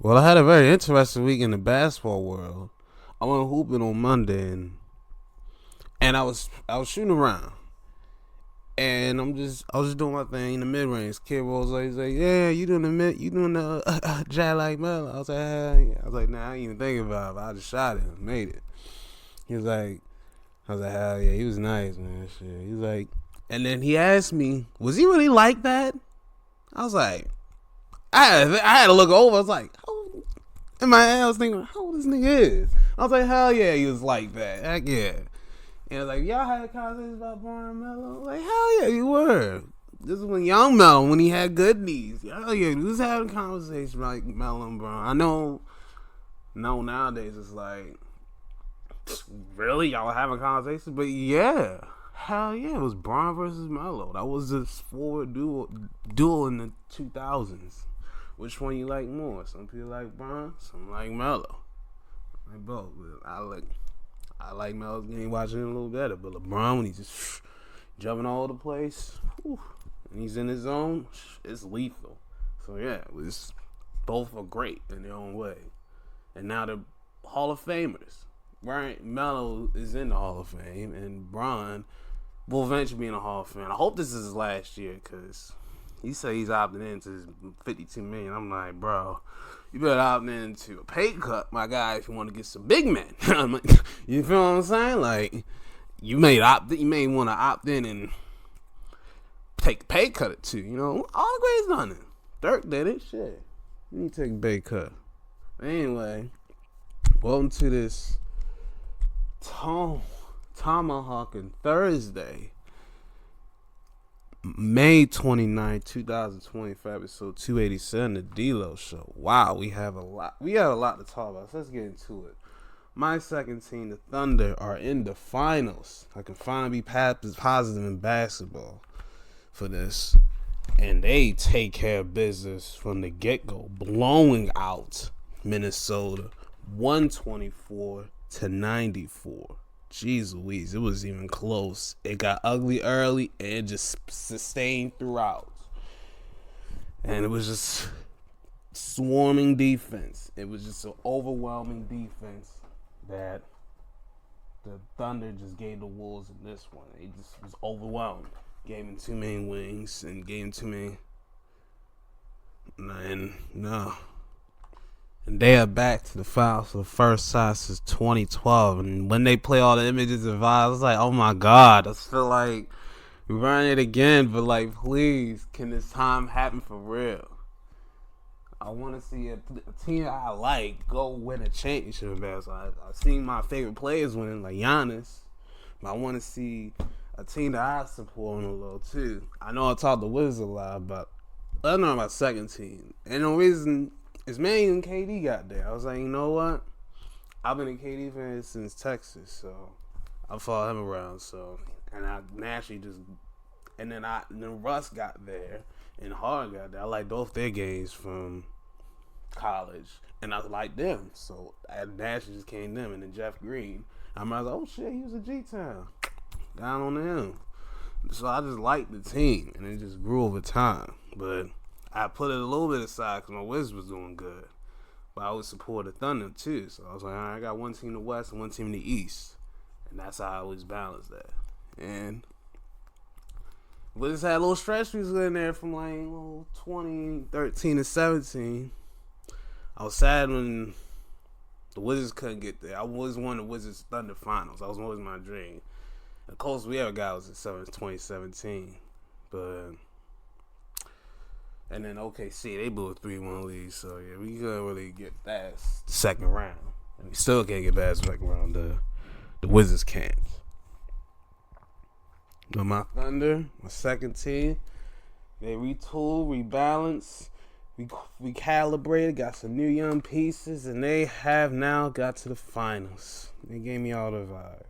Well, I had a very interesting week in the basketball world. I went hooping on Monday, and I was shooting around, and I was just doing my thing in the mid range. Kid rolls like, he's like, yeah, you doing the jab like Melo. I was like, hell yeah. I was like, nah, I ain't even thinking about it. I just shot it, and made it. He was like, I was like, hell yeah, he was nice, man. Shit. He was like, and then he asked me, was he really like that? I was like, I had to look over. I was like, oh, in my head, I was thinking, how old this nigga is? I was like, hell yeah, he was like that. Heck yeah. And I was like, y'all had a conversation about Brian Melo? I was like, hell yeah, you were. This is when young Melo, when he had good knees. Hell yeah, we was having a conversation like Melo and Brian. I know nowadays it's like, really? Y'all having conversations? But yeah. Hell yeah, it was Brian versus Melo. That was this forward duel in the 2000s. Which one you like more? Some people like Brian, some like Melo. Like both. I like Melo's game, watching him a little better. But LeBron, when he's just jumping all over the place, and he's in his zone, it's lethal. So yeah, both are great in their own way. And now they're Hall of Famers. Right? Melo is in the Hall of Fame, and Brian will eventually be in the Hall of Fame. I hope this is his last year, because he said he's opting into his $52 million. I'm like, bro, you better opt into a pay cut, my guy, if you want to get some big men. You feel what I'm saying? Like, you may want to opt in and take a pay cut or two. You know, all the greats done it. Dirk did it. Shit, you need to take a pay cut. Anyway, welcome to this Tomahawking Thursday, May 29, 2025, episode 287, the D-Lo Show. Wow, we have a lot to talk about. So let's get into it. My second team, the Thunder, are in the finals. I can finally be positive in basketball for this. And they take care of business from the get-go, blowing out Minnesota 124-94. Jeez Louise, it was even close. It got ugly early and it just sustained throughout. And it was just swarming defense. It was just an overwhelming defense that the Thunder just gave the Wolves in this one. It just was overwhelmed. Gave them too many wings and gave them too many. And they are back to the finals for the first time since 2012. And when they play all the images and vibes, it's like, oh my God, I just feel like we're running it again. But like, please, can this time happen for real? I want to see a team I like go win a championship in basketball. I've seen my favorite players winning, like Giannis. But I want to see a team that I support on a little too. I know I talked the Wizards a lot, but I don't know about second team. And the reason is mainly when KD got there. I was like, you know what? I've been a KD fan since Texas, so I followed him around. So, and I naturally just, and then Russ got there and Harden got there. I like both their games from college, and I liked them. So I naturally just came to them, and then Jeff Green. I was like, oh shit, he was a G-Town. Down on him. So I just liked the team, and it just grew over time. But I put it a little bit aside because my Wizards was doing good. But I would support the Thunder too. So I was like, all right, I got one team in the West and one team in the East. And that's how I always balance that. And Wizards had a little stretch we was in there from like 2013 to 17. I was sad when the Wizards couldn't get there. I always wanted the Wizards Thunder finals. That was always my dream. The closest we ever got was in 2017. But and then OKC, they blew a 3-1 lead, so yeah, we couldn't really get that second round. And we still can't get past the second round. The Wizards can't. But my Thunder, my second team, they retooled, rebalanced, we calibrated, got some new young pieces, and they have now got to the finals. They gave me all the vibes.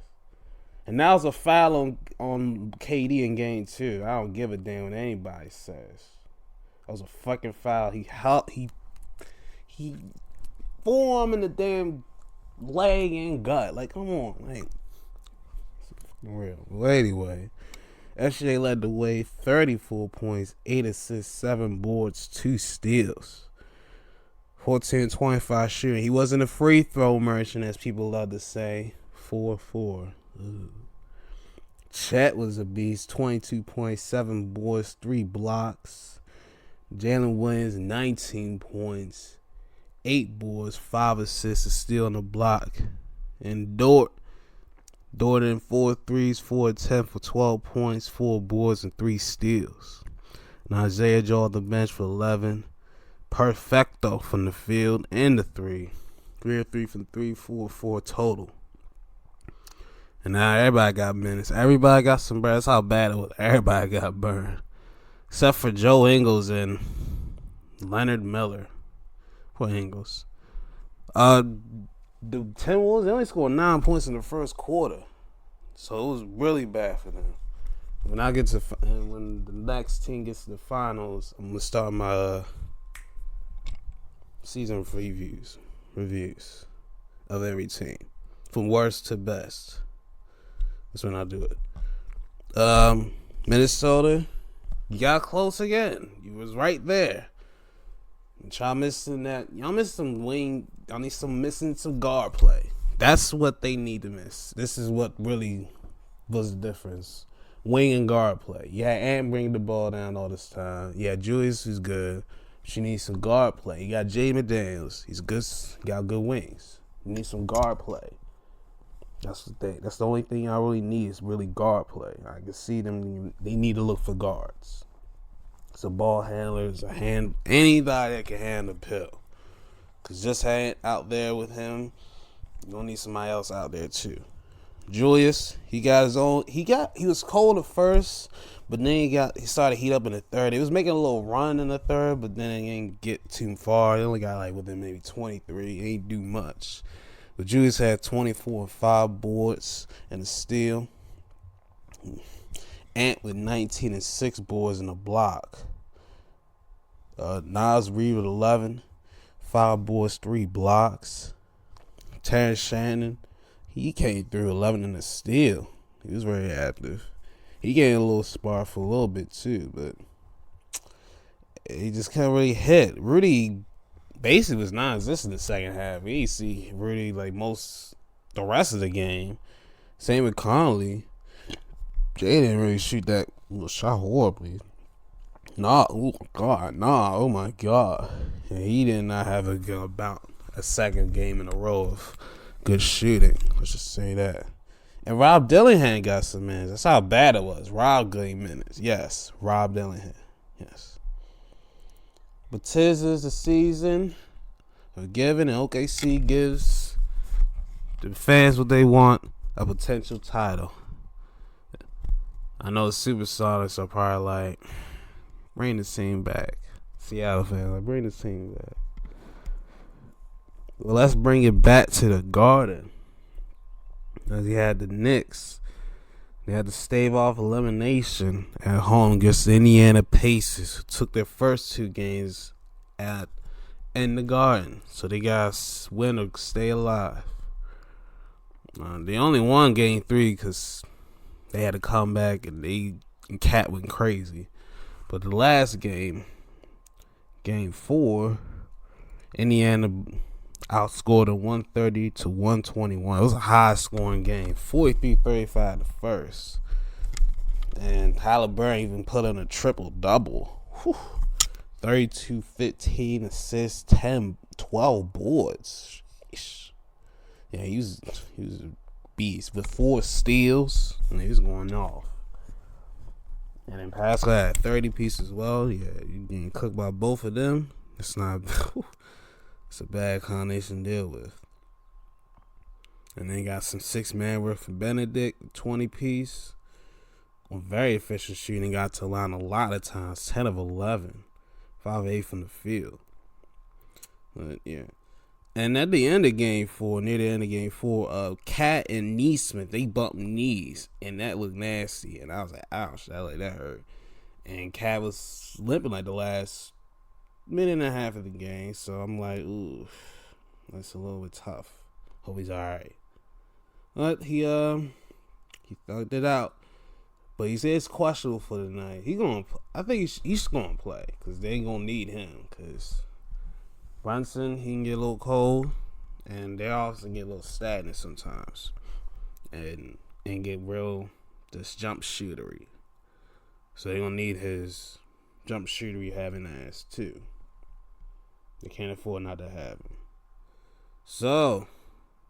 And that was a foul on KD in game 2. I don't give a damn what anybody says. That was a fucking foul. He forearm in the damn leg and gut. Like, come on, like, real. Well, anyway, SGA led the way, 34 points, 8 assists, 7 boards, 2 steals. 14-25 shooting. He wasn't a free throw merchant, as people love to say. 4-4. Ooh. Chet was a beast. 22.7 boards, 3 blocks. Jalen Williams, 19 points, 8 boards, 5 assists, a steal on the block. And Dort in 4 threes, 4 of 10 for 12 points, 4 boards, and 3 steals. And Isaiah Joe on the bench for 11. Perfecto from the field and the 3. 3 of 3 from 3, 4 of 4 total. And now everybody got minutes. Everybody got some burn. That's how bad it was. Everybody got burned. Except for Joe Ingles and Leonard Miller. Poor Ingles. The Timberwolves, they only scored 9 points in the first quarter. So it was really bad for them. When the next team gets to the finals, I'm going to start my season reviews of every team. From worst to best. That's when I do it. Minnesota, you got close again. You was right there. But y'all missing that. Y'all missing some wing. Y'all need missing some guard play. That's what they need to miss. This is what really was the difference. Wing and guard play. Yeah, and bring the ball down all this time. Yeah, Julius is good. She needs some guard play. You got Jay McDaniels. He's good. Got good wings. You need some guard play. That's the thing. That's the only thing I really need is really guard play. I can see them. They need to look for guards. It's a ball handler. It's anybody that can hand the pill. Because just out there with him, you're going to need somebody else out there too. Julius, he got his own. He was cold at first, but then he started heat up in the third. He was making a little run in the third, but then he didn't get too far. He only got within maybe 23. He ain't do much. But Julius had 24 and 5 boards and a steal. Ant with 19 and 6 boards and a block. Nas Reed with 11, 5 boards, 3 blocks. Terrence Shannon, he came through 11 and a steal. He was very active. He gained a little spark for a little bit too, but he just can't really hit. Rudy basically was non-existent in the second half. We didn't see Rudy the rest of the game. Same with Conley. Jay didn't really shoot that shot horribly. Oh my God. And he did not have about a second game in a row of good shooting. Let's just say that. And Rob Dillingham got some minutes. That's how bad it was. Rob got minutes. Yes, Rob Dillingham. Yes. But 'tis the season of giving, and OKC gives the fans what they want, a potential title. I know the Supersonics are probably like, bring the team back. Seattle fans, bring the team back. Well, let's bring it back to the Garden. As he had the Knicks. They had to stave off elimination at home against the Indiana Pacers, who took their first 2 games in the Garden. So they got to win or stay alive. They only won game 3 because they had to come back and Cat went crazy. But the last game 4, Indiana outscored them 130 to 121. It was a high-scoring game. 43-35 the first. And Halliburton even put in a triple-double. 32-15 assists, 12 boards. Sheesh. Yeah, he was a beast. With 4 steals, and he was going off. And then Pascal had 30 pieces as well. Yeah, you getting cooked by both of them. It's not... It's a bad combination to deal with. And then got some 6-man worth for Benedict, 20 piece. On very efficient shooting, got to the line a lot of times, 10 of 11, 5 of 8 from the field. But yeah. And at the end of game 4, near the end of game 4, Cat and Neesmith, they bumped knees, and that looked nasty. And I was like, ouch, that hurt. And Cat was limping like the last minute and a half of the game, so I'm like, ooh, that's a little bit tough. Hope he's all right. But he thugged it out. But he said it's questionable for tonight. I think he's gonna play because they ain't gonna need him. Because Brunson, he can get a little cold, and they also get a little stagnant sometimes, and get real this jump shootery. So they're gonna need his jump shootery having ass too. They can't afford not to have him. So,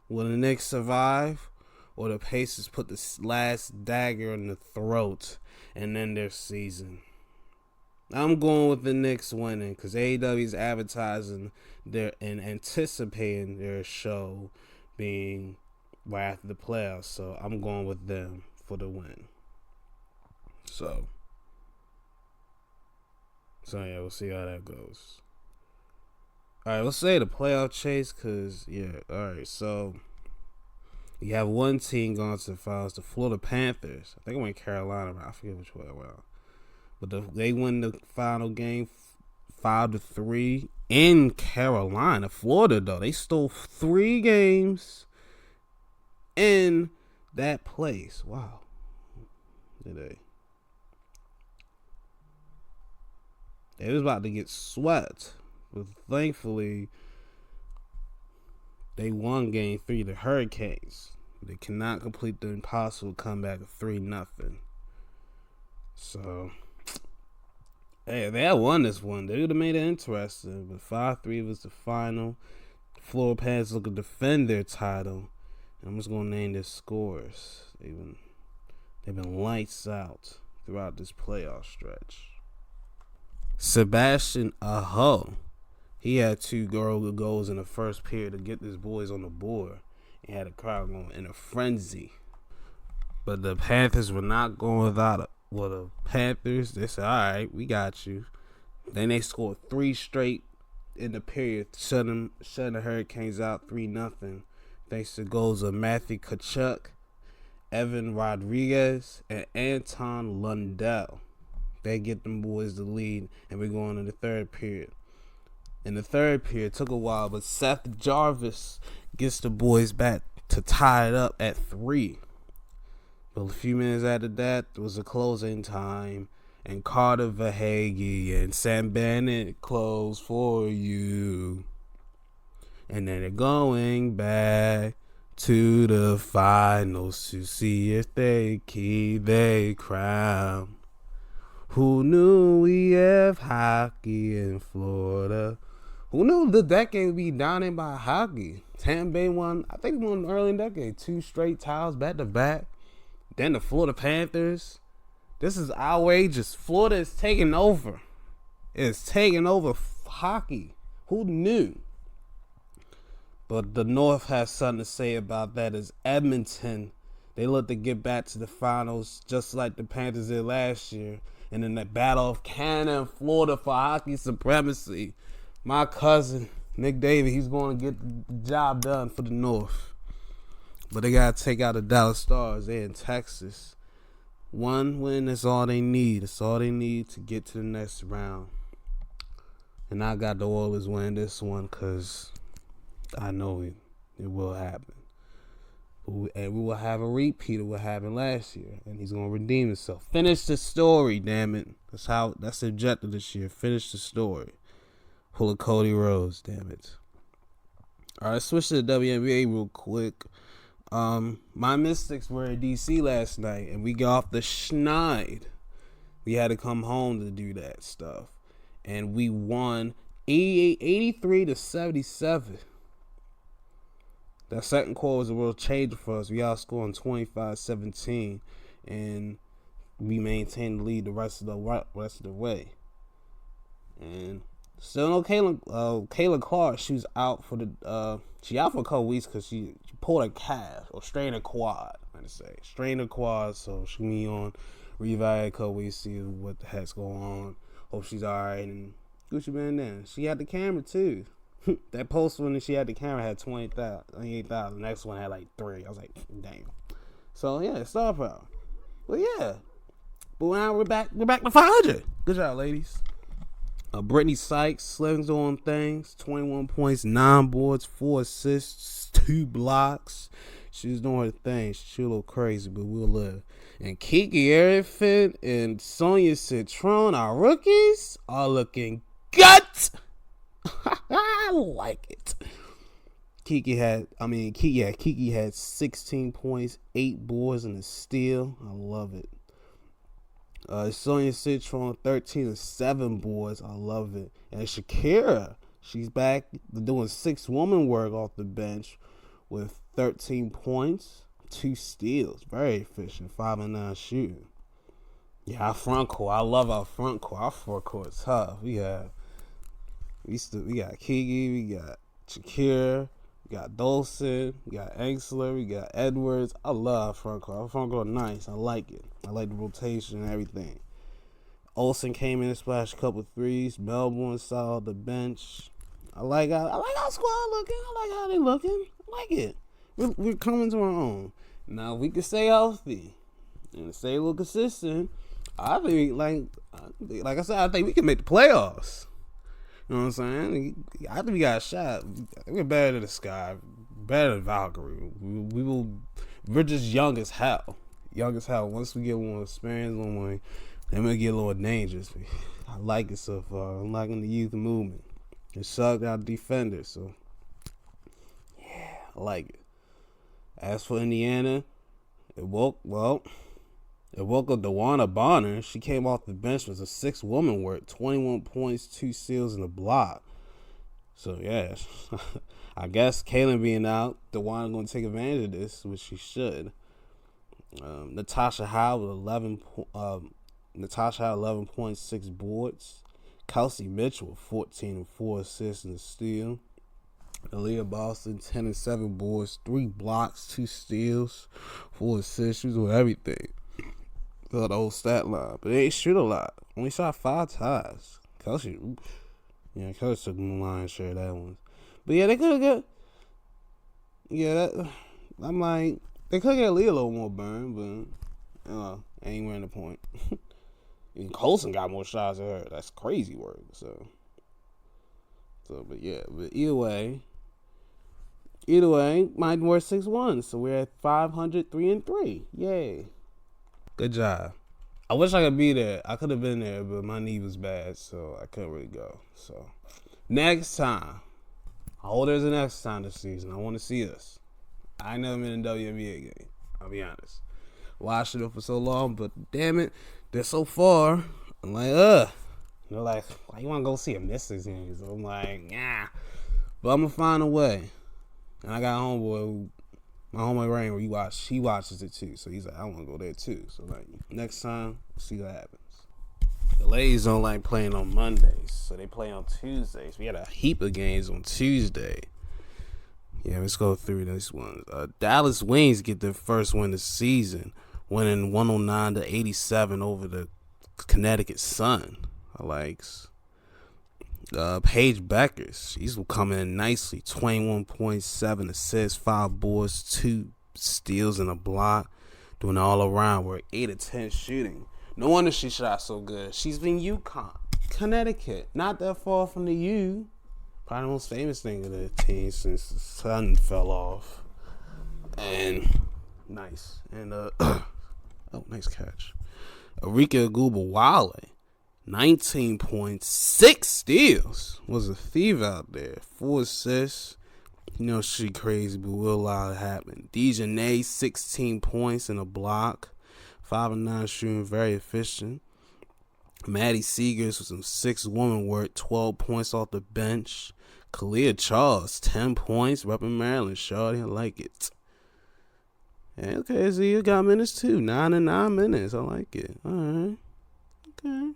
will the Knicks survive, or the Pacers put the last dagger in the throat and end their season? I'm going with the Knicks winning because AEW is advertising their and anticipating their show being right after the playoffs. So I'm going with them for the win. So yeah, we'll see how that goes. All right, let's say the playoff chase because, yeah, all right. So you have one team going to the finals, the Florida Panthers. I think I went Carolina, but I forget which way I went. But they win the final game 5-3 in Carolina. Florida, though, they stole 3 games in that place. Wow. Did they? They was about to get swept. But thankfully, they won game 3, the Hurricanes. They cannot complete the impossible comeback of 3-0. So, hey, they had won this one. They would have made it interesting. But 5-3 was the final. The Florida Panthers look to defend their title. And I'm just going to name their scores. They've been lights out throughout this playoff stretch. Sebastian Aho. He had 2 goals in the first period to get his boys on the board. He had a crowd going in a frenzy. But the Panthers were not going without it. Well, the Panthers, they said, all right, we got you. Then they scored 3 straight in the period, shutting the Hurricanes out 3-0. Thanks to goals of Matthew Tkachuk, Evan Rodriguez, and Anton Lundell. They get them boys the lead, and we're going to the third period. In the third period, it took a while, but Seth Jarvis gets the boys back to tie it up at 3. But a few minutes after that, it was a closing time, and Carter Verhaeghe and Sam Bennett close for you. And then they're going back to the finals to see if they keep their crown. Who knew we have hockey in Florida? Who knew the decade would be dominated by hockey? Tampa Bay won, I think won early in the decade, 2 straight titles back to back. Then the Florida Panthers. This is outrageous. Florida is taking over. It's taking over hockey. Who knew? But the North has something to say about that. Is Edmonton. They look to get back to the finals just like the Panthers did last year. And in that battle of Canada and Florida for hockey supremacy, my cousin, Nick Davis, he's going to get the job done for the North. But they got to take out the Dallas Stars. They're in Texas. 1 win is all they need. It's all they need to get to the next round. And I got the Oilers win this one because I know it will happen. And we will have a repeat of what happened last year. And he's going to redeem himself. Finish the story, damn it. That's the objective this year. Finish the story. Pull a Cody Rhodes, damn it. All right, switch to the WNBA real quick. My Mystics were in DC last night, and we got off the schneid. We had to come home to do that stuff. And we won 83-77. That second quarter was a real changer for us. We outscored 25-17, and we maintained the lead the rest of the way. And still no Kayla Clark. She was out for a couple weeks because she pulled a calf or strained a quad. Strained a quad, so she can be on revive a couple weeks, see what the heck's going on. Hope she's all right. And Gucci been there. She had the camera too. That post when she had the camera had 28,000. The next one had like 3. I was like, damn. So yeah, star power. Well, yeah. But now we're back to 500. Good job, ladies. Brittany Sykes, slings on things, 21 points, 9 boards, 4 assists, 2 blocks. She was doing her thing. She a little crazy, but we'll live. And Kiki Erifin and Sonia Citron, our rookies, are looking gut. I like it. Kiki had 16 points, 8 boards, and a steal. I love it. Sonia Citron, 13 and 7 boards. I love it. And Shakira, she's back doing 6-woman work off the bench with 13 points, 2 steals. Very efficient, 5 and 9 shooting. Yeah, our front court. I love our front court. Our front court is tough. We got Kiki, we got Shakira, we got Dolson, we got Angsler, we got Edwards. I love our front court. Our front court nice. I like it. I like the rotation and everything. Olsen came in and splashed a couple threes. Melbourne saw the bench. I like our squad looking. I like how they looking. I like it. We're coming to our own. Now if we can stay healthy and stay a little consistent, I think like I said, I think we can make the playoffs. You know what I'm saying? I think we got a shot. We're better than the Sky, better than Valkyrie. We're just young as hell. Young as hell. Once we get more experience, then we'll get a little dangerous. I like it so far. I'm liking the youth movement. It sucked out defenders, so yeah, I like it. As for Indiana, it woke up DeWanna Bonner. She came off the bench with a 6-woman work, 21 points, 2 steals, and a block. So, yeah, I guess Kaylin being out, DeWanna going to take advantage of this, which she should. Natasha Howe with 11.6 boards. Kelsey Mitchell with 14 and 4 assists and a steal. Aaliyah Boston, 10 and 7 boards, 3 blocks, 2 steals, 4 assists. She was with everything. The old stat line, but they ain't shoot a lot. Only shot 5 times. Kelsey took the lion's share of that one. But yeah, they could get. Yeah, I'm like, they could get Lee a little more burn, but ain't wearing the point. And Colson got more shots than her. That's crazy work. So, but yeah, but either way, mine were 6-1. So we're at 500, 3-3. Yay. Good job. I wish I could be there. I could have been there, but my knee was bad, so I couldn't really go. So, next time. I hope there's a next time this season. I want to see us. I ain't never been in a WNBA game. I'll be honest. Watched it for so long, but damn it, they're so far. I'm like, They're like, why you want to go see a Mystics game? So I'm like, yeah. But I'm going to find a way. And I got a homeboy my homie Rain, where he watches it too. So he's like, I want to go there too. So like next time, see what happens. The ladies don't like playing on Mondays, so they play on Tuesdays. We had a heap of games on Tuesday. Yeah, let's go through this one. Dallas Wings get their first win this season, winning 109-87 over the Connecticut Sun. I likes. Paige Beckers, she's coming in nicely. 21.7 assists, 5 boards, 2 steals, and a block. Doing all around work, 8 of 10 shooting. No wonder she shot so good. She's been UConn, Connecticut, not that far from the U. Probably the most famous thing of the team since the sun fell off. And nice. And nice catch. Arika Agubawale. 19 points, 6 steals. Was a thief out there. 4 assists. You know she crazy, but we'll allow it to happen. Dejanay, 16 points and a block. 5 and 9 shooting, very efficient. Maddie Seegers with some 6-woman work, 12 points off the bench. Kalia Charles, 10 points, repping Maryland. Shorty, I like it. And okay, so you got minutes too. 9 and 9 minutes. I like it. All right. Okay.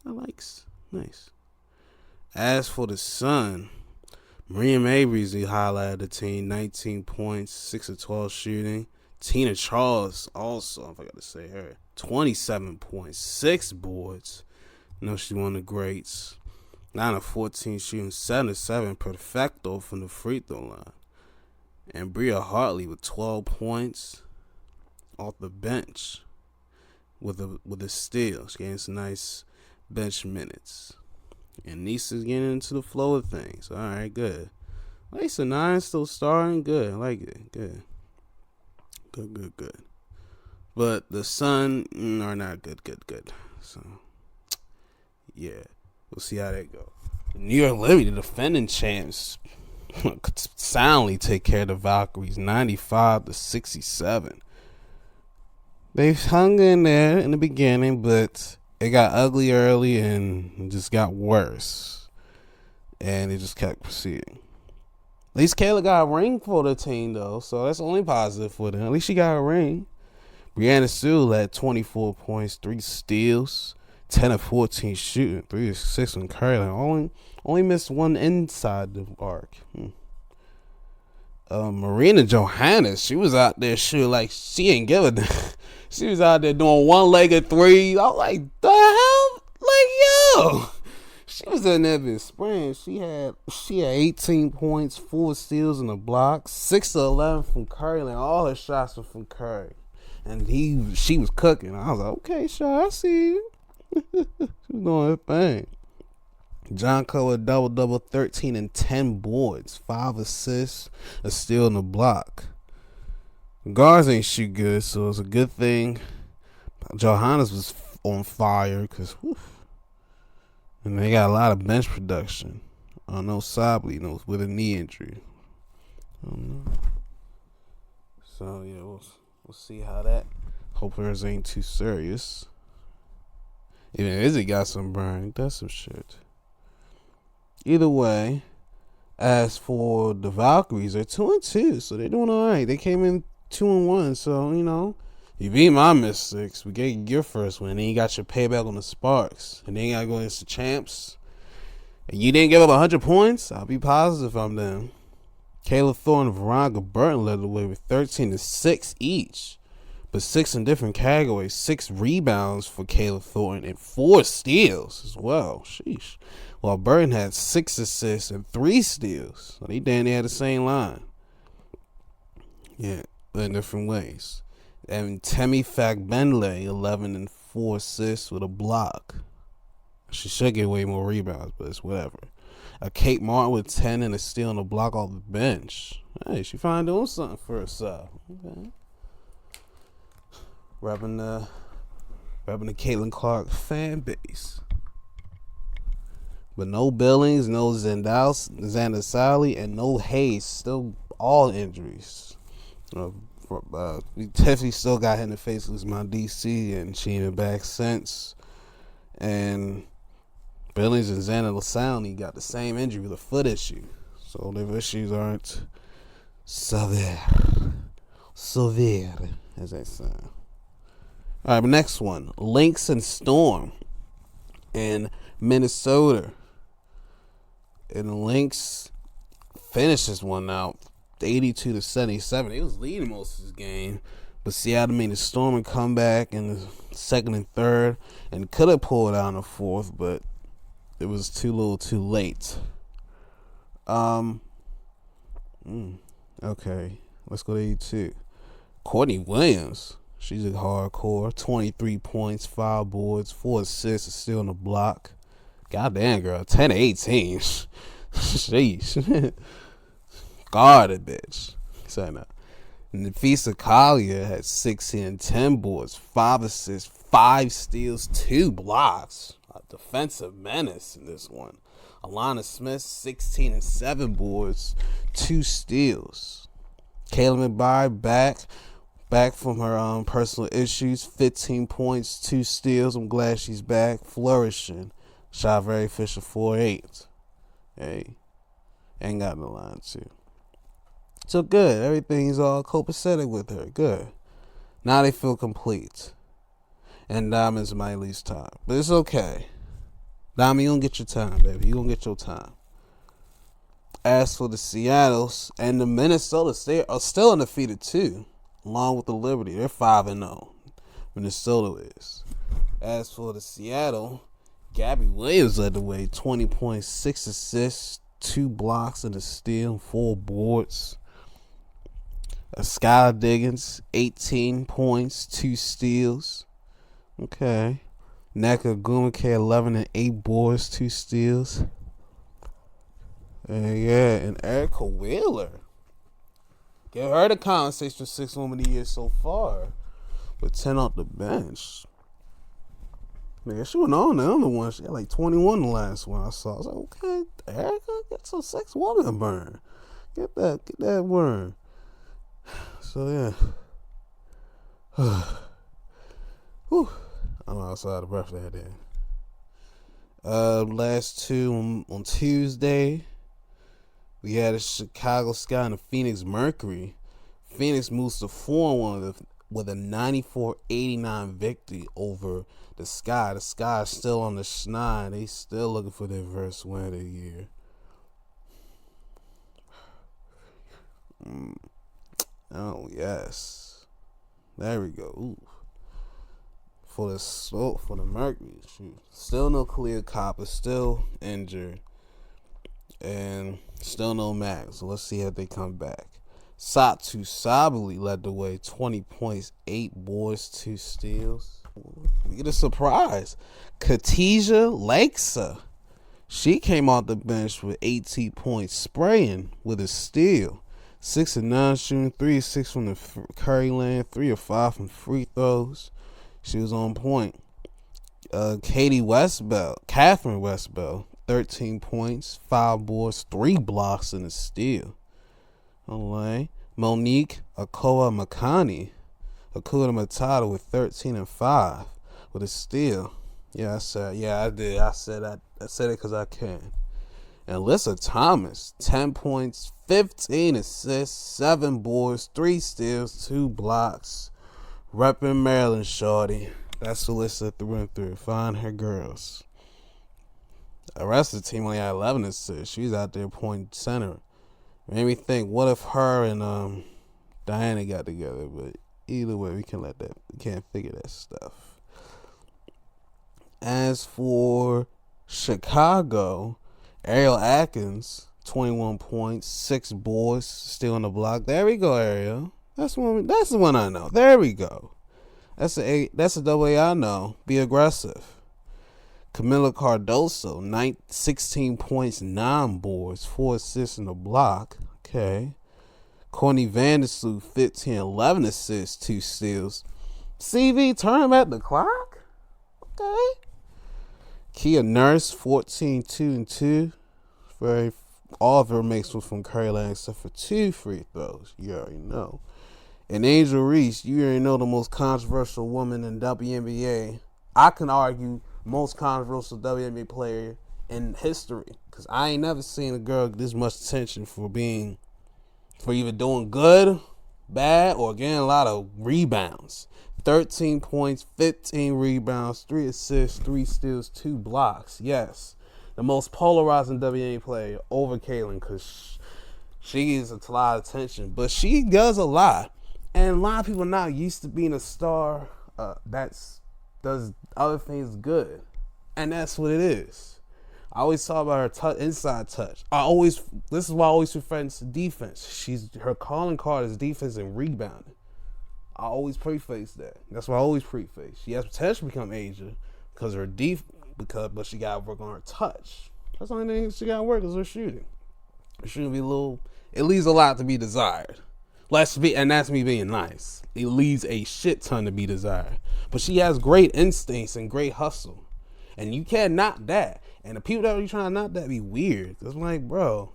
I likes. Nice. As for the Sun, Maria Mabry's the highlight of the team. 19 points, 6 of 12 shooting. Tina Charles also, I forgot to say her. 27 points, 6 boards. You know, she's one of the greats. 9 of 14 shooting, 7 of 7 perfecto from the free throw line. And Bria Hartley with 12 points off the bench with a steal. She getting some nice bench minutes. And Nisa's getting into the flow of things. All right, good. Lisa 9 still starting. Good. I like it. Good. Good. But the Sun are not good. So, yeah. We'll see how that go. New York Liberty, the defending champs, could soundly take care of the Valkyries, 95-67. They hung in there in the beginning, but it got ugly early and it just got worse. And it just kept proceeding. At least Kayla got a ring for the team, though, so that's only positive for them. At least she got a ring. Brianna Sewell had 24 points, 3 steals, 10 of 14 shooting, 3 of 6 in curling. Only missed one inside the arc. Marina Johannes, she was out there shooting like she ain't give a damn. She was out there doing one-legged threes. I was like, the hell? Like, yo. She was in there been spraying. She had 18 points, 4 steals in a block, 6 of 11 from Curry, and all her shots were from Curry. And she was cooking. I was like, okay, Shaw, I see you. She was doing her thing. John Cole double, 13 and 10 boards, 5 assists, a steal in the block. Guards ain't shoot good, so it's a good thing. Johannes was on fire because, and they got a lot of bench production. I know Sably with a knee injury. I don't know. So yeah, we'll see how that. Hope hers ain't too serious. Even Izzy got some burn. That's some shit. Either way, as for the Valkyries, they're 2-2, so they're doing all right. They came in 2-1, so you beat my Mystics. We get your first win, then you got your payback on the Sparks, and then you gotta go against the champs. And you didn't give up 100 points. I'll be positive I'm them. Kayla Thorne and Veronica Burton led the way with 13 and 6 each, but 6 in different categories. 6 rebounds for Kayla Thorne and 4 steals as well. Sheesh. While Burton had 6 assists and 3 steals. So they damn near had the same line. Yeah, but in different ways. And Temi Fagbenle, 11 and 4 assists with a block. She should get way more rebounds, but it's whatever. Kate Martin with 10 and a steal and a block off the bench. Hey, she finally doing something for herself. Okay. Repping the Caitlin Clark fan base. But no Billings, no Xander Sally, and no Hayes. Still all injuries. We definitely still got hit in the face with my DC, and she ain't been back since. And Billings and Xander Lasani got the same injury with a foot issue. So their issues aren't severe, as they say. All right, but next one. Lynx and Storm in Minnesota. And the Lynx finishes one out 82-77. They was leading most of this game, but Seattle made the Storm and come back in the second and third and could have pulled out in the fourth, but it was too little too late. Okay, let's go to 82. Courtney Williams, she's a hardcore. 23 points, 5 boards, 4 assists, still in the block. Goddamn, girl, 10-18. Sheesh. Guarded, bitch. Say that. Nafisa Collier had 16 and 10 boards, 5 assists, 5 steals, 2 blocks. A defensive menace in this one. Alana Smith, 16 and 7 boards, 2 steals. Kayla McBride back from her personal issues, 15 points, 2 steals. I'm glad she's back, flourishing. Shot very efficient, 4-8. Hey, ain't got no line too. So good. Everything's all copacetic with her. Good. Now they feel complete. And Diamond's my least time. But it's okay. Diamond, you gonna get your time, baby. You gonna get your time. As for the Seattles and the Minnesota, they are still undefeated too, along with the Liberty. They're 5-0. Minnesota is. As for the Seattle, Gabby Williams led the way. 20 points, 6 assists, 2 blocks and a steal, 4 boards. Skylar Diggins, 18 points, 2 steals. Okay. Neka Gumake, 11 and 8 boards, 2 steals. And Erica Wheeler. Give her the conversation for 6 Women of the Year so far. With 10 off the bench. Nigga, she went on the other one. She got like 21 the last one I saw. I was like, okay, Erica, get some sex woman burn. Get that burn. So yeah. Whew. I'm outside of breath there then. Last two on Tuesday, we had a Chicago Sky and a Phoenix Mercury. Phoenix moves to 4-1 with a 94-89 victory over the Sky. The Sky is still on the schneid. They still looking for their first win of the year. Oh yes, there we go. Ooh. For the Mercury, shoot. Still no Khalil Copper, still injured, and still no Max. So let's see how they come back. Satu Sabali led the way, 20 points, 8 boards, 2 steals. We get a surprise. Khadija Lakesa, she came off the bench with 18 points, spraying with a steal. 6 of 9 shooting, 3 of 6 from the Curry lane, 3 of 5 from free throws. She was on point. Catherine Westbell, 13 points, 5 boards, 3 blocks, and a steal. Alright. Monique Akua Matata with 13 and 5 with a steal. Yeah, I did. I said it because I can. And Alyssa Thomas, 10 points, 15 assists, 7 boards, 3 steals, 2 blocks. Reppin' Maryland, shorty. That's Alyssa through and through. Find her girls. The rest of the team only had 11 assists. She's out there pointing center. Made me think, what if her and Diana got together? But either way, we can't figure that stuff. As for Chicago, Ariel Atkins, 21 points, 6 boards, still on the block. There we go, Ariel. That's the one I know. There we go. That's a double A I know. Be aggressive. Camila Cardoso, 16 points, 9 boards, 4 assists in the block. Okay. Courtney Vandersloot, 15, 11 assists, 2 steals. CV, turn him at the clock. Okay. Kia Nurse, 14, 2 and 2. All of her makes was from Curry Lane except for 2 free throws. You already know. And Angel Reese, you already know, the most controversial woman in WNBA. I can argue most controversial WNBA player in history, because I ain't never seen a girl get this much attention for either doing good, bad, or getting a lot of rebounds. 13 points, 15 rebounds, 3 assists, 3 steals, 2 blocks. Yes, the most polarizing WNBA player over Kaylin, because she gets a lot of attention, but she does a lot. And a lot of people now used to being a star does other things good. And that's what it is. I always talk about her inside touch. This is why I always refer to defense. Her calling card is defense and rebounding. I always preface that. That's why I always preface. She has potential to become Asia because her but she got to work on her touch. That's the only thing she got to work is her shooting. Her shooting it leaves a lot to be desired. And that's me being nice. It leaves a shit ton to be desired. But she has great instincts and great hustle. And you can't knock that. And the people that are trying to knock that be weird. Because I'm like, bro,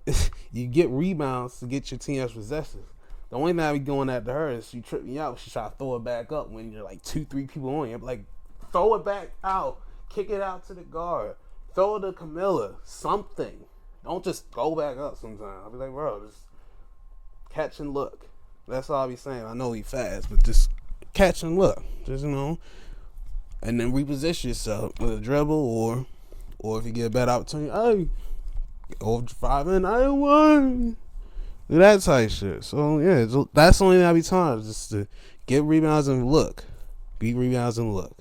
you get rebounds to get your team as possessions. The only thing I be going after her is she tripped me out. She try to throw it back up when you're like 2-3 people on you. I'm like, throw it back out. Kick it out to the guard. Throw it to Camilla. Something. Don't just go back up sometimes. I'll be like, bro, just catch and look. That's all I be saying. I know he fast, but just catch and look. Just, and then reposition yourself with a dribble or if you get a bad opportunity, hey, go 5 in, I won. Do that type shit. So, yeah, that's the only thing I be telling her, just to get rebounds and look. Beat rebounds and look.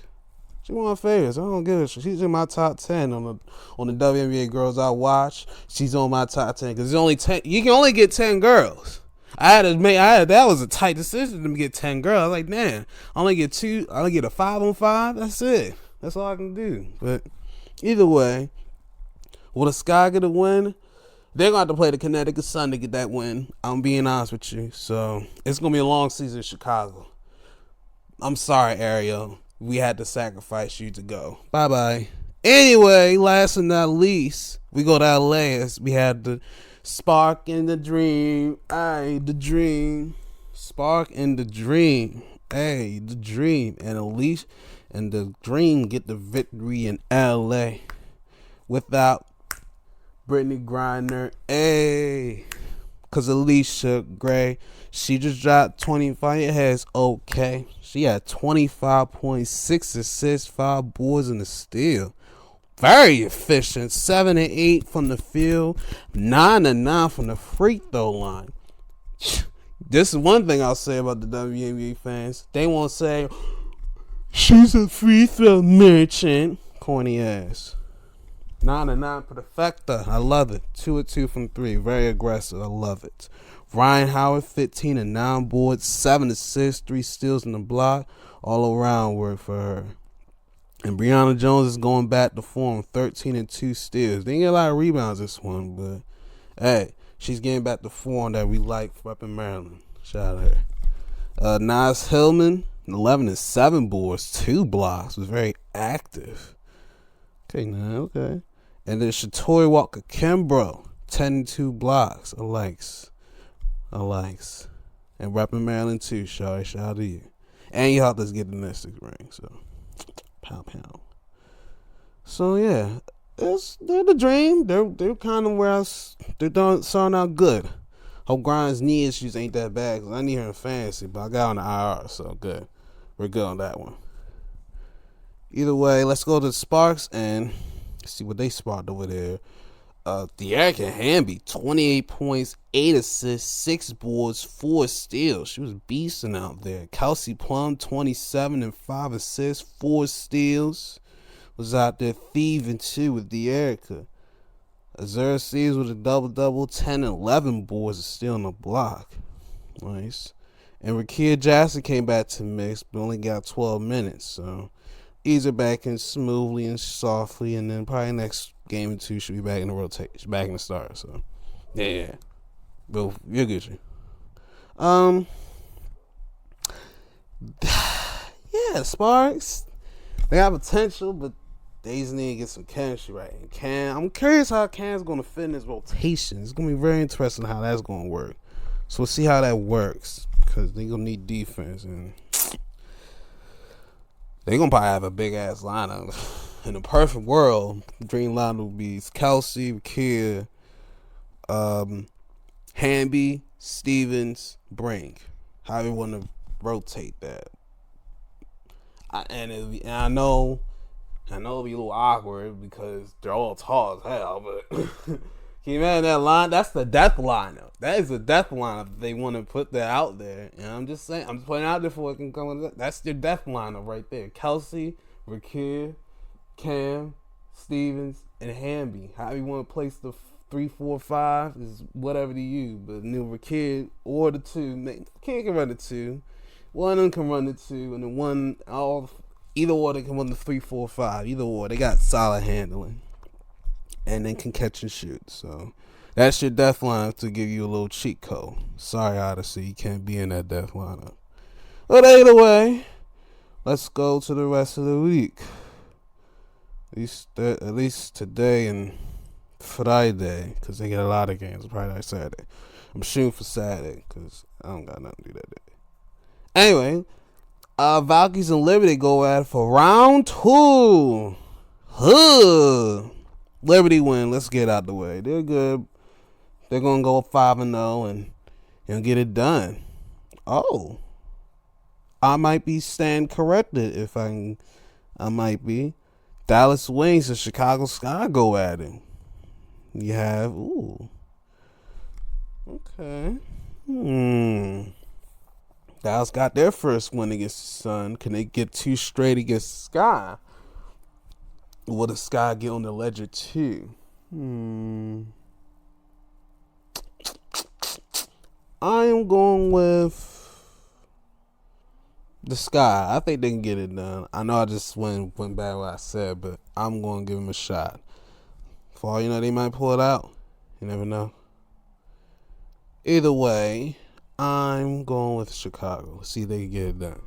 She one of my favorites. I don't give a shit. She's in my top 10 on the WNBA girls I watch. She's on my top 10 because there's only 10. You can only get 10 girls. That was a tight decision to get 10 girls. I was like, damn, I only get 2. I only get a 5-on-5. That's it. That's all I can do. But either way, will the Sky get a win? They're going to have to play the Connecticut Sun to get that win. I'm being honest with you. So it's going to be a long season in Chicago. I'm sorry, Ariel. we had to sacrifice you to go. Bye-bye. Anyway, last but not least, we go to LA. We had the spark in the dream. Aye, the dream. Spark in the dream. Hey, the dream. And Alicia and the dream get the victory in LA without Brittany Griner. Hey. Because Alicia Gray, she just dropped 25 heads. Okay. She had 25.6 assists, 5 boards, and a steal. Very efficient. 7 and 8 from the field. 9 and 9 from the free throw line. This is one thing I'll say about the WNBA fans. They won't say, she's a free throw merchant. Corny ass. 9 and 9 perfecta. I love it. 2 and 2 from 3. Very aggressive. I love it. Ryan Howard, 15 and 9 boards, 7 assists, 3 steals in the block. All around work for her. And Brianna Jones is going back to form, 13 and 2 steals. Didn't get a lot of rebounds this one, but hey, she's getting back to form that we like up in Maryland. Shout out to her. Nas Hillman, 11 and 7 boards, 2 blocks. Was very active. Okay, now, okay. And then Shatori Walker Kimbrough, 10 and 2 blocks. I likes. And repping Maryland too, Shari. Shout out to you. And you helped us get the Mystics ring, so pound. So yeah, they're the dream. They're kind of where they're starting out good. Hope Grind's knee issues ain't that bad, because I need her in fantasy, but I got on the IR, so good. We're good on that one. Either way, let's go to the Sparks and see what they sparked over there. De'Erica Hamby, 28 points, 8 assists, 6 boards, 4 steals. She was beasting out there. Kelsey Plum, 27 and 5 assists, 4 steals. Was out there thieving too with De'Erica. Azura Seas with a double-double, 10 and 11 boards, steal on the block. Nice. And Rakia Jackson came back to mix, but only got 12 minutes, so ease her back in smoothly and softly, and then probably next game or two should be back in the rotation, back in the start. So, yeah. But you're good. Yeah, Sparks, they have potential, but they just need to get some chemistry right. And I'm curious how Cam's going to fit in this rotation. It's going to be very interesting how that's going to work. So we'll see how that works, because they're going to need defense, and they're going to probably have a big-ass lineup. In a perfect world, the dream lineup would be Kelsey, Rakia, Hamby, Stevens, Brink. How you want to rotate that? I know it'll be a little awkward because they're all tall as hell, but can you imagine that line? That's the death lineup. That is the death lineup. They want to put that out there. And I'm just saying, I'm just putting it out there for what can come with that. That's your death lineup right there. Kelsey, Rakia, Cam, Stevens, and Hamby. How you want to place the 3, 4, 5 is whatever to you. But new Kid or the 2. Kid can run the 2. One of them can run the 2, and then either or they can run the 3, 4, 5. Either or, they got solid handling, and then can catch and shoot. So that's your death lineup to give you a little cheat code. Sorry, Odyssey, you can't be in that death lineup. But either way, let's go to the rest of the week. At least today and Friday, because they get a lot of games. Friday, Saturday. I'm shooting for Saturday because I don't got nothing to do that day. Anyway, Valkyries and Liberty go at it for round 2. Liberty win. Let's get out the way. They're good. They're gonna go 5-0 and get it done. Oh, I might be stand corrected if I might be. Dallas Wings and Chicago Sky go at it. You have, okay. Dallas got their first win against the Sun. Can they get 2 straight against Sky? Will the Sky get on the ledger too? I am going with the Sky. I think they can get it done. I know I just went back what I said, but I'm going to give them a shot. For all you know, they might pull it out. You never know. Either way, I'm going with Chicago. See if they can get it done.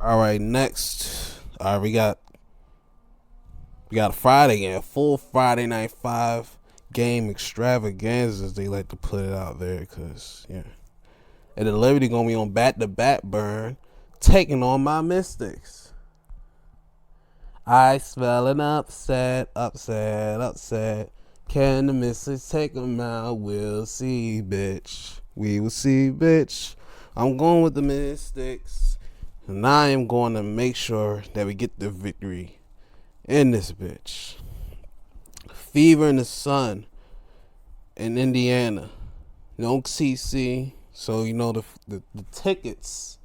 All right, next. All right, we got a Friday game, a full Friday night 5-game extravaganza, as they like to put it out there, cause yeah. And the Liberty gonna be on back-to-back burn, taking on my Mystics. I smell an upset. Can the Mystics take them out? We'll see, bitch. We will see, bitch. I'm going with the Mystics, and I am going to make sure that we get the victory in this bitch. Fever in the Sun in Indiana. No CC, so you know the tickets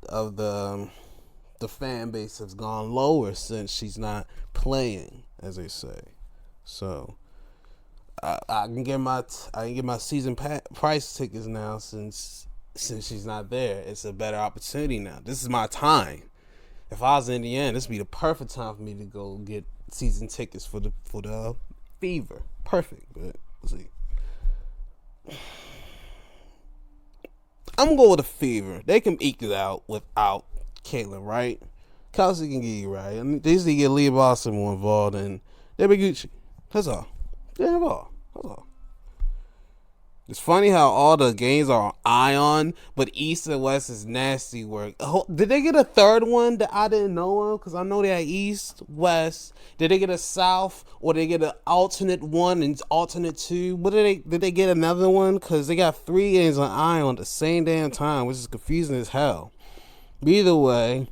of the fan base has gone lower since she's not playing, as they say. So I can get my season price tickets now since she's not there. It's a better opportunity now. This is my time. If I was in Indiana, this would be the perfect time for me to go get season tickets for the Fever. Perfect, but let's see. I'm gonna go with the Fever. They can eke it out without Caitlin, right? Kelsey can get you right. I mean, they just need to get Leah Boston more involved, and they'll be Gucci. That's all. That's all. It's funny how all the games are on Ion, but East and West is nasty work. Did they get a third one that I didn't know of? Because I know they had East, West. Did they get a South, or did they get an alternate one and alternate two? Did they get another one? Because they got 3 games on Ion at the same damn time, which is confusing as hell. Either way,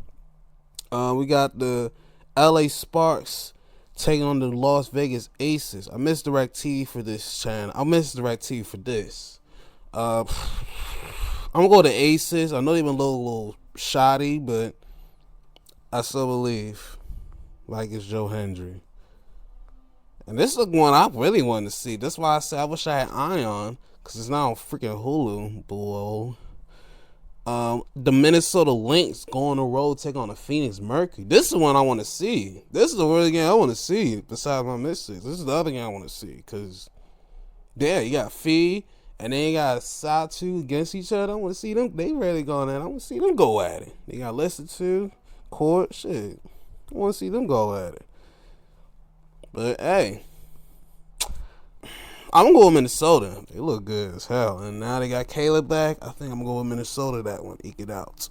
we got the LA Sparks taking on the Las Vegas Aces. I missed DirecTV for this channel. I missed DirecTV for this. I'm gonna go to Aces. I know they've been a little shoddy, but I still believe like it's Joe Hendry. And this is the one I really wanted to see. That's why I said I wish I had Ion, because it's not on freaking Hulu. Below. The Minnesota Lynx go on the road, take on the Phoenix Mercury. This is the one I want to see. This is the real game I want to see besides my Mystics. This is the other game I want to see, because you got Fee and then you got Satu against each other. I want to see them. They really going at it. I want to see them go at it. They got Lester too, Court. Shit, I want to see them go at it. But hey, I'm going to go with Minnesota. They look good as hell. And now they got Caleb back. I think I'm going to go with Minnesota that one. Eke it out.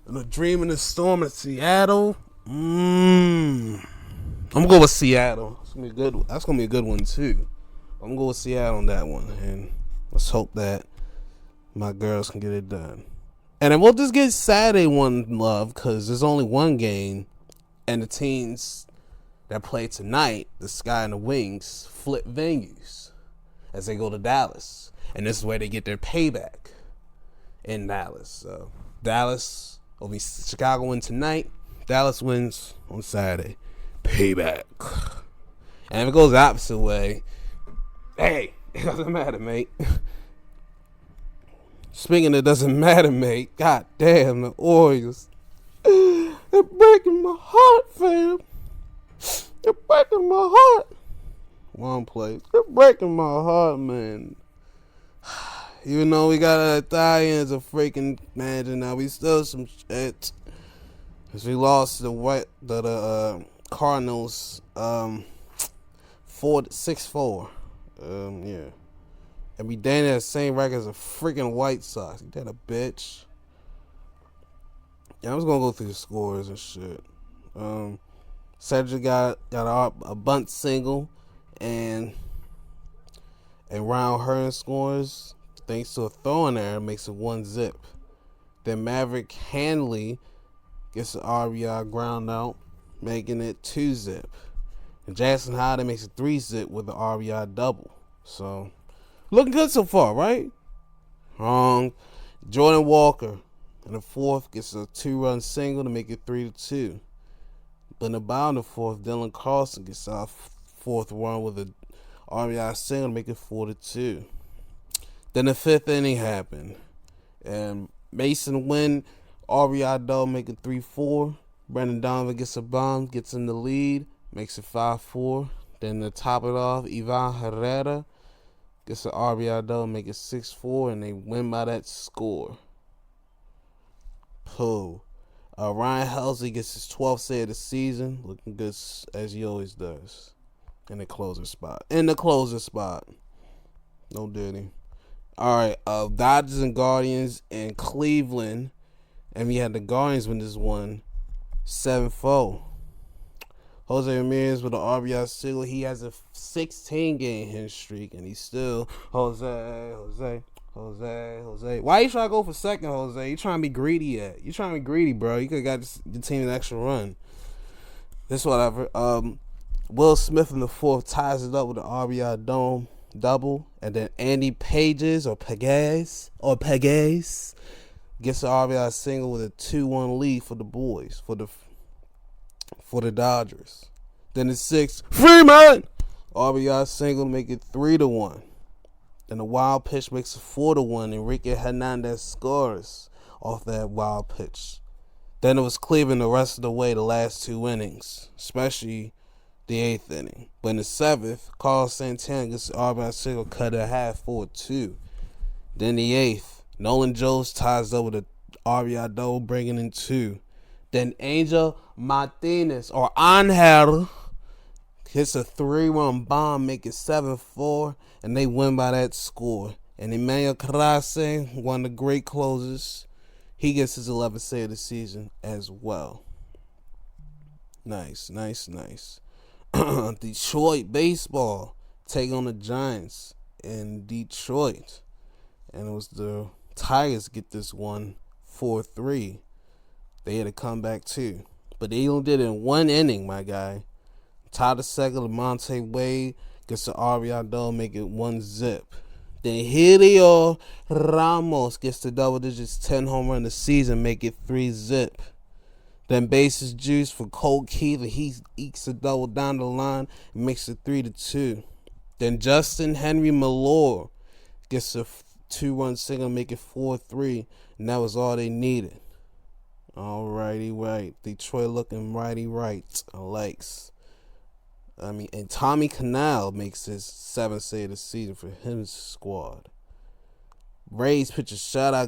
And the Dream in the Storm in Seattle. I'm going to go with Seattle. That's going to be a good one, too. I'm going to go with Seattle on that one. And let's hope that my girls can get it done. And then we'll just get Saturday one love, because there's only one game. And the teams that play tonight, the Sky and the Wings, flip venues as they go to Dallas, and this is where they get their payback in Dallas. So Dallas will be Chicago win tonight. Dallas wins on Saturday. Payback. And if it goes the opposite way, hey, it doesn't matter, mate. Speaking of it doesn't matter, mate. God damn, the Orioles. They're breaking my heart, fam. They're breaking my heart. One play. They're breaking my heart, man. Even though we got Italians a freaking manager now, we still some shit. Cause we lost the Cardinals 6-4. Yeah. And we dang that same record as a freaking White Sox. Ain't that a bitch? Yeah, I was gonna go through the scores and shit. Cedric got a bunt single, and Ron Hearn scores thanks to a throwing error, makes it 1-0. Then Maverick Hanley gets an RBI ground out, making it 2-0. And Jackson Holliday makes it 3-0 with an RBI double. So looking good so far, right? Wrong. Jordan Walker in the fourth gets a 2-run single to make it 3-2. But in the bottom of the fourth, Dylan Carlson gets our fourth run with a RBI single to make it 4-2. Then the fifth inning happened, and Mason Wynn RBI double make it 3-4. Brandon Donovan gets a bomb, gets in the lead, makes it 5-4. Then to top it off, Ivan Herrera gets an RBI double, make it 6-4, and they win by that score. Pull. Ryan Helsley gets his 12th save of the season, looking good as he always does. In the closer spot. No dirty. All right, Dodgers and Guardians in Cleveland. And we had the Guardians win this one 7-4. Jose Ramirez with an RBI single. He has a 16-game hit streak, and he's still Jose. Why you trying to go for second, Jose? You trying to be greedy yet? You trying to be greedy, bro. You could have got the team an extra run. This whatever. Will Smith in the fourth ties it up with an RBI double, and then Andy Pages gets an RBI single with a 2-1 lead for the boys for the Dodgers. Then the sixth, Freeman RBI single to make it 3-1. Then the wild pitch makes it 4-1. Enrique Hernandez scores off that wild pitch. Then it was Cleveland the rest of the way, the last 2 innings, especially the 8th inning. But in the 7th, Carlos Santana gets the RBI single, cut at half 4-2. Then the 8th, Nolan Jones ties up with a RBI double, bringing in 2. Then Angel Martinez, or Angel, hits a 3-run bomb, make it 7-4, and they win by that score. And Emmanuel Clase, one of the great closers, he gets his 11th save of the season as well. Nice. Detroit baseball take on the Giants in Detroit. And it was the Tigers get this one 4-3. They had a comeback too. But they only did it in 1 inning, my guy. Tyler Seguin, Lamonte Wade gets the RBI double, make it 1-0. Then Helio Ramos gets the double digits 10 home run the season, make it 3-0. Then bases juice for Cole Keeler. He ekes a double down the line and makes it 3-2. Then Justin Henry Malloy gets a 2-run single, make it 4-3. And that was all they needed. Alrighty, right. Detroit looking righty right. And Tommy Canal makes his 7th save of the season for his squad. Rays pitch a shutout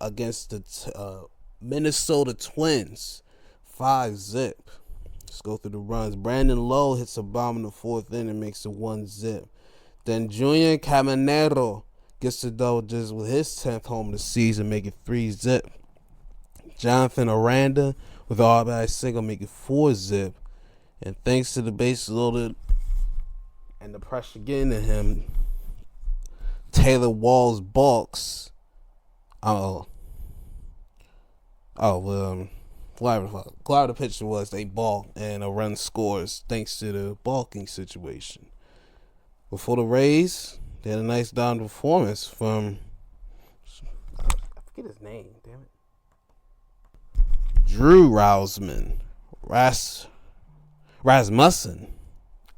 against the Minnesota Twins, 5-0. Let's go through the runs. Brandon Lowe hits a bomb in the 4th inning and makes it 1-0. Then Junior Caminero gets the double just with his 10th home of the season, make it 3-0. Jonathan Aranda with the RBI single, make it 4-0. And thanks to the bases loaded and the pressure getting to him, Taylor Walls balks. Whatever the pitcher was, they balk and a run scores thanks to the balking situation. Before the Rays, they had a nice down performance from, I forget his name, damn it. Drew Rasmussen.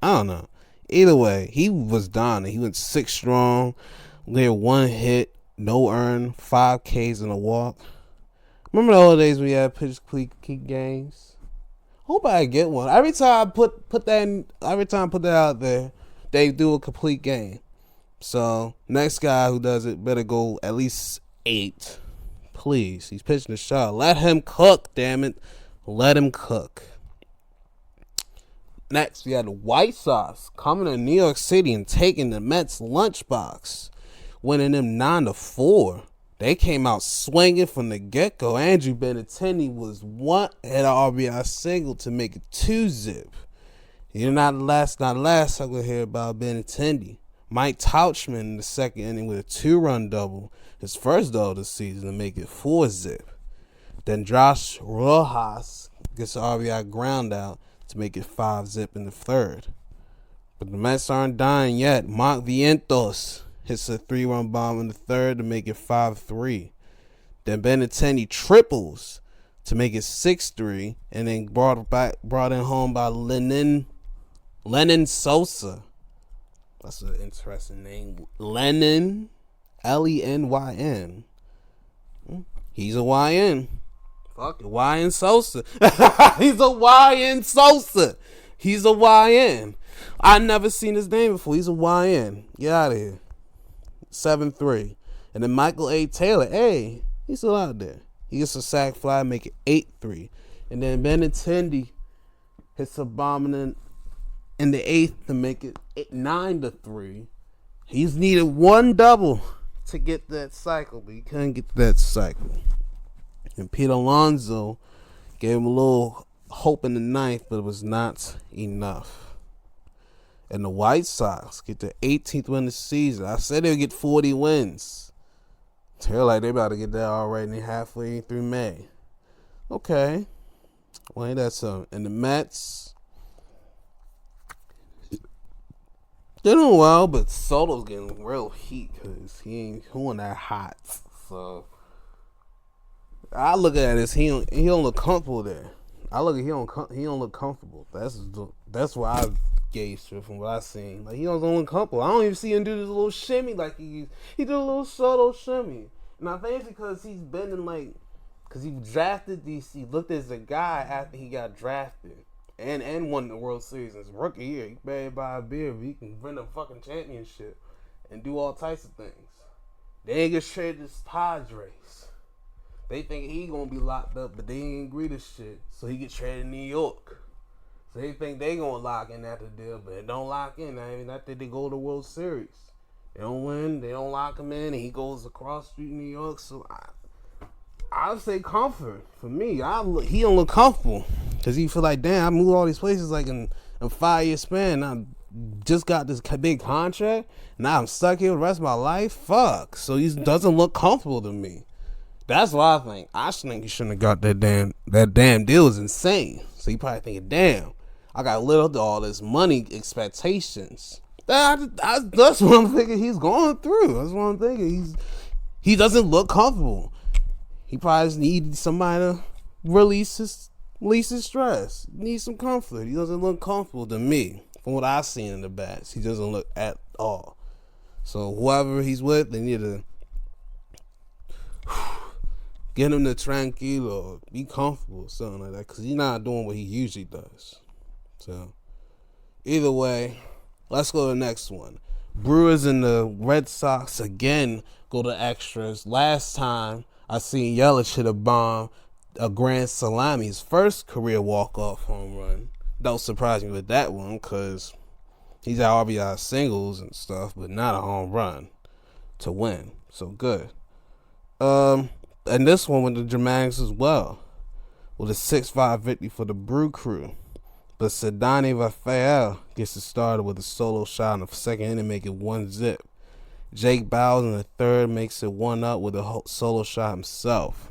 I don't know. Either way, he was down. He went 6 strong. We had 1 hit, no earn, 5 Ks and a walk. Remember the old days we had pitch keep games? Hope I get one. Every time I put that out there, they do a complete game. So next guy who does it better go at least 8. Please. He's pitching the shot. Let him cook, damn it. Let him cook. Next, we had the White Sox coming to New York City and taking the Mets lunchbox, winning them 9-4. They came out swinging from the get-go. Andrew Benintendi was had an RBI single to make it 2-0. You're not last I'm going to hear about Benintendi. Mike Tauchman in the 2nd inning with a 2-run double, his first double of the season, to make it 4-0. Then Josh Rojas gets an RBI ground out to make it 5-0 in the 3rd. But the Mets aren't dying yet. Mark Vientos hits a 3-run bomb in the 3rd to make it 5-3. Then Benintendi triples to make it 6-3, and then brought in home by Lenyn Sosa. That's an interesting name. Lenyn, Lenyn. He's a YN. Fuck it, YN Sosa. He's a YN Sosa. He's a YN. I never seen his name before. He's a YN. Get out of here. 7-3. And then Michael A. Taylor. Hey, he's still out there. He gets a sac fly, make it 8-3. And then Benintendi hits a bomb in the 8th to make it 9-3. He's needed one double to get that cycle, but he couldn't get that cycle. And Pete Alonso gave him a little hope in the 9th, but it was not enough. And the White Sox get the 18th win of the season. I said they would get 40 wins. They're like they about to get that already halfway through May. Okay. Well, ain't that something? And the Mets, they're doing well, but Soto's getting real heat because he ain't doing that hot. So I look at this, he don't look comfortable there. I look at he don't look comfortable. That's why I gauge from what I seen. Like he don't look comfortable. I don't even see him do this little shimmy like he did a little Soto shimmy. And I think it's because he's been in because he drafted DC, looked as a guy after he got drafted and won the World Series in his rookie year. He better buy a beer, but he can win a fucking championship and do all types of things. They ain't get traded to Padres. They think he gonna be locked up, but they ain't agree to shit. So he get traded to New York. So they think they gonna lock in after the deal, but it don't lock in. I mean, after they go to the World Series. They don't win, they don't lock him in, and he goes across the street in New York. So I'd say comfort. For me, he don't look comfortable. Because he feel like, damn, I moved all these places like in a 5-year span. I just got this big contract. Now I'm stuck here the rest of my life. Fuck. So he doesn't look comfortable to me. That's what I think. I think he shouldn't have got that damn deal was insane. So he probably thinking, damn, I got lit up to all this money expectations. That's what I'm thinking he's going through. That's what I'm thinking. He doesn't look comfortable. He probably just needs somebody to release his stress. He needs some comfort. He doesn't look comfortable to me. From what I've seen in the bats, he doesn't look at all. So whoever he's with, they need to get him to tranquilo or be comfortable or something like that. Because he's not doing what he usually does. So either way, let's go to the next one. Brewers and the Red Sox again go to extras. Last time I seen Yelich hit a grand salami, his first career walk-off home run. Don't surprise me with that one because he's at RBI singles and stuff, but not a home run to win. So good. And this one with the dramatics as well. With a 6-5 victory for the Brew Crew. But Ceddanne Rafael gets it started with a solo shot in the second inning, make it 1-0. Jake Bowles in the third makes it 1-up with a solo shot himself.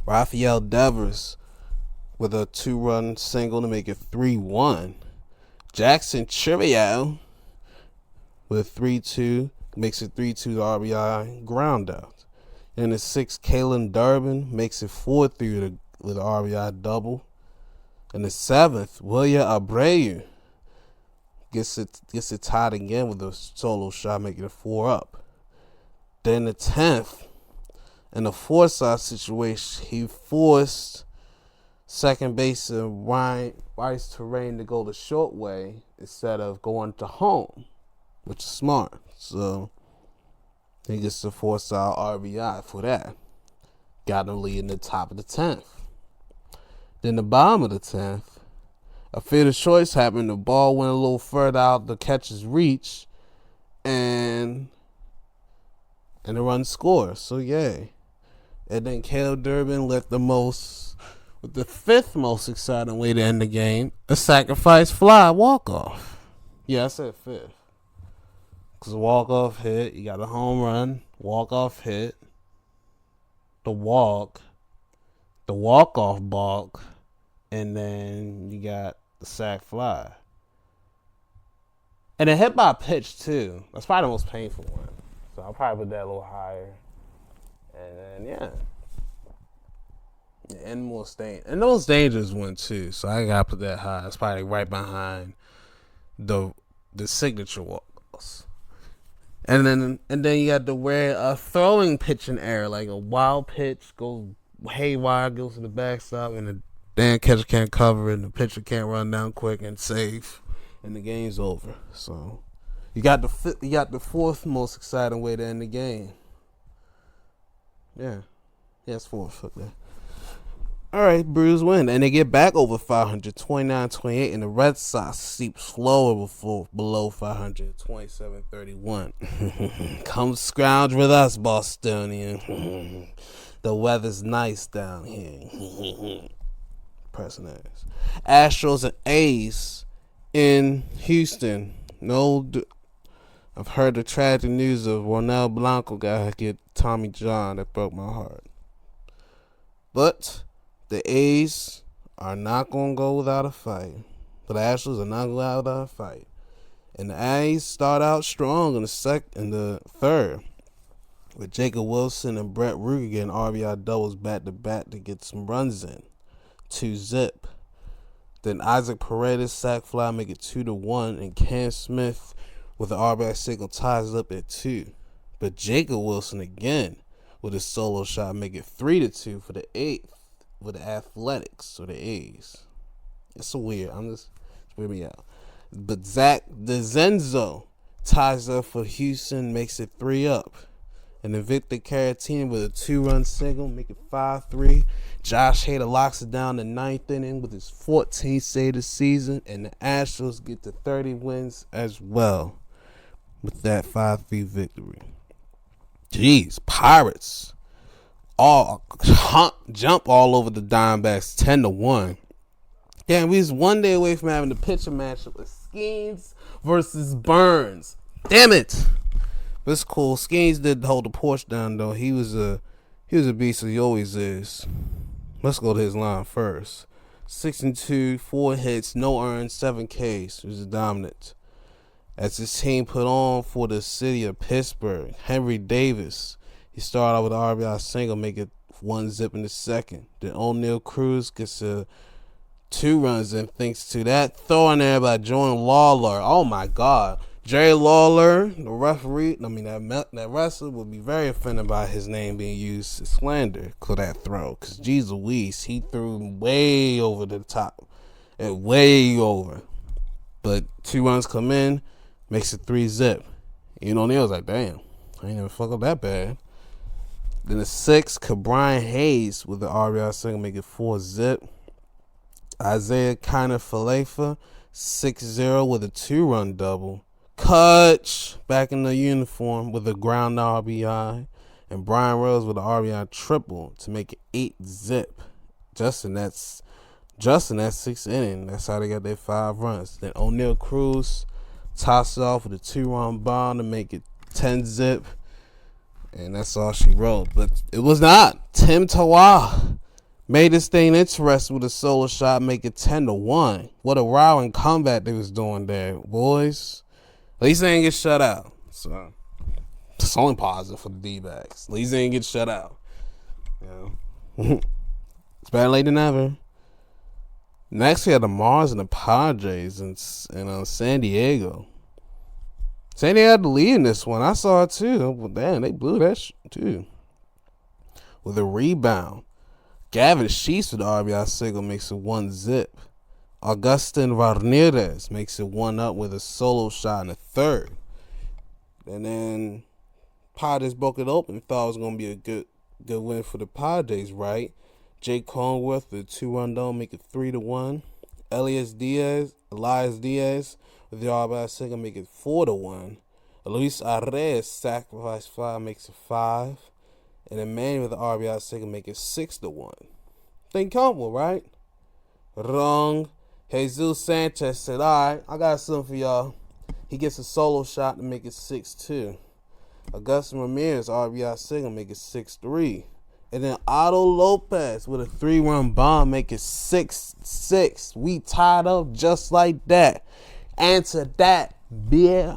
Rafael Devers with a 2-run single to make it 3-1. Jackson Chourio with a 3-2 makes it 3-2 RBI ground out. In the 6th, Kalen Durbin makes it 4-3 with an RBI double. In the 7th, William Abreu gets it tied again with a solo shot, making it 4-up. Then the 10th, in a 4-side situation, he forced second baseman Rice Terrain to go the short way instead of going to home, which is smart. So he gets the 4-side RBI for that. Got him lead in the top of the 10th. Then the bottom of the 10th, a field of choice happened. The ball went a little further out the catcher's reach, and the run scored. So yay. And then Caleb Durbin left the 5th most exciting way to end the game, a sacrifice fly walk-off. Yeah, I said 5th. Because a walk-off hit, you got a home run, walk-off hit, the walk-off balk, and then you got the sack fly. And a hit by pitch, too. That's probably the most painful one. So I'll probably put that a little higher. And then, yeah. And the most dangerous one, too. So I got to put that high. It's probably right behind the signature walk-offs. And then you got the where a throwing pitching error, like a wild pitch goes haywire, goes to the backstop, and the damn catcher can't cover it, and the pitcher can't run down quick and save, and the game's over. So you got the 4th most exciting way to end the game. Yeah, Yes, 4. Fuck that. All right, Brewers win, and they get back over 500, 29-28, and the Red Sox sleep slower before below 500, 27-31. Come scrounge with us, Bostonian. The weather's nice down here. Person ass. Astros and A's in Houston. I've heard the tragic news of Ronel Blanco got hit Tommy John. That broke my heart. But the A's are not going to go without a fight. But the Astros are not going to go without a fight. And the A's start out strong in the third, with Jacob Wilson and Brett Ruger getting RBI doubles back-to-back to get some runs in. 2-zip. Then Isaac Paredes sac fly make it 2-1, and Cam Smith with the RBI single ties up at 2. But Jacob Wilson again with a solo shot make it 3-2 for the 8th with the Athletics or the A's. It's so weird. It's weird me out. But Zach DeZenzo ties up for Houston, makes it 3-up. And then Victor Caratini with a 2-run single, make it 5-3. Josh Hader locks it down the 9th inning with his 14th save of the season. And the Astros get to 30 wins as well with that 5-3 victory. Jeez, Pirates all jump all over the Diamondbacks 10-1. Damn, we was one day away from having the pitcher matchup with Skeens versus Burns. Damn it. But it's cool. Skeens did hold the porch down though. He was a beast as he always is. Let's go to his line first. 6-2, 4 hits, no earned, 7 Ks. He was dominant. As his team put on for the city of Pittsburgh, Henry Davis, he started out with an RBI single, make it 1-zip in the second. Then O'Neal Cruz gets 2 runs in thanks to that throw in there by Jordan Lawler. Oh my God. Jerry Lawler, the referee, that wrestler will be very offended by his name being used as slander for that throw. Because, geez Louise, he threw way over the top. And way over. But 2 runs come in, makes it 3-zip. You know, Neil was like, damn, I ain't never fuck up that bad. Then the 6th, Cabrian Hayes with the RBI single, make it 4-zip. Isaiah Kiner-Falefa, 6-0 with a 2-run double. Kutch back in the uniform with a ground RBI. And Brian Rose with an RBI triple to make it 8-zip. Just in that 6th inning. That's how they got their 5 runs. Then O'Neal Cruz tossed it off with a 2-run bomb to make it 10-zip. And that's all she wrote. But it was not. Tim Tawa made this thing interesting with a solo shot, make it 10-1. What a rowing comeback they was doing there, boys. At least they didn't get shut out. So it's only positive for the D-backs. At least they didn't get shut out. You know? It's better late than never. Next we had the Mars and the Padres in San Diego. San Diego had the lead in this one. I saw it too. Well, damn, they blew that too. With a rebound. Gavin Sheets with the RBI single makes it 1-zip. Augustin Ramirez makes it 1-up with a solo shot in the 3rd. And then Padres broke it open. Thought it was going to be a good win for the Padres, right? Jake Cronenworth with a 2-run double, make it 3-1. Elias Diaz with the RBI single, make it 4-1. Luis Arraez sacrifice fly, makes it 5. And then Manny with the RBI single, make it 6-1. Think comfortable, right? Wrong. Jesus Sanchez said, all right, I got something for y'all. He gets a solo shot to make it 6-2. Augustin Ramirez, RBI single, make it 6-3. And then Otto Lopez with a 3-run bomb, make it 6-6. We tied up just like that. Answer that, beer.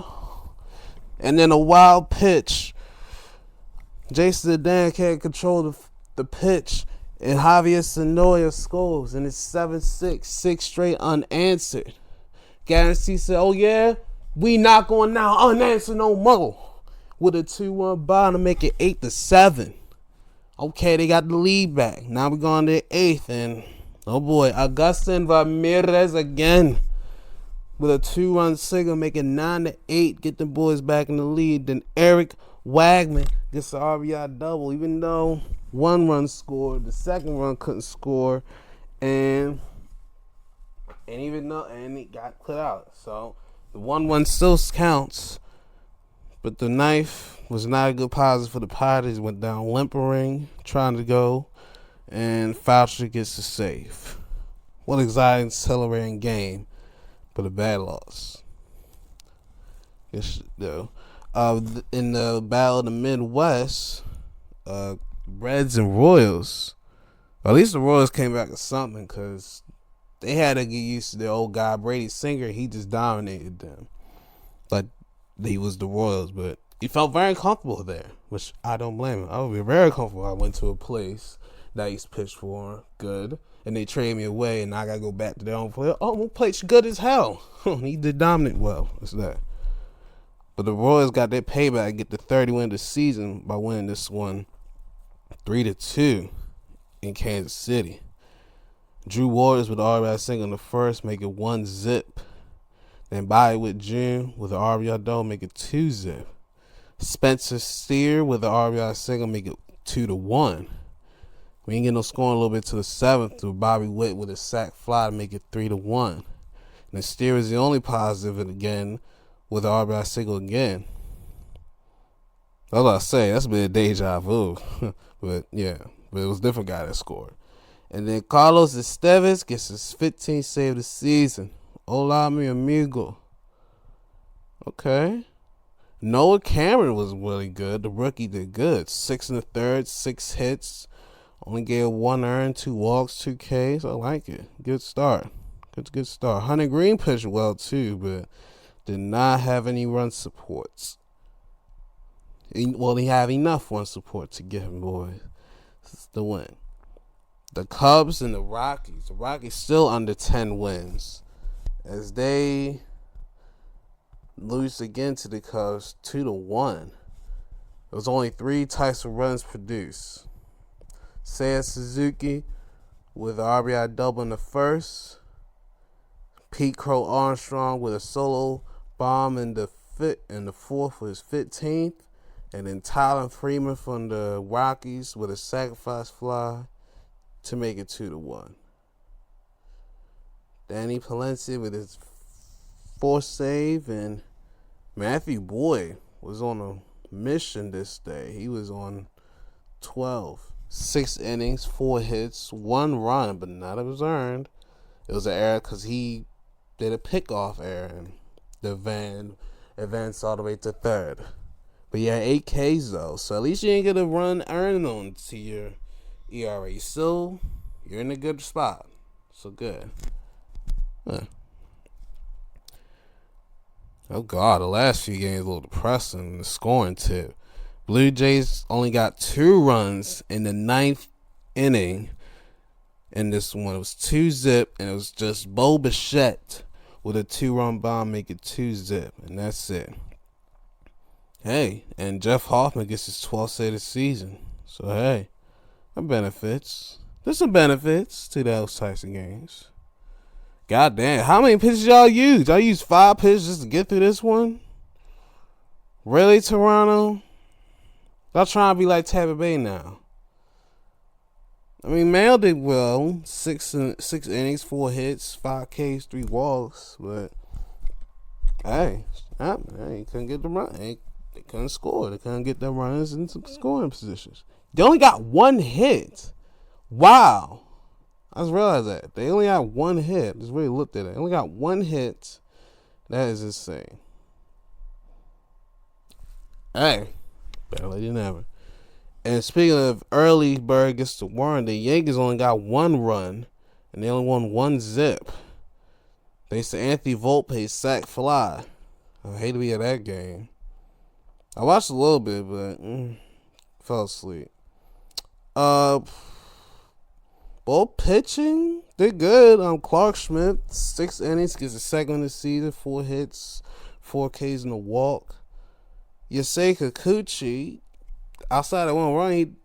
And then a wild pitch. Jason Zidane can't control the pitch. And Javier Sonoya scores. And it's 7-6. 6 straight unanswered. Guarantee said, oh yeah, we not going now unanswered no more. With a 2-1 bomb to make it 8-7. Okay, they got the lead back. Now we're going to the 8th. And, oh boy, Augustin Ramirez again. with a 2-run single, make it 9-8, get the boys back in the lead. Then Eric Wagman gets the RBI double, even though 1 run scored, the second run couldn't score, and even though it got put out. So the 1-1 still counts, but the ninth was not a good positive for the Pirates. Went down limpering, trying to go, and Faucher gets the save. What an exciting, celebrating game, but a bad loss. Yes, though. In the Battle of the Midwest, Reds and Royals. At least the Royals came back with something, because they had to get used to the old guy, Brady Singer. He just dominated them. Like, he was the Royals, but he felt very comfortable there, which I don't blame him. I would be very comfortable. I went to a place that I used to pitch for good, and they traded me away, and I got to go back to their own player. Oh, my plate's good as hell. He did dominate well. What's that? But the Royals got their payback, get the 30 win of the season by winning this one 3-2 in Kansas City. Drew Waters with the RBI single in the first, make it 1-zip. Then Bobby with June with the RBI double, make it 2-zip. Spencer Steer with the RBI single, make it 2-1. We ain't get no scoring a little bit to the 7th with Bobby Witt with a sac fly to make it 3-1. And then Steer is the only positive again with the RBI single again. That's what I say. That's been a deja vu. But yeah, but it was a different guy that scored. And then Carlos Estevez gets his 15th save of the season. Hola, mi amigo. Okay. Noah Cameron was really good. The rookie did good. 6 in the third, 6 hits. Only gave 1 earned, 2 walks, 2 Ks. I like it. Good start. Good start. Hunter Green pitched well too, but did not have any run supports. Well, he had enough run support to get him, boys, the win. The Cubs and the Rockies. The Rockies still under 10 wins, as they lose again to the Cubs 2-1. There was only 3 types of runs produced. Seiya Suzuki with an RBI double in the first. Pete Crow Armstrong with a solo bomb in the fourth for his 15th. And then Tyler Freeman from the Rockies with a sacrifice fly to make it 2-1. Danny Palencia with his 4th save, and Matthew Boyd was on a mission this day. He was on 12. 6 innings, 4 hits, 1 run, but none of it was earned. It was an error because he did a pickoff error, and the van advanced all the way to 3rd. But yeah, 8 Ks though, so at least you ain't get a run earned on to your ERA. You're in a good spot, so good. Huh. Oh God, the last few games a little depressing. The scoring tip. Blue Jays only got 2 runs in the 9th inning. In this one, it was 2-zip, and it was just Bo Bichette with a 2-run bomb, make it 2-zip, and that's it. Hey, and Jeff Hoffman gets his 12th save of the season. So hey, that benefits. There's some benefits to those types of games. God damn, how many pitches y'all use? Y'all use 5 pitches just to get through this one? Really, Toronto? Y'all trying to be like Tampa Bay now. I mean, Mail did well. 6 innings, 4 hits, 5 Ks, 3 walks. But, hey, he couldn't get the run. They couldn't score. They couldn't get their runners into scoring positions. They only got 1 hit. Wow. I just realized that. They only got 1 hit. Just really looked at it. They only got 1 hit. That is insane. Hey, better late than ever. And speaking of early bird gets the worm, the Yankees only got 1 run, and they only won 1-zip. Thanks to Anthony Volpe's sac fly. I hate to be at that game. I watched a little bit, but fell asleep. Both pitching, they're good. Clark Schmidt, 6 innings, gets a second in the season, 4 hits, 4 Ks and a walk. Yusei Kikuchi, outside of 1 run,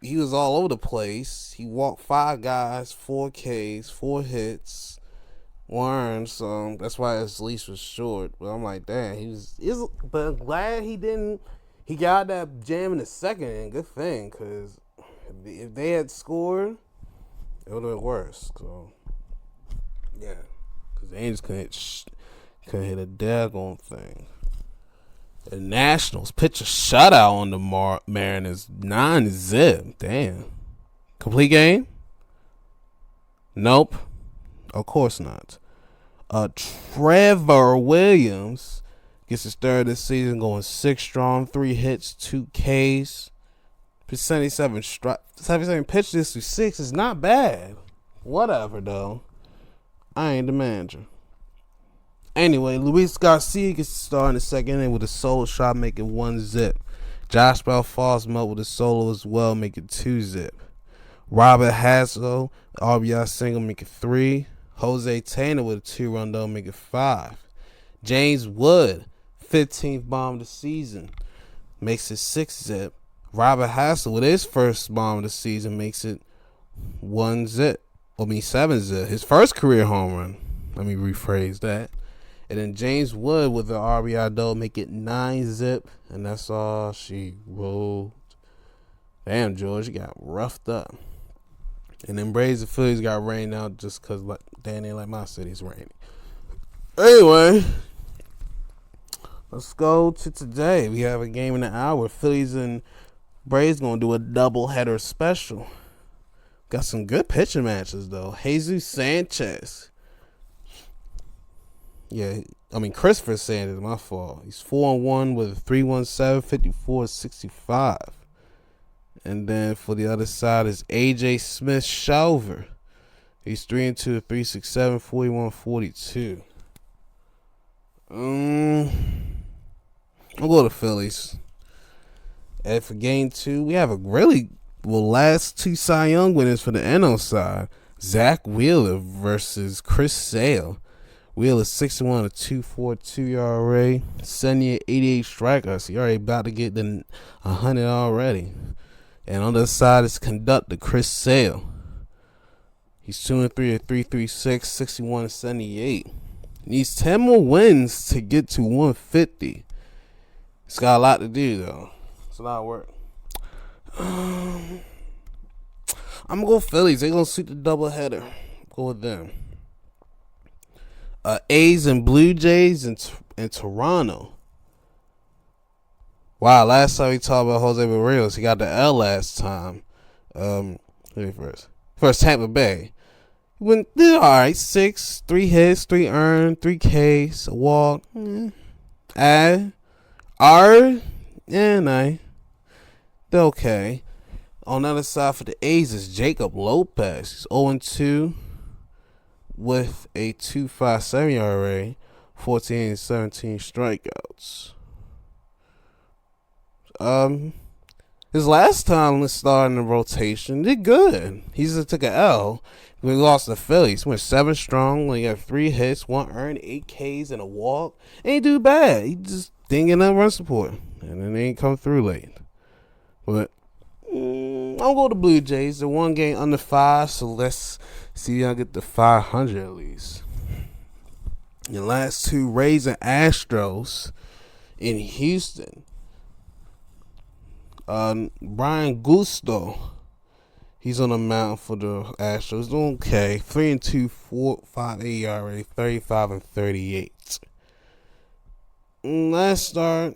he was all over the place. He walked 5 guys, 4 Ks, 4 hits, 1 earned, so that's why his leash was short. But I'm like, damn, but I'm glad he didn't. He got that jam in the second, and good thing, because if they had scored, it would have been worse. So, yeah, because the Angels couldn't hit a daggone thing. The Nationals pitch a shutout on the Mariners, 9-0. Damn. Complete game? Nope. Of course not. Trevor Williams gets his third this season, going 6 strong, 3 hits, 2 Ks. 77 pitch this to 6 is not bad. Whatever, though. I ain't the manager. Anyway, Luis Garcia gets to start in the second inning with a solo shot, making 1-0. Josh Bell falls him up with a solo as well, making 2-0. Robert Hassel, RBI single, making 3. Jose Taylor with a 2-run double, making 5. James Wood, 15th bomb of the season, makes it 6-0. Robert Hassel with his first bomb of the season makes it 7-0. His first career home run. Let me rephrase that. And then James Wood with the RBI double make it 9-0. And that's all she rolled. Damn, George, you got roughed up. And then Braves and Phillies got rained out just because they ain't like my city's raining. Anyway, let's go to today. We have a game in the hour. Phillies and Braves going to do a doubleheader special. Got some good pitching matches, though. Jesus Sanchez. Christopher Sanchez, my fault. He's 4-1 with a 3.17, 54-65. And then for the other side is AJ Smith Shelver. He's 3-2, 3.67, 41-42. I'll go to Phillies. And for game 2, we have a last 2 Cy Young winners for the NL side. Zach Wheeler versus Chris Sale. Wheeler 61, a 2.42 ERA. Senior 88 strikeouts. He already about to get the 100 already. And on the other side is conductor Chris Sale. He's 2-3 at 3.36, 61-78. Needs 10 more wins to get to 150. It's got a lot to do, though. It's a lot of work. I'm going to go Phillies. They're going to suit the doubleheader. Go with them. A's and Blue Jays in Toronto. Wow, last time we talked about Jose Barrios, he got the L last time. First Tampa Bay. Went alright, 3 hits, 3 earned, 3 Ks, a walk. They're okay. On the other side for the A's is Jacob Lopez. He's 0-2 with a 2.57 ERA, 14-17 strikeouts. His last time starting the rotation did good. He just took an L. We lost the Phillies. Went 7 strong. He got 3 hits, 1 earned, 8 Ks, and a walk. Ain't do bad. He just didn't get enough run support, and then they ain't come through late. But I'll go to Blue Jays. They're 1 game under 5, so let's see if I get the 500 at least. The last 2 Rays and Astros in Houston. Brian Gusto, he's on the mound for the Astros. Doing okay. 3-2, 4.58 ERA, 35-38. Last start,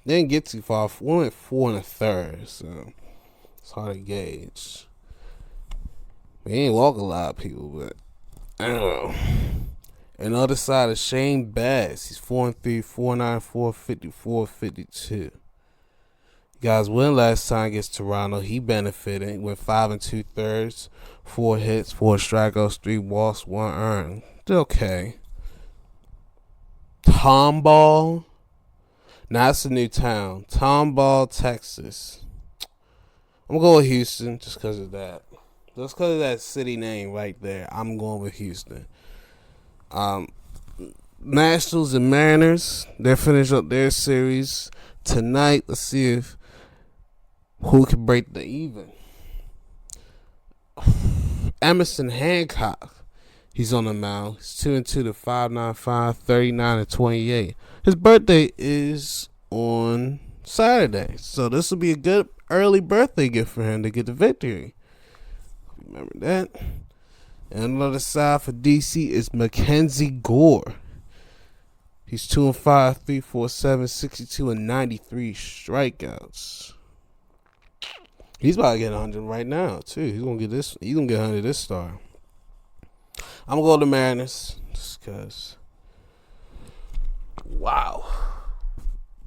didn't get too far. Went 4 1/3, so it's hard to gauge. We ain't walk a lot of people, but I don't know. And the other side is Shane Bass. He's 4-3, 4.94, 54-52. Guys, win last time against Toronto. He benefited. Went 5 2/3, 4 hits, 4 strikeouts, 3 walks, 1 earned. Still okay. Tomball. Now it's a new town. Tomball, Texas. I'm going to go with Houston just because of that. Just because of that city name right there. I'm going with Houston. Nationals and Mariners. They finish up their series tonight. Let's see if who can break the even. Emerson Hancock He's on the mound. He's 2-2 to 5.95, 39-28. His birthday is on Saturday, so this will be a good early birthday gift for him to get the victory. Remember that. And on the other side for DC is Mackenzie Gore. He's 2-5, 347, 62 and 93 strikeouts. He's about to get 100 right now too. He's gonna get this. He's gonna get 100 this star. I'm gonna go to Mariners just cause. Wow.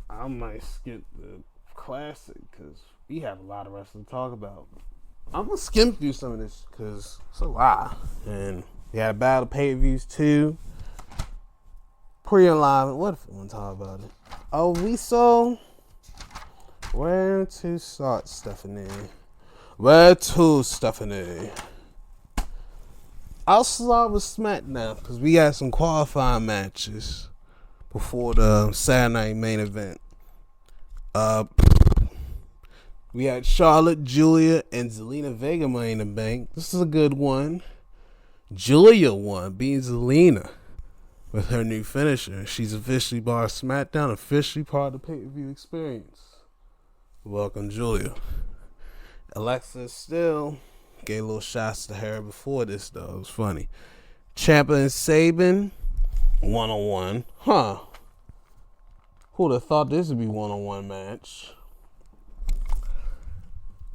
I might skip the classic because we have a lot of wrestling to talk about. I'm gonna skim through some of this because it's a lot, and we had a battle pay-per-views too. Pre-alignment. What if we want to talk about it? Oh, we saw. Where to start, Stephanie? Where to, Stephanie? I'll start with SmackDown because we got some qualifying matches before the Saturday night main event. We had Charlotte, Julia, and Zelina Vega Money in the Bank. This is a good one. Julia won, beating Zelina with her new finisher. She's officially barred SmackDown, officially part of the pay-per-view experience. Welcome, Julia. Alexa still gave little shots to her before this, though. It was funny. Ciampa and Sabin, 1-on-1. Huh. Who'd have thought this would be 1-on-1 match?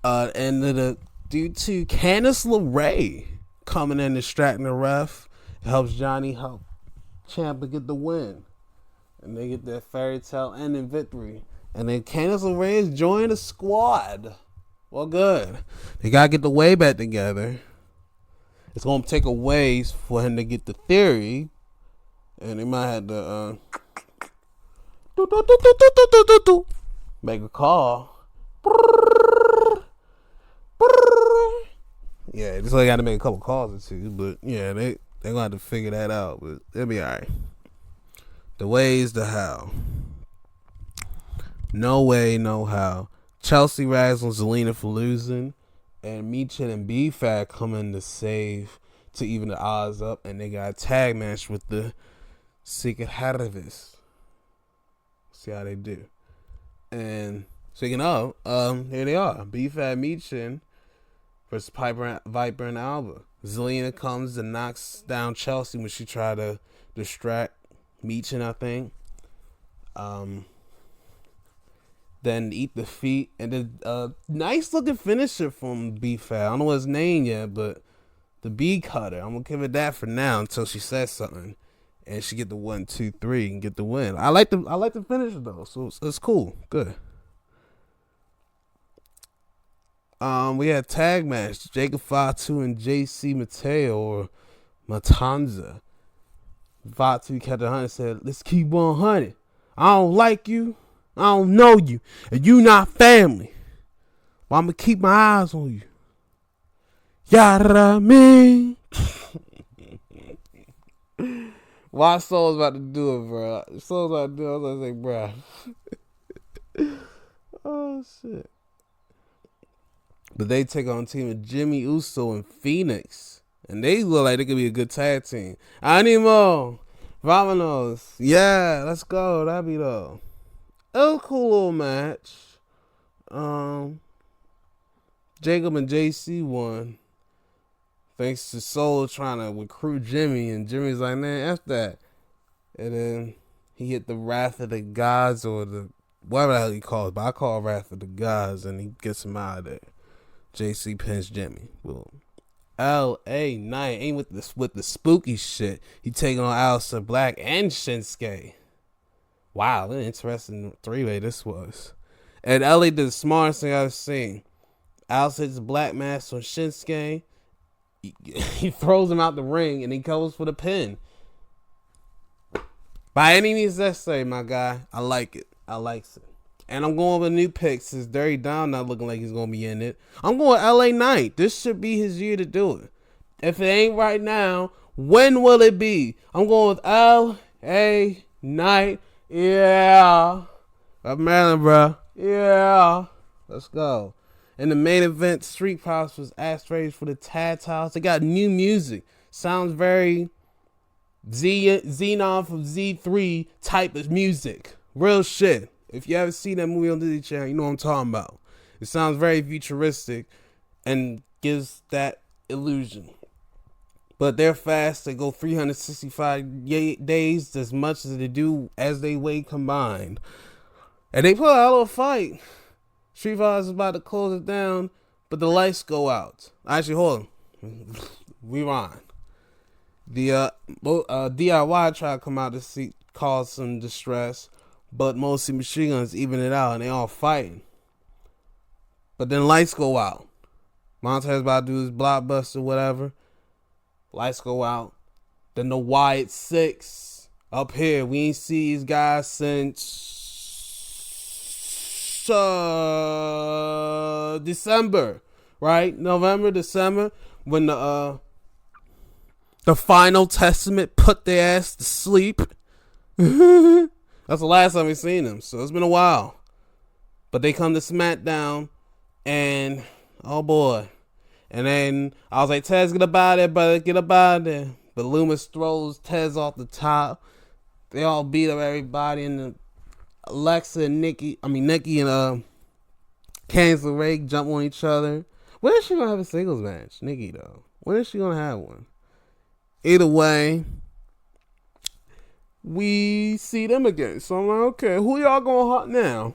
And due to Candice LeRae coming in distracting the ref, it helps Johnny help Ciampa get the win. And they get their fairy tale ending victory. And then Candice LeRae is joining the squad. Well, good. They got to get the way back together. It's going to take a ways for him to get the theory. And they might have to make a call. Yeah, just like got to make a couple calls or two. But, yeah, they're going to have to figure that out. But it'll be all right. The way is the how. No way, no how. Chelsea rags on Zelina for losing, and Michin and B-Fat come in to save to even the odds up, and they got a tag match with the Secret Harvest. See how they do. And speaking of, here they are. B-Fat Michin versus Viper and Alba. Zelina comes and knocks down Chelsea when she tried to distract Michin, I think. Then eat the feet, and then nice looking finisher from B-Fat. I don't know what his name yet, but the B cutter. I'm gonna give it that for now until she says something, and she get the 1, 2, 3 and get the win. I like the finisher though, so it's cool, good. We had tag match Jacob Fatu and JC Mateo or Matanza. Fatu kept 100, said, "Let's keep 100. I don't like you. I don't know you, and you not family. But I'm going to keep my eyes on you." Yada me. Why Soul's about to do it, bro? Soul's about to do it. I was going to say, bro. Oh, shit. But they take on team of Jimmy Uso and Phoenix. And they look like they could be a good tag team. Animo. Vamonos. Yeah, let's go. That'd be though. It was a cool little match. Jacob and JC won. Thanks to Soul trying to recruit Jimmy. And Jimmy's like, man, F that. And then he hit the Wrath of the Gods or the whatever the hell he calls it. But I call it Wrath of the Gods. And he gets him out of there. JC pins Jimmy. Boom. LA Knight ain't with the spooky shit. He taking on Aleister Black and Shinsuke. Wow, what an interesting three-way this was. And LA did the smartest thing I've seen. Aleister hits a black mask on Shinsuke. He throws him out the ring and he goes for the pin. By any means necessary, my guy. I like it. I likes it. And I'm going with a new pick since Dirty Dom not looking like he's going to be in it. I'm going LA Knight. This should be his year to do it. If it ain't right now, when will it be? I'm going with LA Knight. Yeah. Up Maryland, bro. Yeah. Let's go. In the main event, Street Profits was asked raised for the tag titles. They got new music. Sounds very Xenon from Z3 type of music. Real shit. If you ever see that movie on Disney Channel, you know what I'm talking about. It sounds very futuristic and gives that illusion. But they're fast. They go 365 days as much as they do as they weigh combined. And they put out a little fight. Street Fighter is about to close it down, but the lights go out. Actually, hold on. Rewind. The DIY tried to come out to cause some distress, but mostly machine guns even it out, and they all fighting. But then lights go out. Montez about to do his blockbuster, whatever. Lights go out. Then the Wyatt Six up here. We ain't see these guys since December, right? November, December, when the Final Testament put their ass to sleep. That's the last time we seen them, so it's been a while. But they come to SmackDown, and oh boy. And then I was like, Tez, get up out of there, brother, get up out of there. But Loomis throws Tez off the top. They all beat up everybody, and Alexa and Nikki and Candice LeRae jump on each other. When is she gonna have a singles match, Nikki though? When is she gonna have one? Either way, we see them again. So I'm like, okay, who y'all gonna hunt now?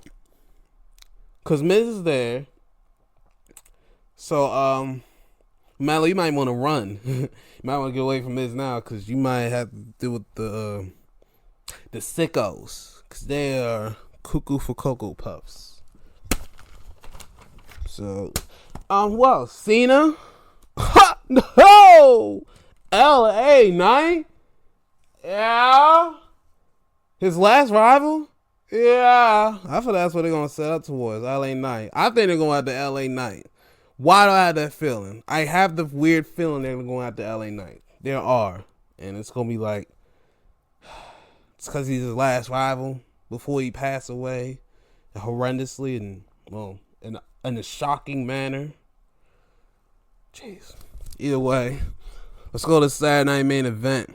Cause Miz is there. So Mello, you might want to run. You might want to get away from Miz now, cause you might have to deal with the sickos, cause they are cuckoo for Cocoa Puffs. So, who else? Cena? Ha! No! LA Knight? Yeah. His last rival? Yeah. I feel that's what they're going to set up towards, LA Knight. I think they're going after LA Knight. Why do I have that feeling? I have the weird feeling they're going after LA Knight. There are. And it's going to be like, it's because he's his last rival before he passed away horrendously and, well, in a shocking manner. Jeez. Either way, let's go to Saturday Night Main Event.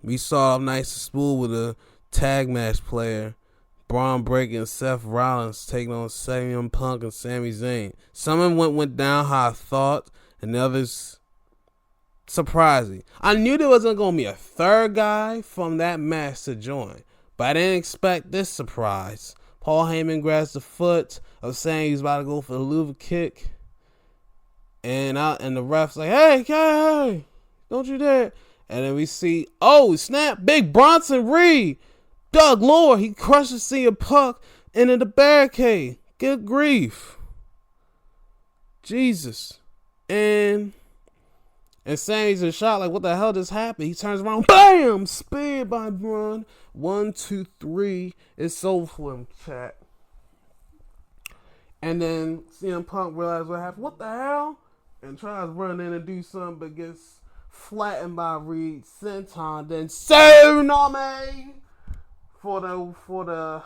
We saw nice and smooth with a tag match player. Braun Breaker and Seth Rollins taking on CM Punk and Sami Zayn. Some of them went down how I thought, and the others surprising. I knew there wasn't going to be a third guy from that match to join, but I didn't expect this surprise. Paul Heyman grabs the foot of saying he's about to go for the Luva kick, and the ref's like, hey, don't you dare. And then we see, oh, snap, big Bronson Reed. Doug Lord, he crushes CM Punk into the barricade. Good grief. Jesus. And Sammy's in shock, like, what the hell just happened? He turns around, bam! Speared by Braun. 1, 2, 3. It's over for him, chat. And then CM Punk realizes what happened. What the hell? And tries to run in and do something, but gets flattened by Reed. Senton, then SNME for the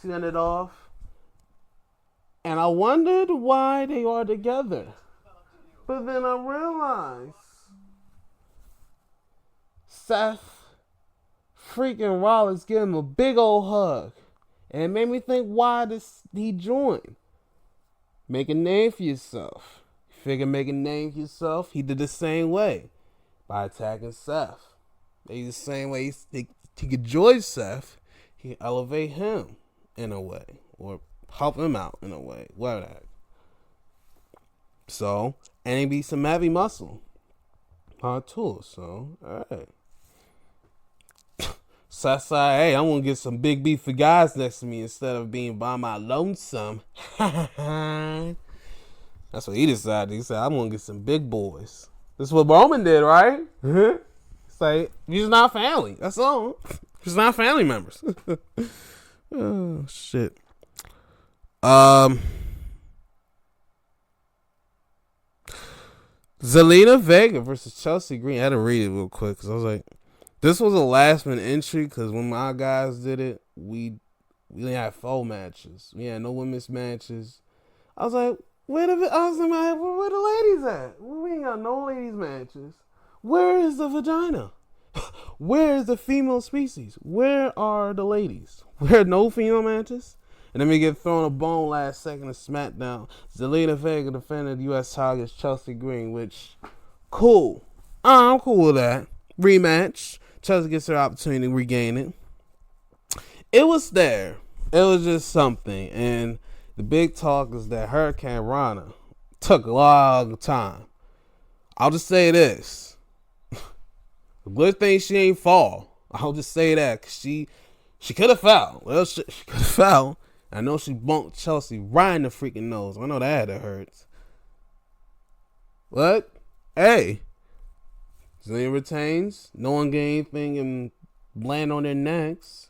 to end it off. And I wondered why they are together. But then I realized Seth freaking Rollins gave him a big old hug. And it made me think, why did he join? Make a name for yourself. You figure make a name for yourself. He did the same way by attacking Seth. Maybe the same way he could join Seth, he elevate him in a way, or help him out in a way, whatever. So, and he be some heavy muscle, hard tools. So, all right. Seth said, hey, I'm gonna get some big beef for guys next to me instead of being by my lonesome. That's what he decided. He said, I'm gonna get some big boys. This is what Roman did, right? It's like, you're just not family. That's all. Just not family members. Oh, shit. Zelina Vega versus Chelsea Green. I had to read it real quick because I was like, this was a last minute entry because when my guys did it, we didn't have 4 matches. We had no women's matches. I was like, where the ladies at? We ain't got no ladies matches. Where is the vagina? Where is the female species? Where are the ladies? Where are no female matches? And then we get thrown a bone last second of SmackDown. Zelina Vega defended the U.S. title against Chelsea Green, which, cool. I'm cool with that. Rematch. Chelsea gets her opportunity to regain it. It was there. It was just something. And the big talk is that Hurricane Rana took a long time. I'll just say this. Good thing she ain't fall. I'll just say that. Cause she could have fouled. Well, she could have fouled. I know she bumped Chelsea right in the freaking nose. I know that hurts. But, hey. Zelina retains. No one get anything and land on their necks.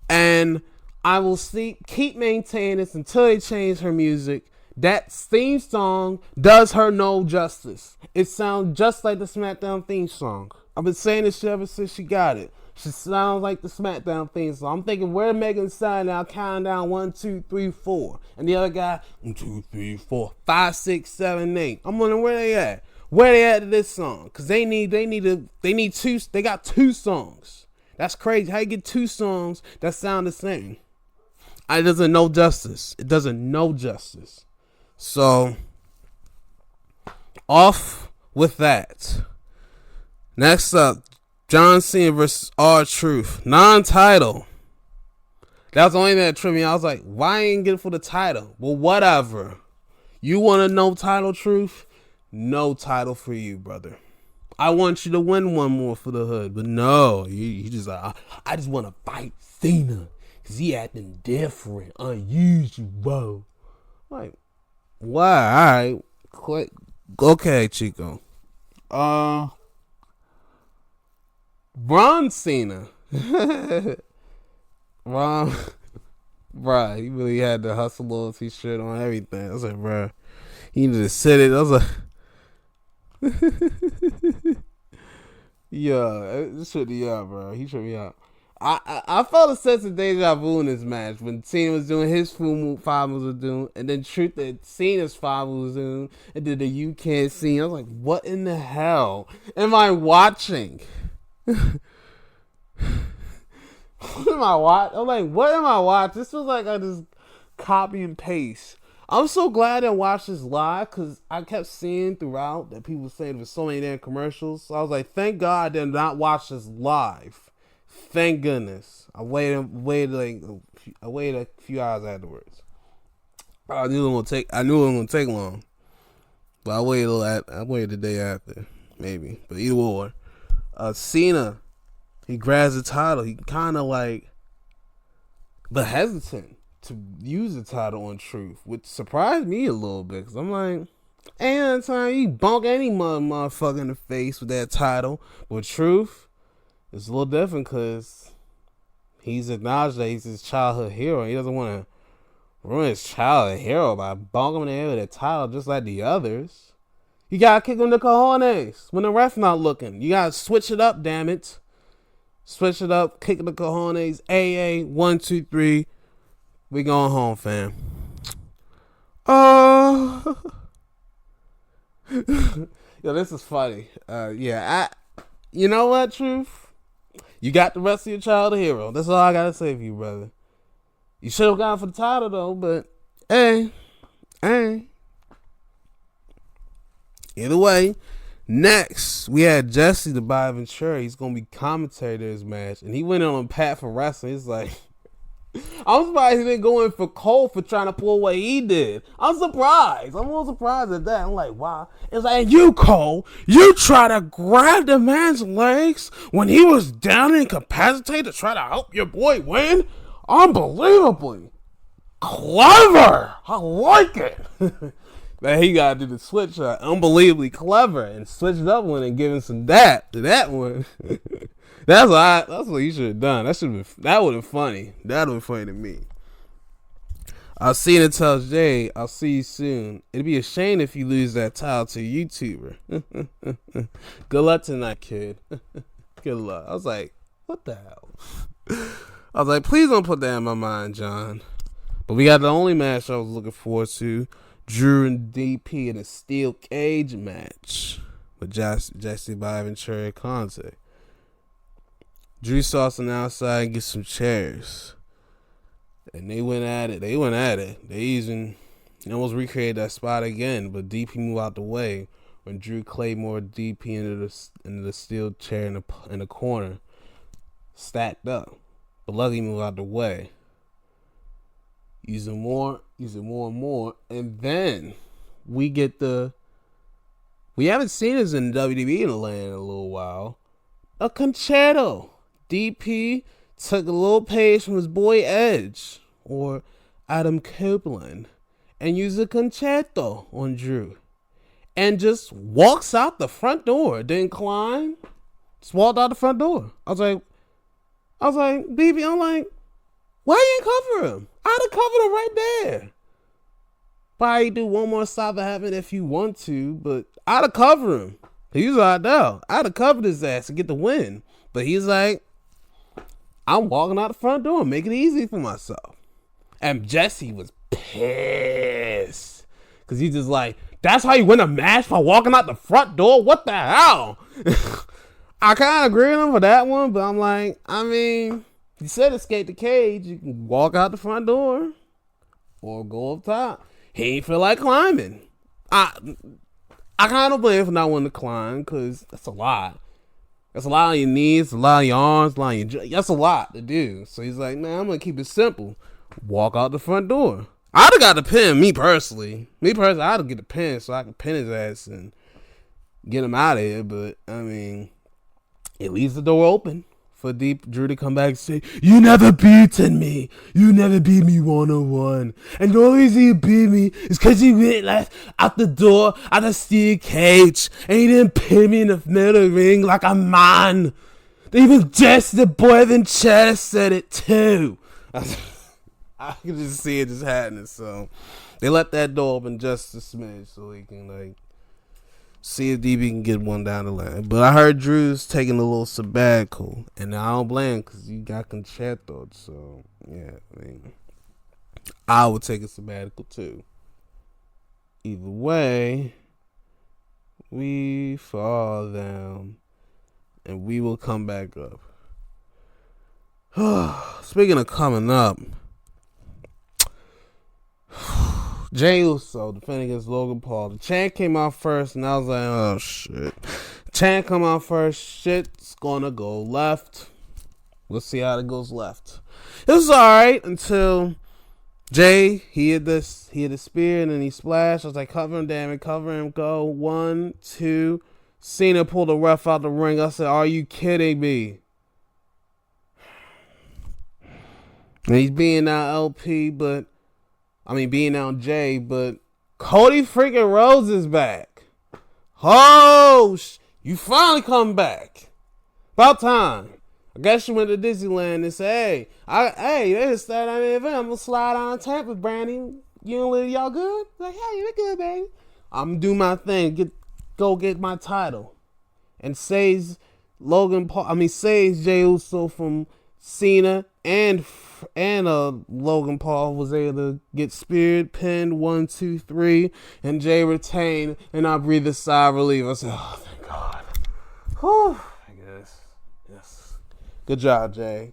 And I will keep maintaining this until they change her music. That theme song does her no justice. It sounds just like the SmackDown theme song. I've been saying this shit ever since she got it. She sounds like the SmackDown theme song. I'm thinking, where Megan Stein now? Counting down 1, 2, 3, 4. And the other guy, 1, 2, 3, 4, 5, 6, 7, 8. I'm wondering where they at. Where they at to this song? Cause they need two. They got 2 songs. That's crazy. How you get 2 songs that sound the same? It doesn't know justice. It doesn't know justice. So, off with that. Next up, John Cena versus R-Truth. Non-title. That was the only thing that tripped me. I was like, why ain't get it for the title? Well, whatever. You want to know title, Truth? No title for you, brother. I want you to win one more for the hood. But no, you just like, I just want to fight Cena. Because he acting different, unusual. Like, why? All right. Okay, Chico. Braun Cena. Braun. Bruh, he really had the Hustle Loyalty shirt on everything. I was like, bruh, he needed to sit it. I was like, yeah, this tripped me out, bro. He tripped me out. I felt a sense of deja vu in this match when Cena was doing his 5 moves was doing, and then Truth that Cena's 5 moves was doing, and then the You Can't See. I was like, what in the hell am I watching? What am I watching? I'm like, what am I watching? This feels like I just copy and paste. I'm so glad I watched this live because I kept seeing throughout that people saying there's so many damn commercials. So I was like, thank God I did not watch this live. Thank goodness. I waited a few hours afterwards. I knew it was gonna take long, but I waited the day after, maybe. But either or, Cena, he grabs the title. He kind of like, but hesitant to use the title on Truth, which surprised me a little bit because I'm like, ain't time you bonk any motherfucker in the face with that title. But Truth, it's a little different because he's acknowledged that he's his childhood hero. He doesn't want to ruin his childhood hero by bonking him in the head with a title just like the others. You gotta kick him in the cojones when the ref not looking. You gotta switch it up, damn it. Switch it up, kick the cojones. AA 1, 2, 3. We going home, fam. Oh, yo, this is funny. You know what, Truth? You got the rest of your childhood hero. That's all I gotta say for you, brother. You should have gone for the title though, but hey. Either way, next we had Jesse the Bob Ventura. He's gonna be commentator this match, and he went on Pat for wrestling. It's like, I'm surprised he didn't go in for Cole for trying to pull what he did. I'm surprised. I'm a little surprised at that. I'm like, wow. It's like, you, Cole, you try to grab the man's legs when he was down and incapacitated to try to help your boy win? Unbelievably clever. I like it. Man, he got to do the switch up. Unbelievably clever and switch it up one and give him some that to that one. That's what you should have done. That would have been funny. That would have been funny to me. Cena tells Jay, I'll see you soon. It'd be a shame if you lose that title to a YouTuber. Good luck tonight, kid. Good luck. I was like, what the hell? I was like, please don't put that in my mind, John. But we got the only match I was looking forward to. Drew and DP in a steel cage match. with Jesse by Ventura Conte. Drew saw us on the outside and get some chairs. And they went at it. They even almost recreated that spot again, but DP moved out the way when Drew Claymore DP into the steel chair in the corner, stacked up. But luckily moved out the way. Using more and more. And then we haven't seen this in WWE land in a little while. A concerto. DP took a little page from his boy Edge or Adam Copeland and used a concerto on Drew. And just walks out the front door. Didn't climb. Just walked out the front door. I was like, BB, why you ain't cover him? I'd have covered him right there. Probably do one more side of heaven if you want to, but I'd have covered him. He was out there. I'd have covered his ass to get the win. But he's like, I'm walking out the front door, making it easy for myself. And Jesse was pissed. Because he's just like, that's how you win a match by walking out the front door? What the hell? I kind of agree with him for that one, but I'm like, you said escape the cage. You can walk out the front door or go up top. He ain't feel like climbing. I kind of blame him for not wanting to climb because that's a lot. That's a lot on your knees, a lot on your arms, a lot on your... That's a lot to do. So he's like, man, I'm going to keep it simple. Walk out the front door. I'd have got the pin, me personally. I'd have get the pin so I can pin his ass and get him out of here. But, it leaves the door open for Drew to come back and say, you never beaten me. You never beat me 1-on-1. And the only reason you beat me is because you went left out the door, out the steel cage, and you didn't pin me in the middle of the ring like a man. Even Jesse the boy than Chad said it too. I can just see it just happening. So they let that door open just a smidge so he can see if DB can get one down the line. But I heard Drew's taking a little sabbatical, and I don't blame him because you got concerto. So yeah, I would take a sabbatical too. Either way, we fall down, and we will come back up. Speaking of coming up, Jey Uso defending against Logan Paul. The chant came out first, and I was like, oh, shit. Chant come out first. Shit's gonna go left. We'll see how it goes left. It was alright until Jay, he had the spear, and then he splashed. I was like, cover him, damn it. Cover him, go. 1, 2. Cena pulled the ref out the ring. I said, are you kidding me? And he's being out LP, but being out Jay, but Cody freaking Rhodes is back. Oh, you finally come back. About time. I guess you went to Disneyland and said, hey, there's that event. I'm going to slide on Tampa, Brandy. Y'all good? Like, hey, we're good, baby. I'm going to do my thing. Go get my title. And saves saves Jey Uso from Cena and Logan Paul was able to get speared, pinned, 1, 2, 3, and Jay retained, and I breathed a sigh of relief. I said, oh, thank God. Whew. I guess. Yes. Good job, Jay.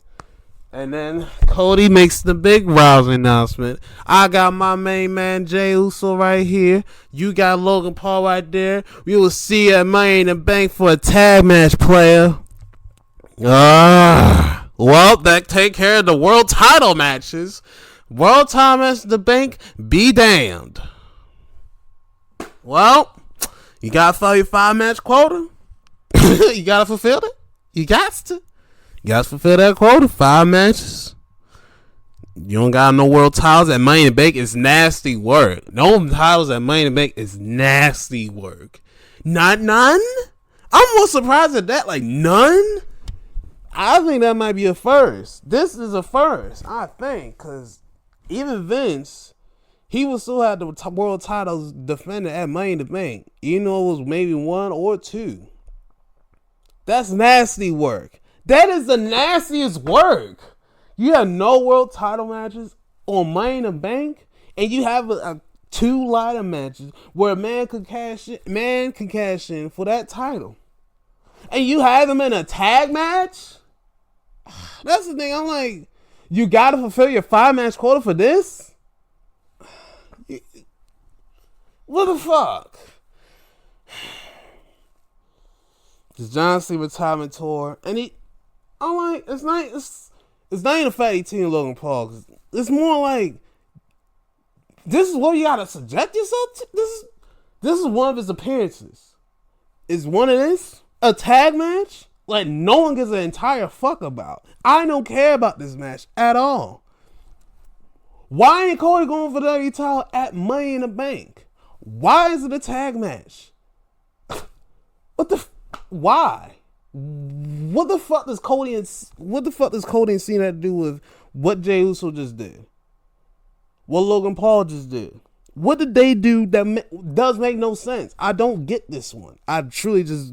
And then Cody makes the big rousing announcement. I got my main man, Jey Uso, right here. You got Logan Paul right there. We will see you at Money in the Bank for a tag match, player. Well, that take care of the world title matches. World title match the bank, be damned. Well, you got to fill your 5-match quota. You got to fulfill it. You got to fulfill that quota. 5 matches. You don't got no world titles at Money in the Bank. It's nasty work. No titles at Money in the Bank is nasty work. Not none? I'm more surprised at that. Like, none? I think that might be a first. This is a first, I think, because even Vince, he would still have the world titles defended at Money in the Bank. You know, it was maybe 1 or 2. That's nasty work. That is the nastiest work. You have no world title matches on Money in the Bank, and you have 2 ladder matches where a man can cash in for that title. And you have them in a tag match? That's the thing. I'm like, you gotta fulfill your 5-match quota for this? What the fuck? This John Cena retirement tour, and I'm like, it's not even the fact he's teaming Logan Paul. 'Cause it's more like, this is what you gotta subject yourself to. This is one of his appearances. Is one of this a tag match? Like, no one gives an entire fuck about. I don't care about this match at all. Why ain't Cody going for the WWE title at Money in the Bank? Why is it a tag match? Why? What the fuck does Cody and Cena have to do with what Jey Uso just did? What Logan Paul just did? What did they do that does make no sense? I don't get this one. I truly just,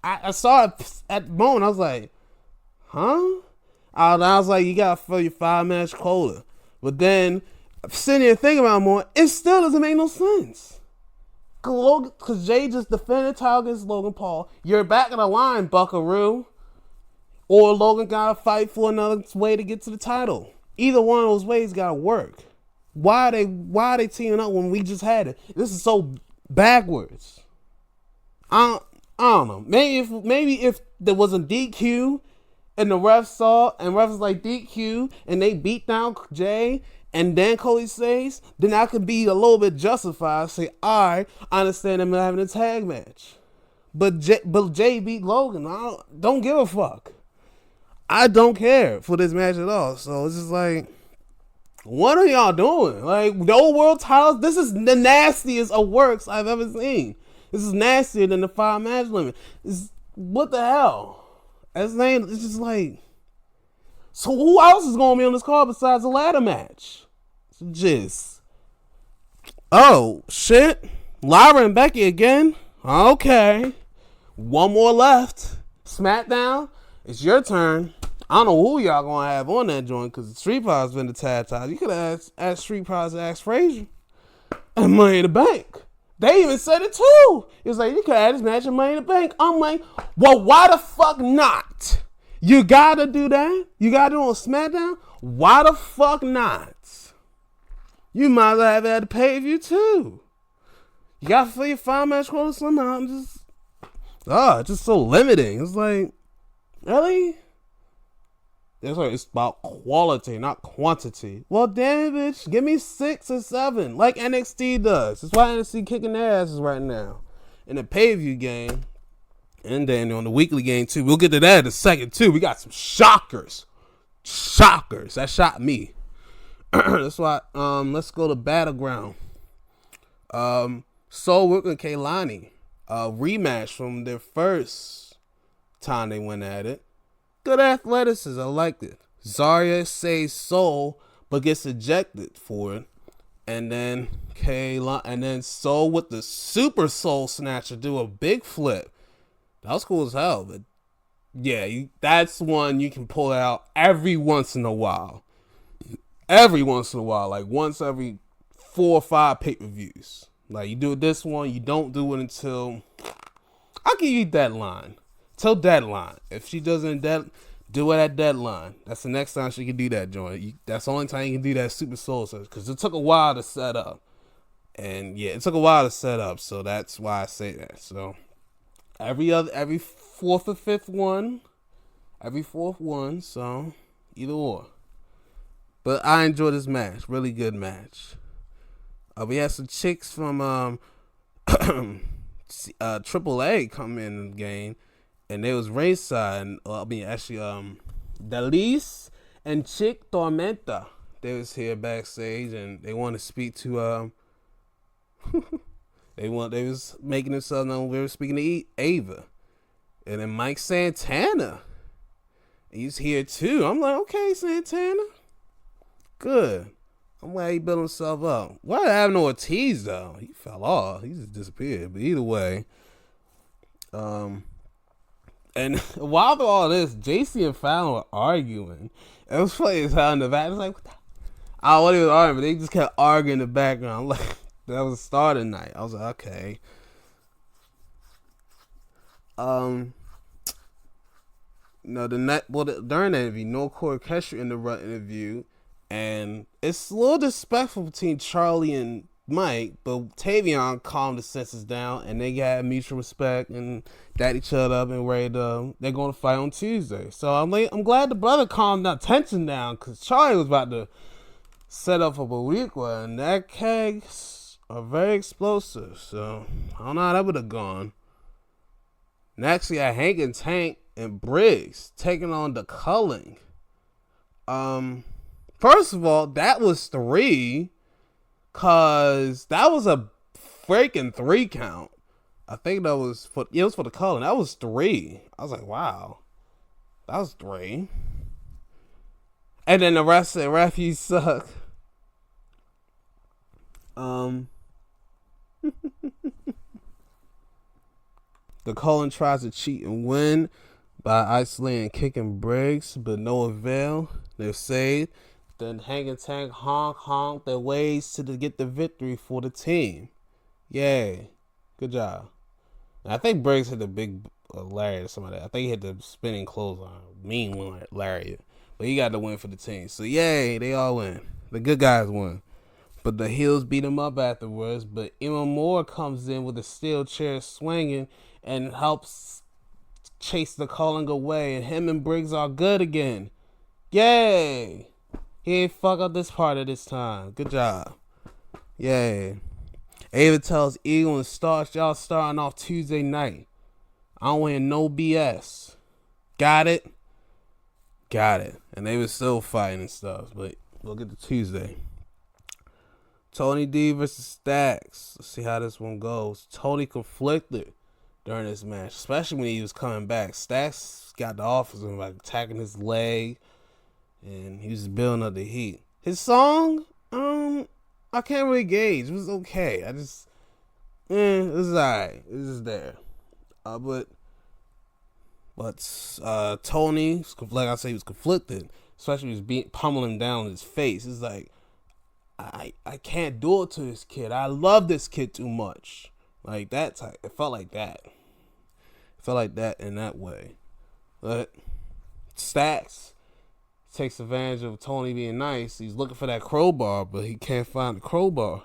I saw it at the moment. I was like, huh? I was like, you gotta fill your 5-match quota. But then, sitting here thinking about it more, it still doesn't make no sense. Because Jay just defended title against Logan Paul. You're back in the line, buckaroo. Or Logan gotta fight for another way to get to the title. Either one of those ways gotta work. Why are they teaming up when we just had it? This is so backwards. I don't know. Maybe if there was a DQ and the ref saw and ref was like DQ and they beat down Jay and then Cody says, then I could be a little bit justified. Say, I understand them having a tag match, but Jay beat Logan. I don't give a fuck. I don't care for this match at all. So it's just like, what are y'all doing? Like, the old world titles, this is the nastiest of works I've ever seen. This is nastier than the 5-match limit. What the hell? It's just like, so who else is going to be on this card besides the ladder match? Just, oh, shit. Lyra and Becky again? Okay. One more left. SmackDown, it's your turn. I don't know who y'all going to have on that joint because Street Profits been the tag title. You could have asked Street Profits to ask Frazier and Money in the Bank. They even said it too. It was like, you could add this match in Money in the Bank. I'm like, well, why the fuck not? You gotta do that? You gotta do it on SmackDown? Why the fuck not? You might as well have it at the pay-per-view too. You gotta fill your 5-match quota somehow. It's just so limiting. It's like, really? It's about quality, not quantity. Well, damn it, bitch. Give me 6 or 7, like NXT does. That's why NXT kicking their asses right now. In the pay-per-view game, and then on the weekly game, too. We'll get to that in a second, too. We got some shockers. Shockers. That shocked me. That's why, let's go to Battleground. Soul Worker and Kaylani. Rematch from their first time they went at it. Good athleticism. I liked it. Zarya saves Soul, but gets ejected for it. And then Soul with the Super Soul Snatcher do a big flip. That was cool as hell. But yeah, that's one you can pull out every once in a while. Every once in a while. Like once every 4 or 5 pay-per-views. Like you do this one, you don't do it until, I'll give you deadline. Till deadline. If she doesn't do it at deadline, that's the next time she can do that joint. That's the only time you can do that Super Soul Search, because it took a while to set up. And yeah, it took a while to set up, so that's why I say that. So every 4th or 5th one, every 4th one, so either or. But I enjoyed this match. Really good match. We had some chicks from AAA come in the game. And they was ringside. Dalise and Chick Tormenta. They was here backstage, and they want to speak to they was making themselves known. We were speaking to Ava, and then Mike Santana. He's here too. I'm like, okay, Santana, good. I'm glad he built himself up. Why did I have no Ortiz though? He fell off. He just disappeared. But either way, and while through all this, JC and Fallon were arguing. It was funny as hell in the back. It was like, what the? I don't know what they was arguing, but they just kept arguing in the background. Like, That was the start of the night. I was like, okay. During the interview, no orchestra in the run interview, and it's a little disrespectful between Charlie and Mike, but Tavion calmed the senses down, and they got mutual respect and dapped each other up and ready to. They're going to fight on Tuesday. So I'm glad the brother calmed that tension down, because Charlie was about to set up for Boricua, and that kegs are very explosive. So I don't know how that would have gone. Next, we got Hank and Tank and Briggs taking on the Culling. First of all, that was 3, cause that was a freaking 3 count. I think that was for the Culling. That was 3. I was like, wow, that was 3. And then the rest of the refuge suck. The Cullen tries to cheat and win by isolating and kicking Briggs, but no avail. They're saved. Then Hank and Tank honk their ways to get the victory for the team. Yay. Good job. And I think Briggs hit the big lariat or something like that. I think he hit the spinning clothesline. Mean lariat. But he got the win for the team. So yay, they all win. The good guys won. But the heels beat him up afterwards. But Emma Moore comes in with a steel chair swinging and helps chase the Culling away. And him and Briggs are good again. Yay! He ain't fuck up this part of this time. Good job. Yay. Ava tells Eagle and Starch, y'all starting off Tuesday night. I don't want no BS. Got it? Got it. And they were still fighting and stuff. But we'll get to Tuesday. Tony D versus Stacks. Let's see how this one goes. Tony conflicted during this match, especially when he was coming back. Stacks got the offense and like attacking his leg, and he was building up the heat. His song, I can't really gauge. It was okay. It was alright. It was just there. But Tony, like I said, he was conflicted, especially when he was pummeling him down in his face. It's like, I can't do it to this kid. I love this kid too much. Like that type. It felt like that. It felt like that in that way. But Stacks takes advantage of Tony being nice. He's looking for that crowbar, but he can't find the crowbar.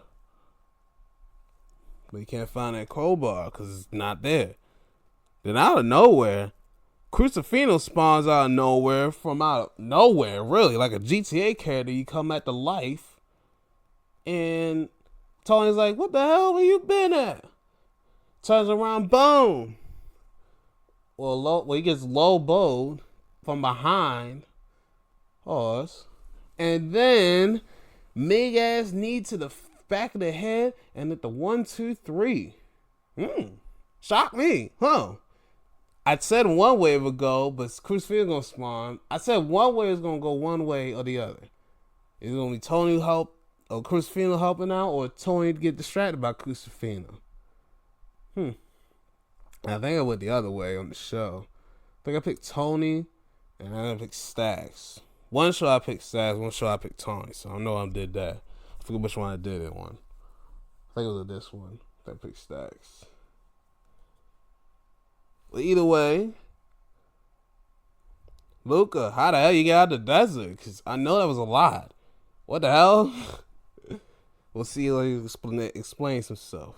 Because it's not there. Then out of nowhere, Crucifino spawns out of nowhere, really, like a GTA character. You come at the life. And Tony's like, what the hell have you been at? Turns around, boom. Well, he gets low bowed from behind us. And then big ass knee to the back of the head and at the 1, 2, 3. Shocked me, huh? I said one way it would go, but Crucifino gonna spawn. I said one way is gonna go one way or the other. It's gonna be Tony help. Or Crucifino helping out, or Tony to get distracted by Crucifino. I think I went the other way on the show. I think I picked Tony, and I picked Stacks. One show I picked Stacks, one show I picked Tony. So I know I did that. I forget which one I did it one. I think it was this one. I picked Stacks. But either way, Luca, how the hell you get out of the desert? Because I know that was a lot. What the hell? We'll see you explain some stuff.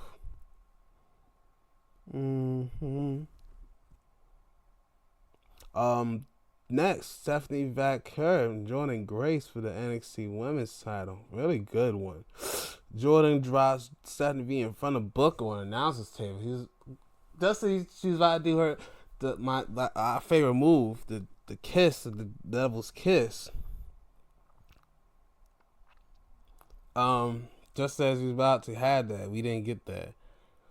Next, Stephanie Vaquer joining Grace for the NXT Women's title. Really good one. Jordan drops Stephanie V in front of Booker on announcer's table. She's about to do our favorite move, the kiss, the devil's kiss. Just as we was about to have that, we didn't get that.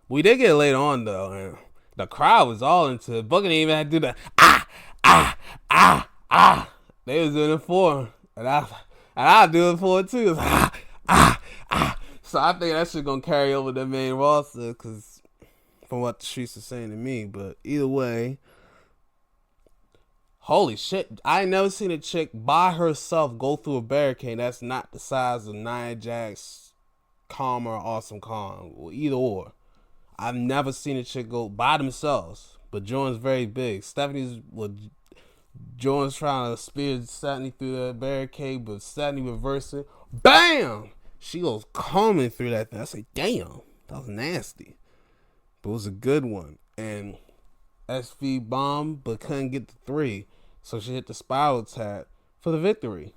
We did get it later on though, and the crowd was all into it. Booker didn't even have to do the They was doing it for him, and I do it for it too. It was, So I think that shit gonna carry over the main roster, cause from what the streets are saying to me. But either way, holy shit! I ain't never seen a chick by herself go through a barricade that's not the size of Nia Jax Calm or Awesome Calm, or either or. I've never seen a chick go by themselves, but Jordan's very big. Stephanie's Jordan's trying to spear Stephanie through the barricade, but Stephanie reversed it. Bam! She goes combing through that thing. I say, damn, that was nasty. But it was a good one. And SV bombed, but couldn't get the 3. So she hit the spiral tap for the victory.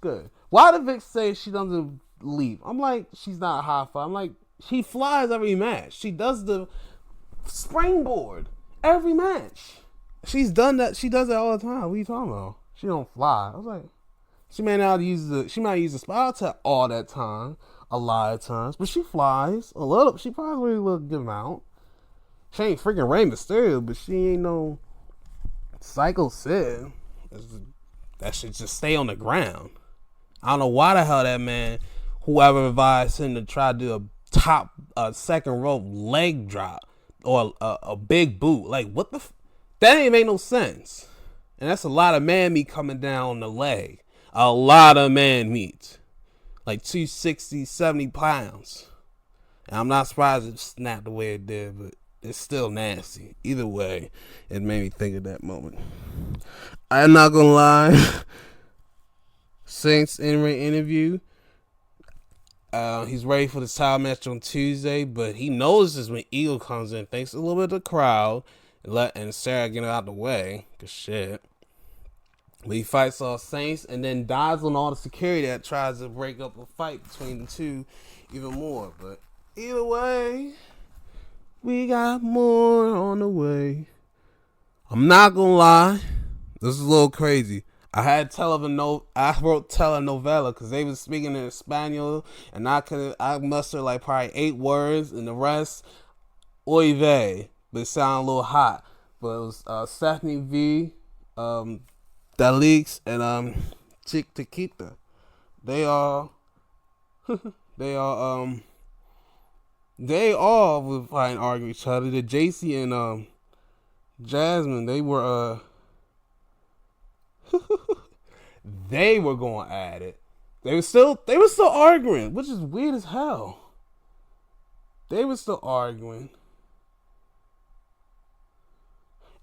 Good. Why did Vic say she doesn't leap? I'm like, she's not a high five. I'm like, she flies every match. She does the springboard every match. She's done that. She does that all the time. What are you talking about? She don't fly. I was like, she might use the spiral tap all that time, a lot of times, but she flies a little. She probably a little good amount. She ain't freaking Rey Mysterio, but she ain't no Psycho Sid. That should just stay on the ground. I don't know why the hell that man, whoever advised him to try to do a second rope leg drop or a big boot. Like, what the that ain't make no sense. And that's a lot of man meat coming down the leg. A lot of man meat. Like 260, 70 pounds. And I'm not surprised it snapped the way it did, but it's still nasty. Either way, it made me think of that moment. I'm not gonna lie. Saints in-ring interview. He's ready for the title match on Tuesday, but he notices when Eagle comes in, thanks a little bit of the crowd, and Sarah get out the way, cause shit. But he fights all Saints and then dives on all the security that tries to break up a fight between the two even more. But either way, we got more on the way. I'm not gonna lie, this is a little crazy. I wrote telenovela because they was speaking in Espanol, and I mustered like probably 8 words, and the rest, oy vey, but it sounded a little hot. But it was Stephanie V, Dalix, and Chick Taquita. They all were fighting, arguing each other. The JC and Jasmine, they were they were going at it. They were still arguing, which is weird as hell. They were still arguing.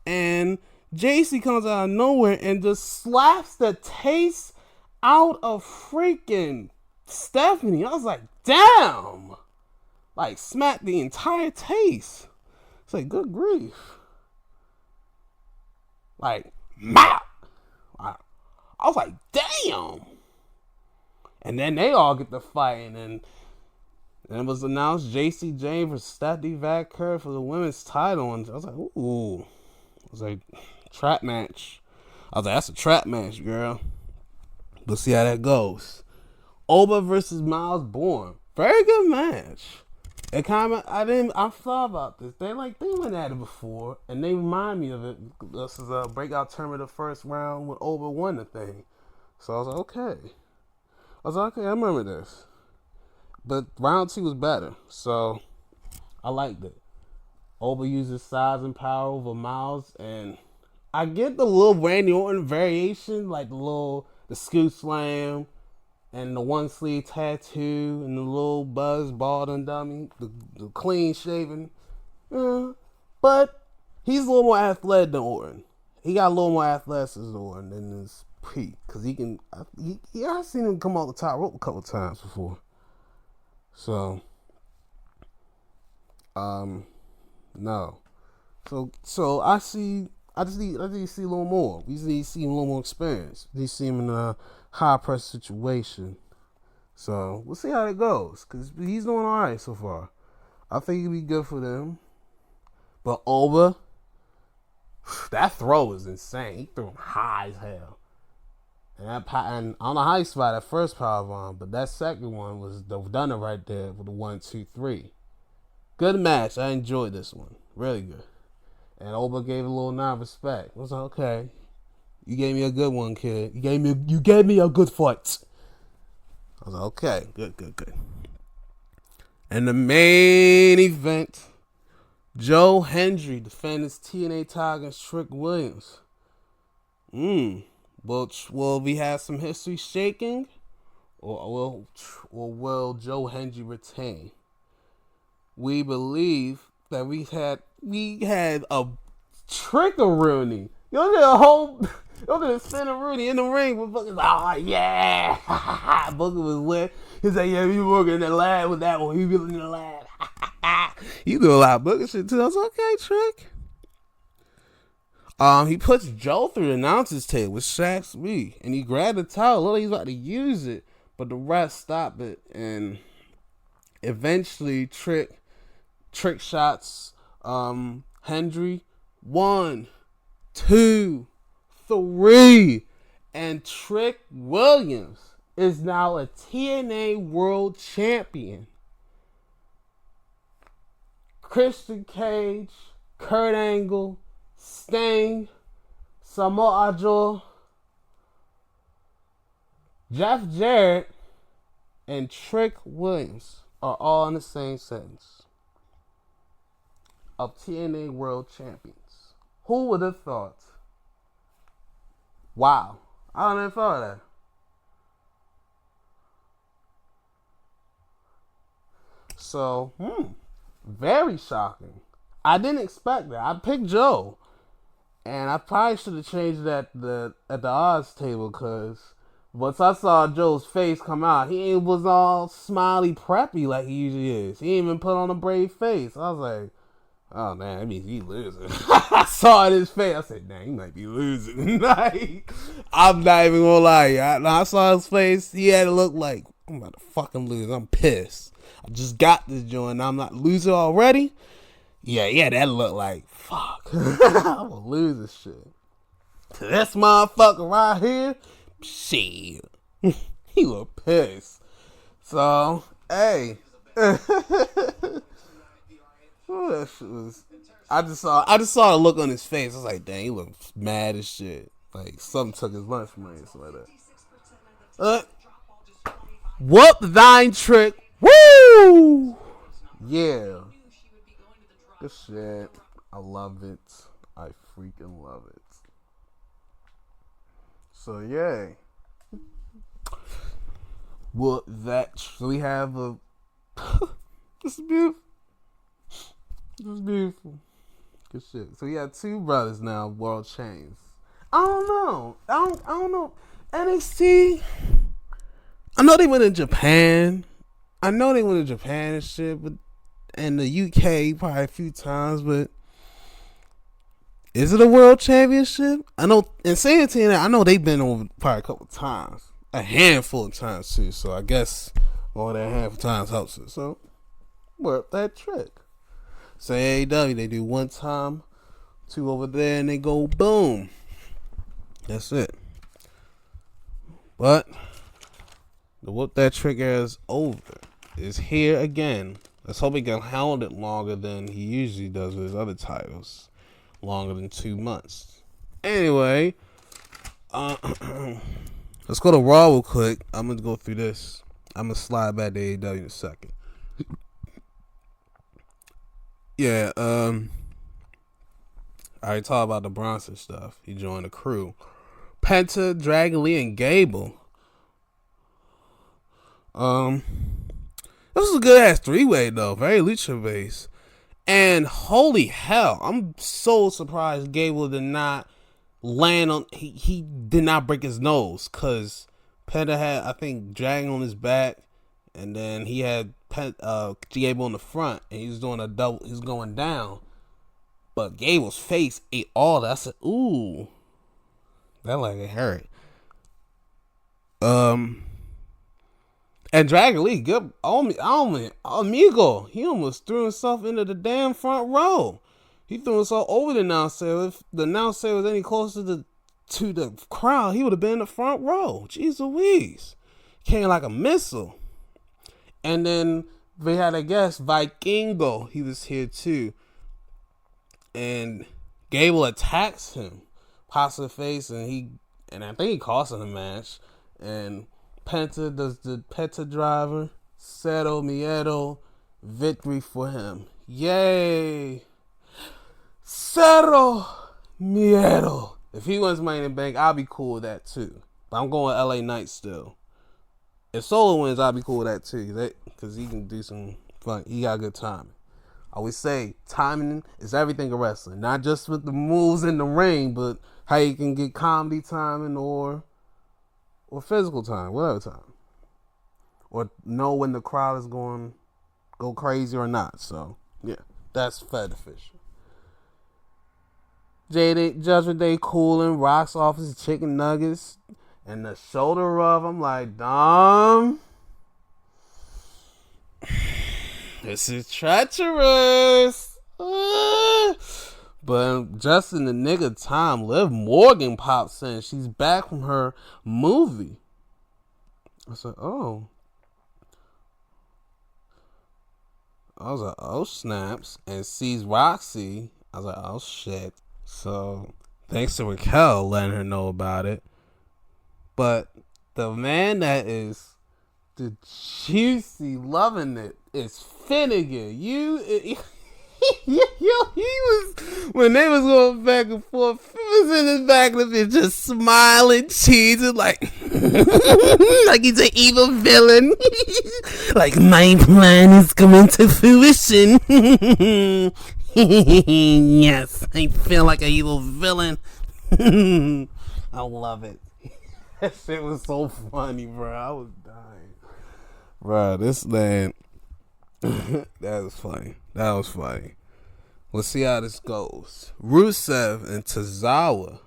And JC comes out of nowhere and just slaps the taste out of freaking Stephanie. I was like, damn. Like, smacked the entire taste. It's like, good grief. Like, mouth. I was like, damn. And then they all get to fighting, and it was announced JC Jane versus Stephanie Vacker for the women's title. And I was like, ooh. I was like, trap match. I was like, that's a trap match, girl. We'll see how that goes. Oba versus Miles Bourne. Very good match. It kind of, I thought about this. They went at it before, and they remind me of it. This is a breakout tournament of the first round when Oba won the thing. So I was like, okay. I remember this. But round 2 was better, so I liked it. Oba uses size and power over Miles, and I get the little Randy Orton variation, like the scoop slam, and the one sleeve tattoo, and the little buzz bald and dummy, the clean shaven. But he's a little more athletic than Orton. He got a little more athleticism than Orton than his peak, because I've seen him come off the top rope a couple times before. So, no. So I just need to see a little more. We just need to see a little more experience. We need to see him in a high pressure situation. So we'll see how it goes, because he's doing all right so far. I think it'll be good for them. But Oba, that throw is insane. He threw him high as hell. And I don't know how he spotted that first powerbomb, but that second one was the dunner right there with the 1, 2, 3. Good match. I enjoyed this one. Really good. And Oba gave a little nod of respect. I was like, okay, you gave me a good one, kid. You gave me a good fight. I was like, okay, good. And the main event, Joe Hendry defending his TNA title against Trick Williams. Will we have some history shaking, will Joe Hendry retain? We believe that we had a trick-a-rooney. You did a whole you did a spin-a-rooney in the ring with Booker. Oh yeah, Booker was lit. He said, "Yeah, you working in the lab with that one. You really in the lab." You do a lot of Booker shit too. I was like, okay, trick. He puts Joe through the announcer's table with Shaq's me, and he grabbed the towel. Look like he's about to use it, but the ref stopped it, and eventually Trick shots Hendry 1, 2, 3, and Trick Williams is now a TNA World Champion. Christian Cage, Kurt Angle, Sting, Samoa Joe, Jeff Jarrett, and Trick Williams are all in the same sentence of TNA World Champions. Who would have thought? Wow. I never thought of that. So, very shocking. I didn't expect that. I picked Joe. And I probably should have changed it at the odds table, because once I saw Joe's face come out, he was all smiley preppy like he usually is. He didn't even put on a brave face. I was like, oh man, that means he's losing. I saw it in his face. I said, dang, he might be losing. Like, I'm not even gonna lie. I saw his face. He had to look like, I'm about to fucking lose. I'm pissed. I just got this joint. I'm not losing already. Yeah, that looked like, fuck. I'm gonna lose this shit. To this motherfucker right here, shit. He look pissed. So, hey. That shit was, I just saw the look on his face. I was like, dang, he looked mad as shit. Like, something took his lunch money or something like that. Whoop thine Trick. Woo! Yeah. Good shit. I love it. I freaking love it. So, yay. Well, so we have a... This is beautiful. This is beautiful. Good shit. So, we have two brothers now, world champs. I don't know. NXT... I know they went to Japan. And shit, but in the UK probably a few times, but is it a world championship? I know in saying TNA, I know they've been over probably a couple times, a handful of times too. So I guess more than a handful of times helps it. So work that trick. So AEW, they do one time, two over there, and they go boom. That's it. But the whoop that trick is over. Is here again. Let's hope he can hold it longer than he usually does with his other titles. Longer than 2 months. Anyway, let's go to Raw real quick. I'm going to go through this. I'm going to slide back to AEW in a second. Yeah, I already talked about the Bronson stuff. He joined the crew. Penta, Dragon Lee, and Gable. This was a good ass 3-way though, very lucha based. And holy hell, I'm so surprised Gable did not land on. He did not break his nose, cause Penta had, I think, Dragon on his back, and then he had Gable on the front, and he was doing a double. He's going down, but Gable's face ate all that. I said, ooh, that like it hurt. And Dragon Lee, good, amigo. He almost threw himself into the damn front row. He threw himself over the announcer. If the announcer was any closer to the crowd, he would have been in the front row. Jeez Louise. Came like a missile. And then we had a guest, Vikingo. He was here too. And Gable attacks him. Pops the face, and I think he cost him the match. And Penta does the Penta driver, Cero Miedo, victory for him. Yay! Cero Miedo. If he wins Money in the Bank, I'll be cool with that too. But I'm going LA Knight still. If Solo wins, I'll be cool with that too. Because he can do some fun. He got good timing. I always say timing is everything in wrestling. Not just with the moves in the ring, but how you can get comedy timing or physical time, whatever time. Or know when the crowd is going to go crazy or not. So, yeah, that's Fed official. Judgment Day cooling, rocks off his chicken nuggets, and the shoulder rub. I'm like, Dom, this is treacherous. But just in the nick of time, Liv Morgan pops in. She's back from her movie. I said, oh. I was like, oh, snaps. And sees Roxy. I was like, oh, shit. So, thanks to Raquel letting her know about it. But the man that is the juicy loving it is Finnegan. He was, when they was going back and forth, he was in his back of it just smiling, cheesing, like he's an evil villain. Like, my plan is coming to fruition. Yes, I feel like an evil villain. I love it. That shit was so funny, bro. I was dying. Bro, this man. That was funny. Let's see how this goes. Rusev and Tozawa.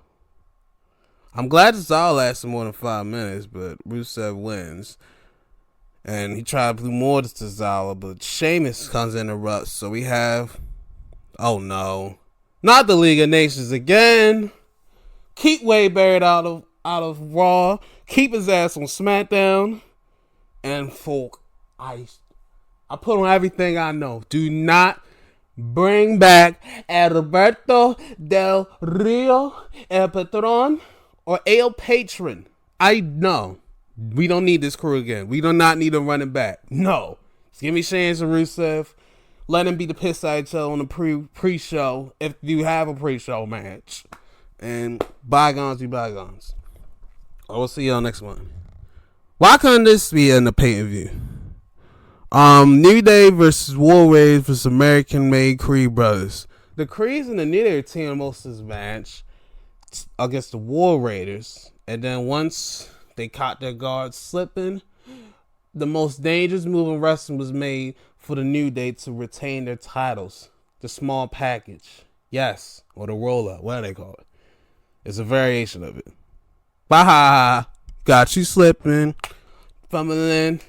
I'm glad Tozawa lasted more than 5 minutes, but Rusev wins. And he tried to do more to Tozawa, but Sheamus comes in and interrupts. So we have... Oh no. Not the League of Nations again. Keep Wade Barrett out of Raw. Keep his ass on SmackDown. And folk, I put on everything I know. Do not bring back Alberto Del Rio, El Patron, or El Patron. I know. We don't need this crew again. We do not need them running back. No. Just give me Sheamus and Rusev. Let him be the piss side show on the pre-show if you have a pre-show match. And bygones be bygones. We'll see y'all next one. Why couldn't this be in the pay-per-view? New Day versus War Raiders versus American-made Creed brothers. The Creeds and the New Day are teaming most of this match against the War Raiders. And then once they caught their guards slipping, the most dangerous move in wrestling was made for the New Day to retain their titles. The small package. Yes. Or the roll-up. What do they call it? It's a variation of it. Bah! Got you slipping. Fumbling.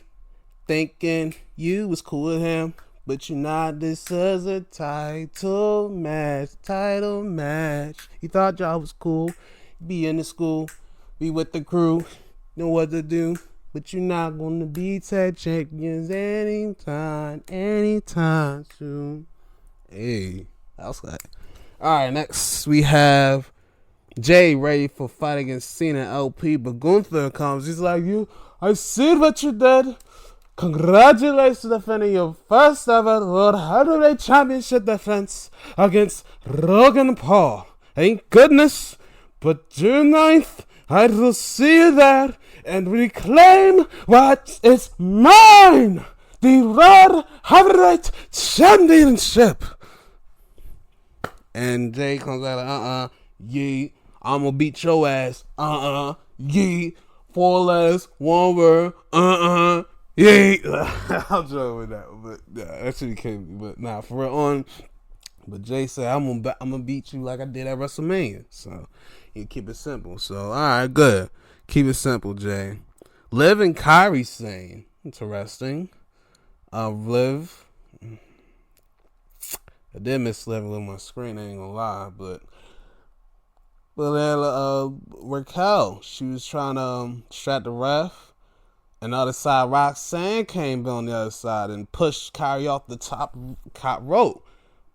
Thinking you was cool with him. But you not. This is a title match. You thought y'all was cool. Be in the school. Be with the crew. Know what to do. But you're not going to be tag champions anytime soon. Hey, that was good. Alright, next we have Jay ready for fight against Cena LP. But Gunther comes. He's like, I see what you did. Congratulations defending your first ever World Heavyweight Championship defense against Logan Paul. Thank goodness. But June 9th, I will see you there and reclaim what is mine, the World Heavyweight Championship. And Jay comes out, yeet, I'm gonna beat your ass, yeet, 4 letters, 1 word, yeet. I'm joking with that, but yeah, that should be kidding me, but nah, for real on. But Jay said, I'm gonna beat you like I did at WrestleMania, so you keep it simple. So, alright, good. Keep it simple, Jay. Liv and Kyrie saying, interesting. Liv, I did miss Liv on my screen, I ain't gonna lie, but then Raquel, she was trying to distract the ref, and the other side, Roxanne came on the other side and pushed Kyrie off the top rope.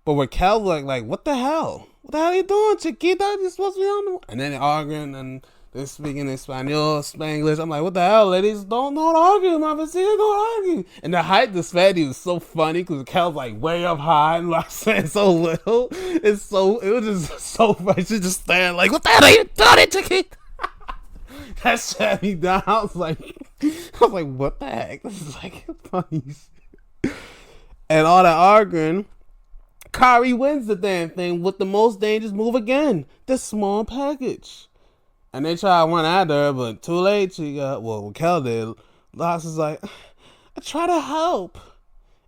But Raquel like, what the hell? What the hell are you doing, Chiquita? You're supposed to be on the... And then they're arguing and they're speaking in Spanglish. I'm like, what the hell, ladies? Don't argue, Mama. See, don't argue. And the height disparity was so funny because Raquel's like way up high and Roxanne so little. It was just so funny. She just standing like, what the hell are you doing, Chiquita? That shut me down. I was like, was like, what the heck? This is like funny. And all that arguing, Kyrie wins the damn thing with the most dangerous move again, the small package. And they try to run at her, but too late. She got, well, Kel did. Loss is like, I try to help.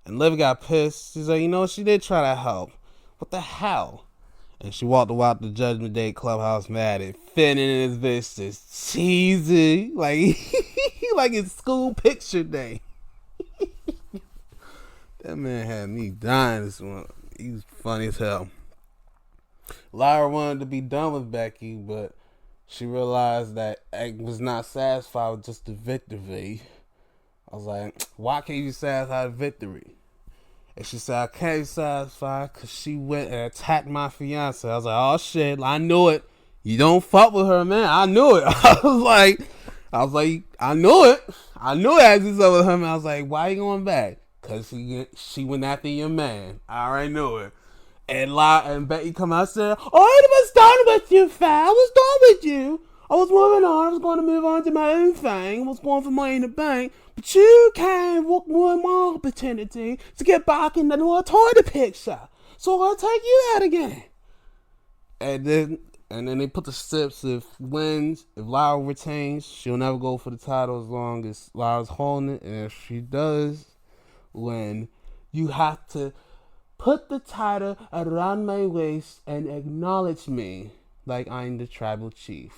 And Liv got pissed. She's like, she did try to help. What the hell? And she walked out the Judgment Day clubhouse mad and Finn in his bitch just cheesy. Like, like it's school picture day. That man had me dying this one. He was funny as hell. Lyra wanted to be done with Becky, but she realized that Egg was not satisfied with just the victory. I was like, why can't you be satisfied with victory? And she said, I can't be satisfied because she went and attacked my fiance. I was like, oh shit, I knew it. You don't fuck with her, man. I knew it. I was like, I knew it. I knew it as you said with her, man. I was like, why are you going back? Because she went after your man. I already knew it. And Becky come out and said, oh, I was done with you, fam. I was done with you. I was moving on. I was going to move on to my own thing. I was going for money in the bank. But you came with my opportunity to get back in the toilet picture. So I'll take you out again. And then they put the steps. If Lyra retains, she'll never go for the title as long as Lyra's holding it. And if she does, when you have to put the title around my waist and acknowledge me like I'm the tribal chief.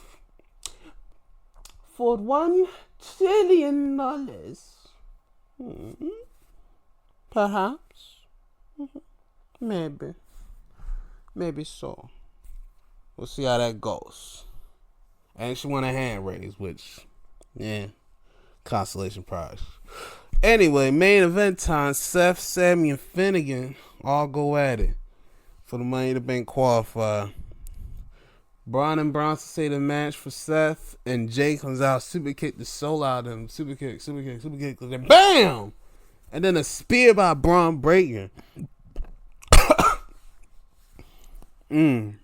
For $1 trillion. Perhaps. Maybe so. We'll see how that goes. And she won a hand raise, which, consolation prize. Anyway, main event time. Seth, Sammy, and Finnegan all go at it for the Money in the Bank qualifier. Braun and Bronson say the match for Seth, and Jay comes out, super kick the soul out of him. Super kick, and then BAM! And then a spear by Braun Breaker. Damn.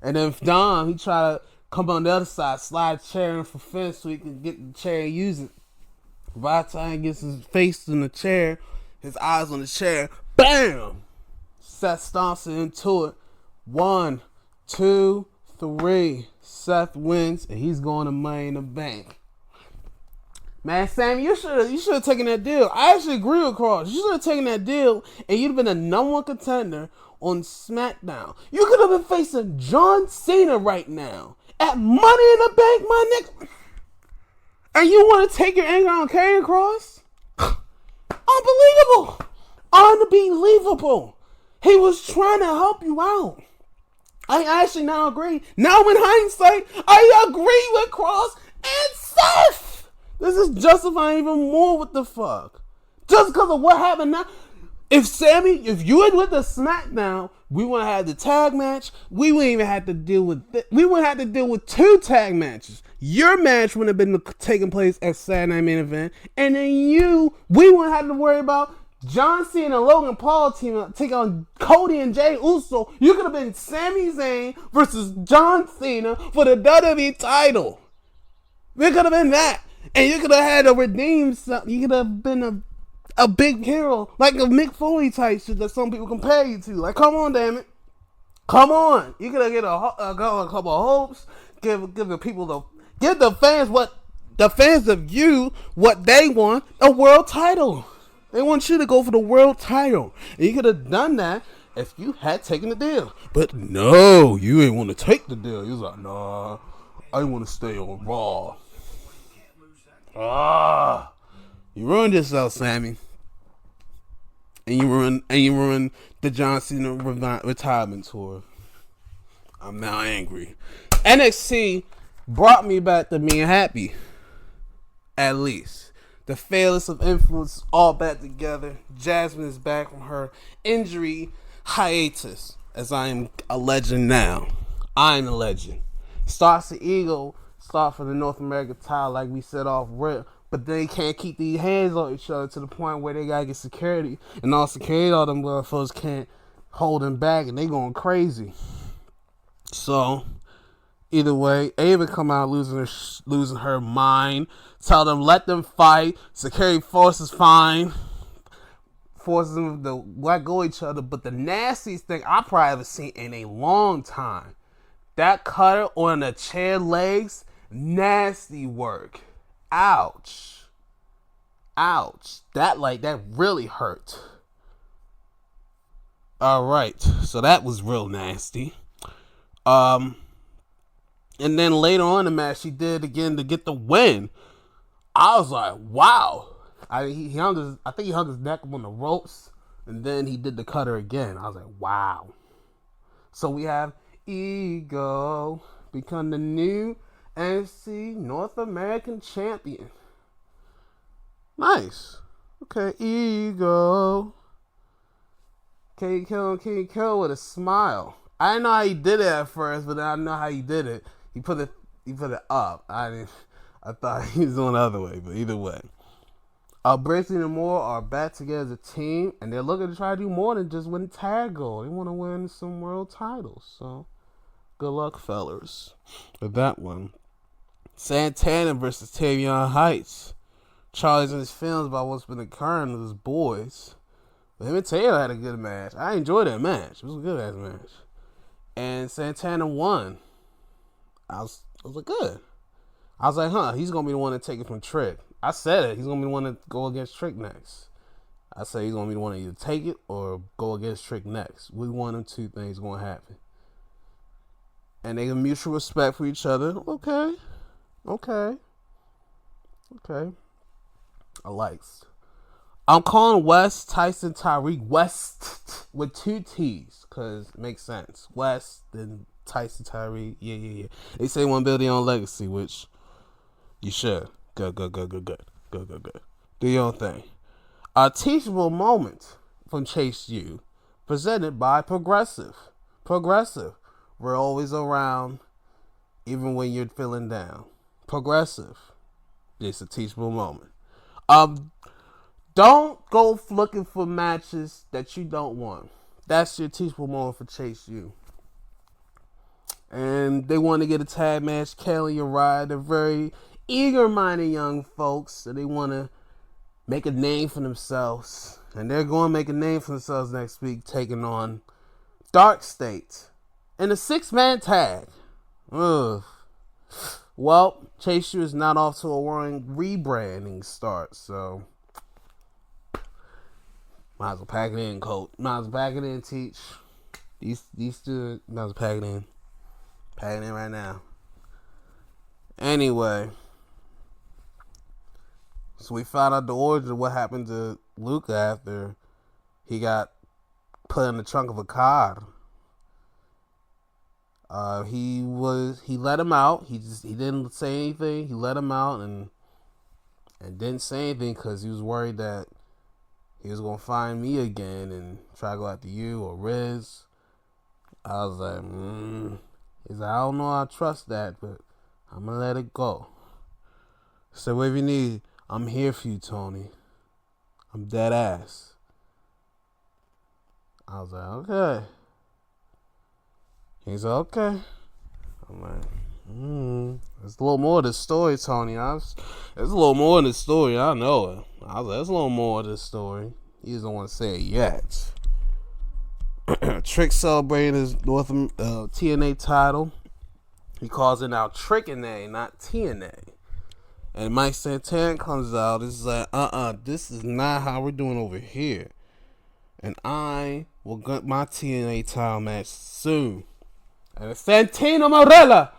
And then Dom, he try to come on the other side, slide a chair in for Finn so he can get the chair and use it. By the time he gets his face in the chair, his eyes on the chair, BAM! Seth stomps it into it. 1, 2, 3. Seth wins, and he's going to Money in the Bank. Man, Sammy, you should have taken that deal. I actually agree with Cross. You should have taken that deal, and you'd have been the number one contender on SmackDown. You could have been facing John Cena right now at Money in the Bank, my nigga. And you want to take your anger on Karrion Kross? Unbelievable. Unbelievable. He was trying to help you out. I actually now agree. Now in hindsight, I agree with Kross and Seth. This is justifying even more what the fuck. Just because of what happened now. If you had with the SmackDown, we wouldn't have had the tag match. We wouldn't even have to deal with we wouldn't have to deal with 2 tag matches. Your match wouldn't have been taking place at Saturday Night Main Event. And then we wouldn't have to worry about John Cena and Logan Paul team take on Cody and Jey Uso. You could have been Sami Zayn versus John Cena for the WWE title. It could have been that. And you could have had to redeem something. You could have been a big hero, like a Mick Foley type shit that some people compare you to. Like, come on, damn it. Come on. You could have get a couple of hopes. Give the fans of you what they want, a world title. They want you to go for the world title. And you could have done that if you had taken the deal. But no, you ain't want to take the deal. You was like, nah, I want to stay on Raw. You ruined yourself, Sammy. And you ruined the John Cena retirement tour. I'm now angry. NXT brought me back to being happy. At least. The Fearless of Influence all back together. Jasmine is back from her injury hiatus. As I am a legend now. I'm a legend. Starts the Eagle. Start for the North American title like we said off rip. But they can't keep these hands on each other to the point where they gotta get security. And all security, all them motherfuckers can't hold them back and they going crazy. So, Either way, Ava come out losing her mind. Tell them, let them fight. Security forces fine. Forces them to let go of each other. But the nastiest thing I probably ever seen in a long time. That cutter on the chair legs. Nasty work. Ouch. Ouch. That really hurt. Alright. So that was real nasty. And then later on in the match, she did it again to get the win. I was like, wow. I think he hung his neck on the ropes, and then he did the cutter again. I was like, wow. So we have Ego become the new NXT North American champion. Nice. Okay, Ego. Can you kill with a smile? I didn't know how he did it at first, but then I know how he did it. He put it up. I thought he was going the other way, but either way. Bracing and Moore are back together as a team, and they're looking to try to do more than just win tag gold. They want to win some world titles. So, good luck, fellas, with that one. Santana versus Tavion Heights. Charlie's in his feelings about what's been occurring with his boys. But him and Taylor had a good match. I enjoyed that match. It was a good ass match. And Santana won. I was like, good. I was like, he's going to be the one to take it from Trick. I said it. He's going to be the one to go against Trick next. I said he's going to be the one to either take it or go against Trick next. We want them two things going to happen. And they have mutual respect for each other. Okay. I likes. I'm calling West Tyson Tyreek West with two T's because it makes sense. West and Tyson Tyreek. Yeah. They say want to build their own legacy, which you should. Good. Do your own thing. A teachable moment from Chase U, presented by Progressive. We're always around, even when you're feeling down. Progressive. It's a teachable moment. Don't go looking for matches that you don't want. That's your teachable moment for Chase U. And they want to get a tag match. Kelly and Ryan, they're very eager-minded young folks. So they want to make a name for themselves. And they're going to make a name for themselves next week, taking on Dark State in a 6-man tag. Ugh. Well, Chase U is not off to a roaring rebranding start, so might as well pack it in, coach. Might as well pack it in, teach. These two, might as well pack it in. Pack it in right now. Anyway, so we found out the origin of what happened to Luca after he got put in the trunk of a car. He let him out. He didn't say anything. He let him out and didn't say anything because he was worried that he was gonna find me again and try to go after you or Riz. I was like, He's like, I don't know how I trust that, but I'm gonna let it go. So whatever you need, I'm here for you, Tony. I'm dead ass. I was like, okay. He's like, okay. I'm like, there's a little more to the story, Tony. There's a little more to the story. I know it. I was like, there's a little more to the story. He doesn't want to say it yet. Trick celebrating his TNA title. He calls it now Trick-N-A, not TNA. And Mike Santana comes out. This is like, this is not how we're doing over here. And I will get my TNA title match soon. And Santino Marella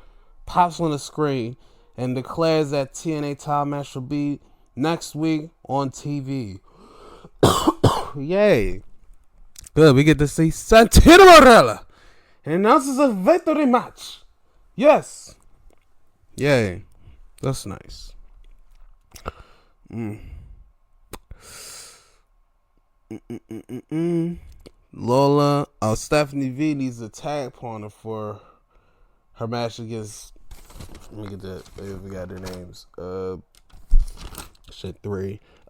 pops on the screen and declares that TNA title match will be next week on TV. Yay. Good, we get to see Santino Marella. He announces a victory match. Yes. Yay. That's nice. Lola, Stephanie V needs a tag partner for her match against. Let me get that. We got their names. 3.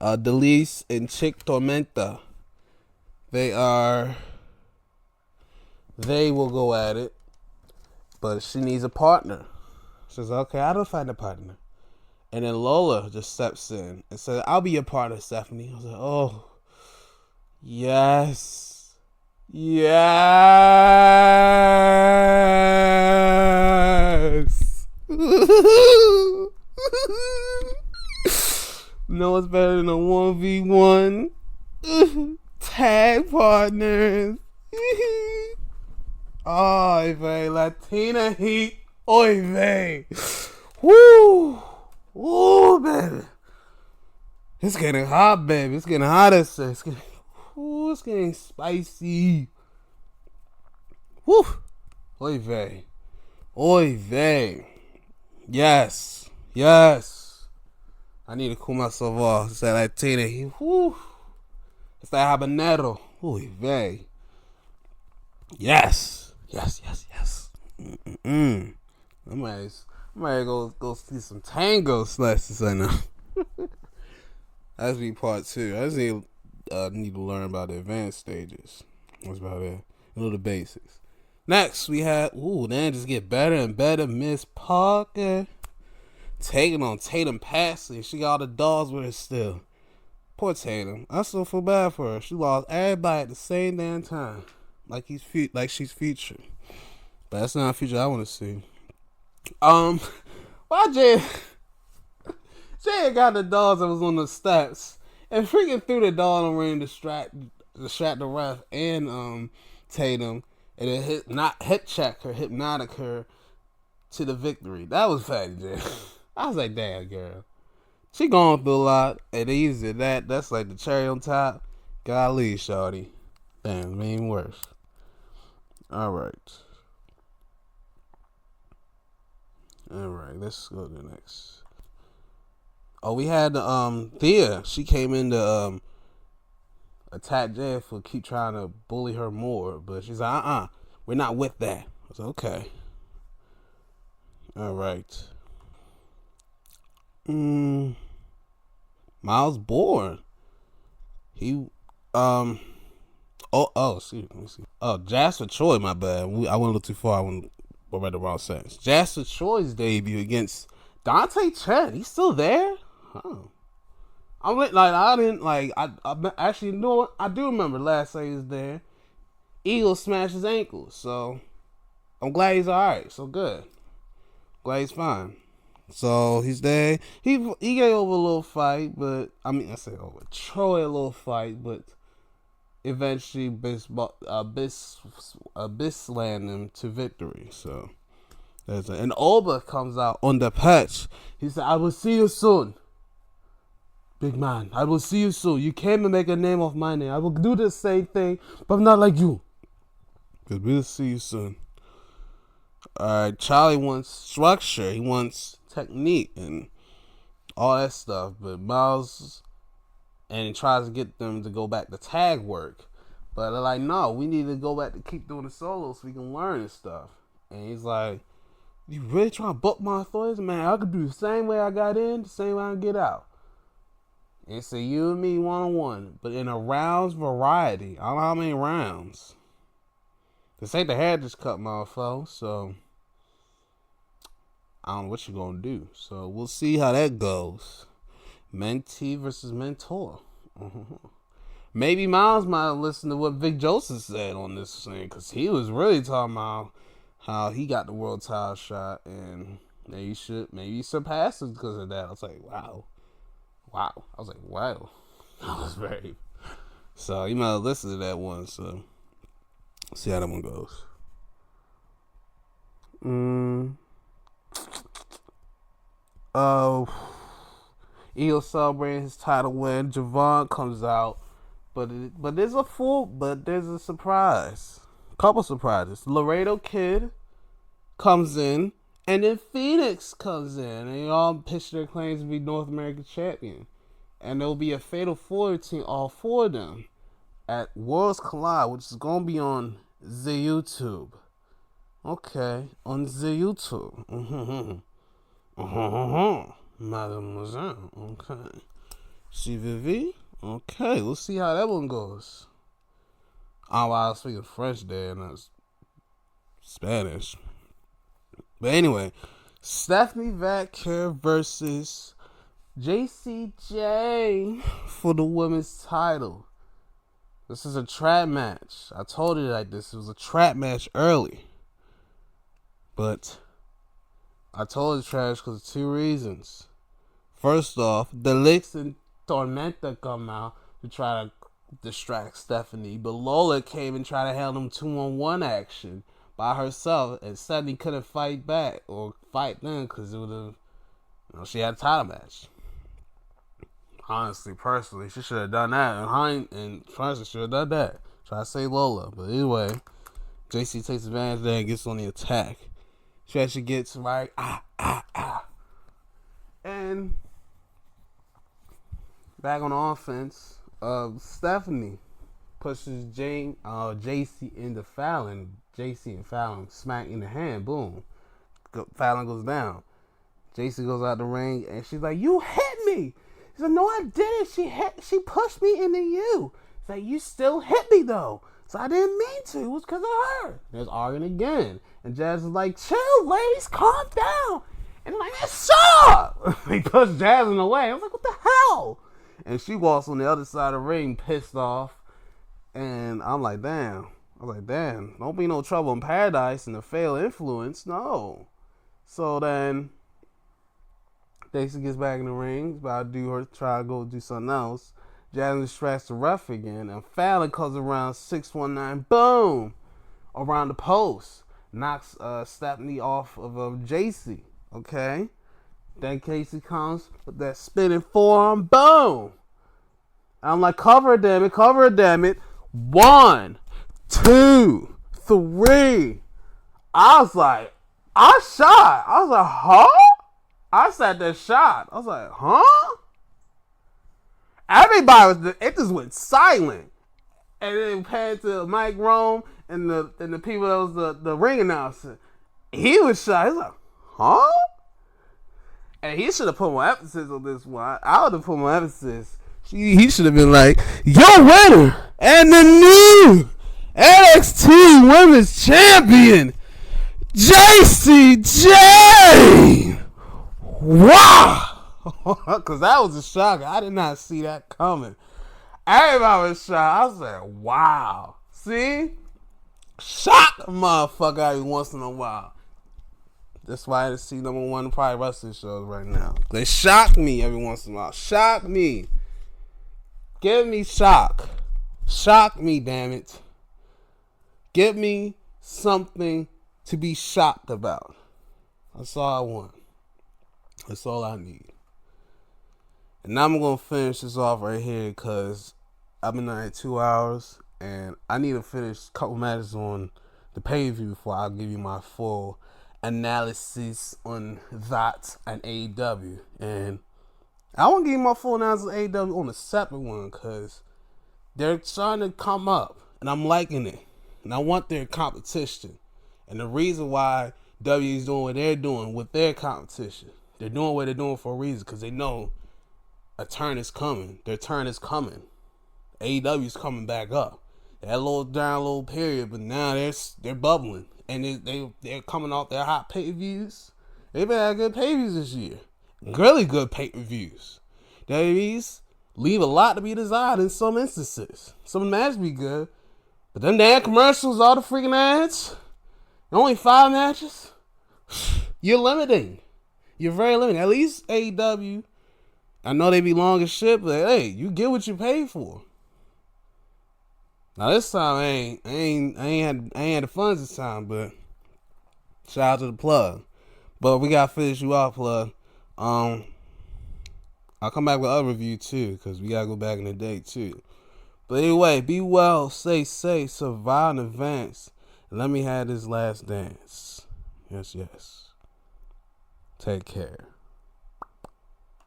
Delise and Chick Tormenta. They will go at it. but she needs a partner. She says, okay, I don't find a partner. And then Lola just steps in and says, I'll be your partner, Stephanie. I was like, oh, yes. Yes. No one's better than a 1v1 tag partners. Oy vey, Latina Heat. Oy vey. Woo. Woo, baby. It's getting hot, baby. It's getting hot. It's getting spicy. Woo. Oy vey. Oy vey. Yes. Yes. I need to cool myself off. It's that Latina Heat. Woo. It's that habanero. Oy vey. Yes. Yes. I might go see some tango lessons right now. That's be part 2. I just need to learn about the advanced stages. That's about it. A little basics. Next, we had, then just get better and better. Miss Parker taking on Tatum Pasley. She got all the dogs with her still. Poor Tatum. I still feel bad for her. She lost everybody at the same damn time. Like she's featured. But that's not a feature I want to see. Why Jay got the dogs that was on the steps and freaking threw the dog on the ring to distract the ref and Tatum, and it hypnotic her to the victory. That was fatty, Jay. I was like, damn, girl. She going through a lot, and easy that's like the cherry on top. Golly, shawty. Damn, it made even worse. Alright, let's go to the next. Oh, we had Thea. She came in to attack Jay for keep trying to bully her more, but she's like, we're not with that. I was like, okay. Alright. Miles Bourne. He excuse me. Oh, Jasper Troy, my bad. I went a little too far. I read the wrong sentence. Jasper Troy's debut against Dante Chen. He's still there? Oh. I'm like, I didn't like. I actually know. I do remember last time he was there. Eagle smashed his ankle, so I'm glad he's all right. So good. Glad he's fine. So he's there. He gave over a little fight, but I said over Troy a little fight, but eventually Abyss landed him to victory. So there's it. And Oba comes out on the patch. He said, I will see you soon. Big man, I will see you soon. You came and make a name of my name. I will do the same thing, but I'm not like you. Good, we'll see you soon. Alright, Charlie wants structure. He wants technique and all that stuff. But Miles, and he tries to get them to go back to tag work. But they're like, no, we need to go back to keep doing the solos so we can learn and stuff. And he's like, you really trying to book my authorities? Man, I could do the same way I got in, the same way I get out. And it's a you and me one-on-one, but in a rounds variety. I don't know how many rounds. This ain't the hair just cut, motherfucker, so I don't know what you're gonna do. So we'll see how that goes. Mentee versus mentor. Maybe Miles might listen to what Vic Joseph said on this thing, because he was really talking about how he got the world title shot, and maybe he surpassed it because of that. I was like, wow. I was like, wow. That was very. So you might have listened to that one. So see how that one goes. Eagle celebrating his title win. Javon comes out, but there's a surprise. Couple surprises. Laredo Kid comes in, and then Phoenix comes in, and they all pitch their claims to be North American champion. And there'll be a fatal four between all four of them at Worlds Collide, which is gonna be on the YouTube. Okay, on the YouTube. Mademoiselle. Okay. CVV. Okay, let's see how that one goes. Oh, wow, I was speaking French there, and that's Spanish. But anyway, Stephanie Vatker versus JCJ for the women's title. This is a trap match. I told you like this. It was a trap match early. But I told you trash because of two reasons. First off, the Licks and Tormenta come out to try to distract Stephanie. But Lola came and tried to handle them 2-on-1 action by herself. And Stephanie couldn't fight back or fight them because it would have, she had a title match. Honestly, personally, she should have done that. And Francis should have done that. Try to save Lola. But anyway, JC takes advantage there and gets on the attack. She actually gets right. And back on offense, Stephanie pushes JC into Fallon. JC and Fallon smack in the hand. Boom. Fallon goes down. JC goes out the ring and she's like, "You hit me." He's like, "No, I didn't. She pushed me into you." It's like, "You still hit me though." So I didn't mean to. It was because of her. There's arguing again. And Jazz is like, "Chill, ladies, calm down." And I'm like, "Man, shut up." He pushed Jazz in the way. I was like, "What the hell?" And she walks on the other side of the ring, pissed off. And I'm like, damn. I was like, damn, don't be no trouble in paradise and the fail influence. No. So then Daisy gets back in the ring, about to try to go do something else. Jasmine distracts the ref again, and Fallon comes around 619, boom, around the post, knocks Stephanie off of JC. Okay, then Casey comes with that spinning forearm, boom. I'm like, cover it, damn it, cover it, damn it. 1, 2, 3. I was like, I shot. I was like, huh? I sat there shot. I was like, huh? Everybody it just went silent. And then panned to Mike Rome and the people that was the ring announcer. He was shot. He was like, huh? And he should have put more emphasis on this one. I would have put more emphasis. He should have been like, your winner and the new NXT Women's Champion, JCJ. Wow. Because that was a shock. I did not see that coming. Everybody was shocked. I was like, wow. See? Shock a motherfucker every once in a while. That's why I see #1 probably wrestling shows right now. They shock me every once in a while. Shock me. Give me shock. Shock me, damn it. Give me something to be shocked about. That's all I want. That's all I need. And now I'm going to finish this off right here because I've been there 2 hours and I need to finish a couple matches on the pay-per-view before I give you my full analysis on that and AEW. And I want to give you my full analysis of AEW on a separate one because they're trying to come up and I'm liking it. And I want their competition. And the reason why W is doing what they're doing with their competition, they're doing what they're doing for a reason because they know a turn is coming. Their turn is coming. AEW is coming back up. That little down little period, but now they're bubbling. And they're coming off their hot pay-per-views. They've had good pay-per-views this year. Really good pay-per-views. These leave a lot to be desired in some instances. Some matches be good. But them damn commercials, all the freaking ads, only 5 matches. You're limiting. You're very limiting. At least AEW, I know they be long as shit, but hey, you get what you pay for. Now this time I ain't had the funds this time, but shout out to the plug. But we gotta finish you off, plug. I'll come back with other review too, because we gotta go back in the day too. But anyway, be well, stay safe, survive in advance, and let me have this last dance. Yes. Take care.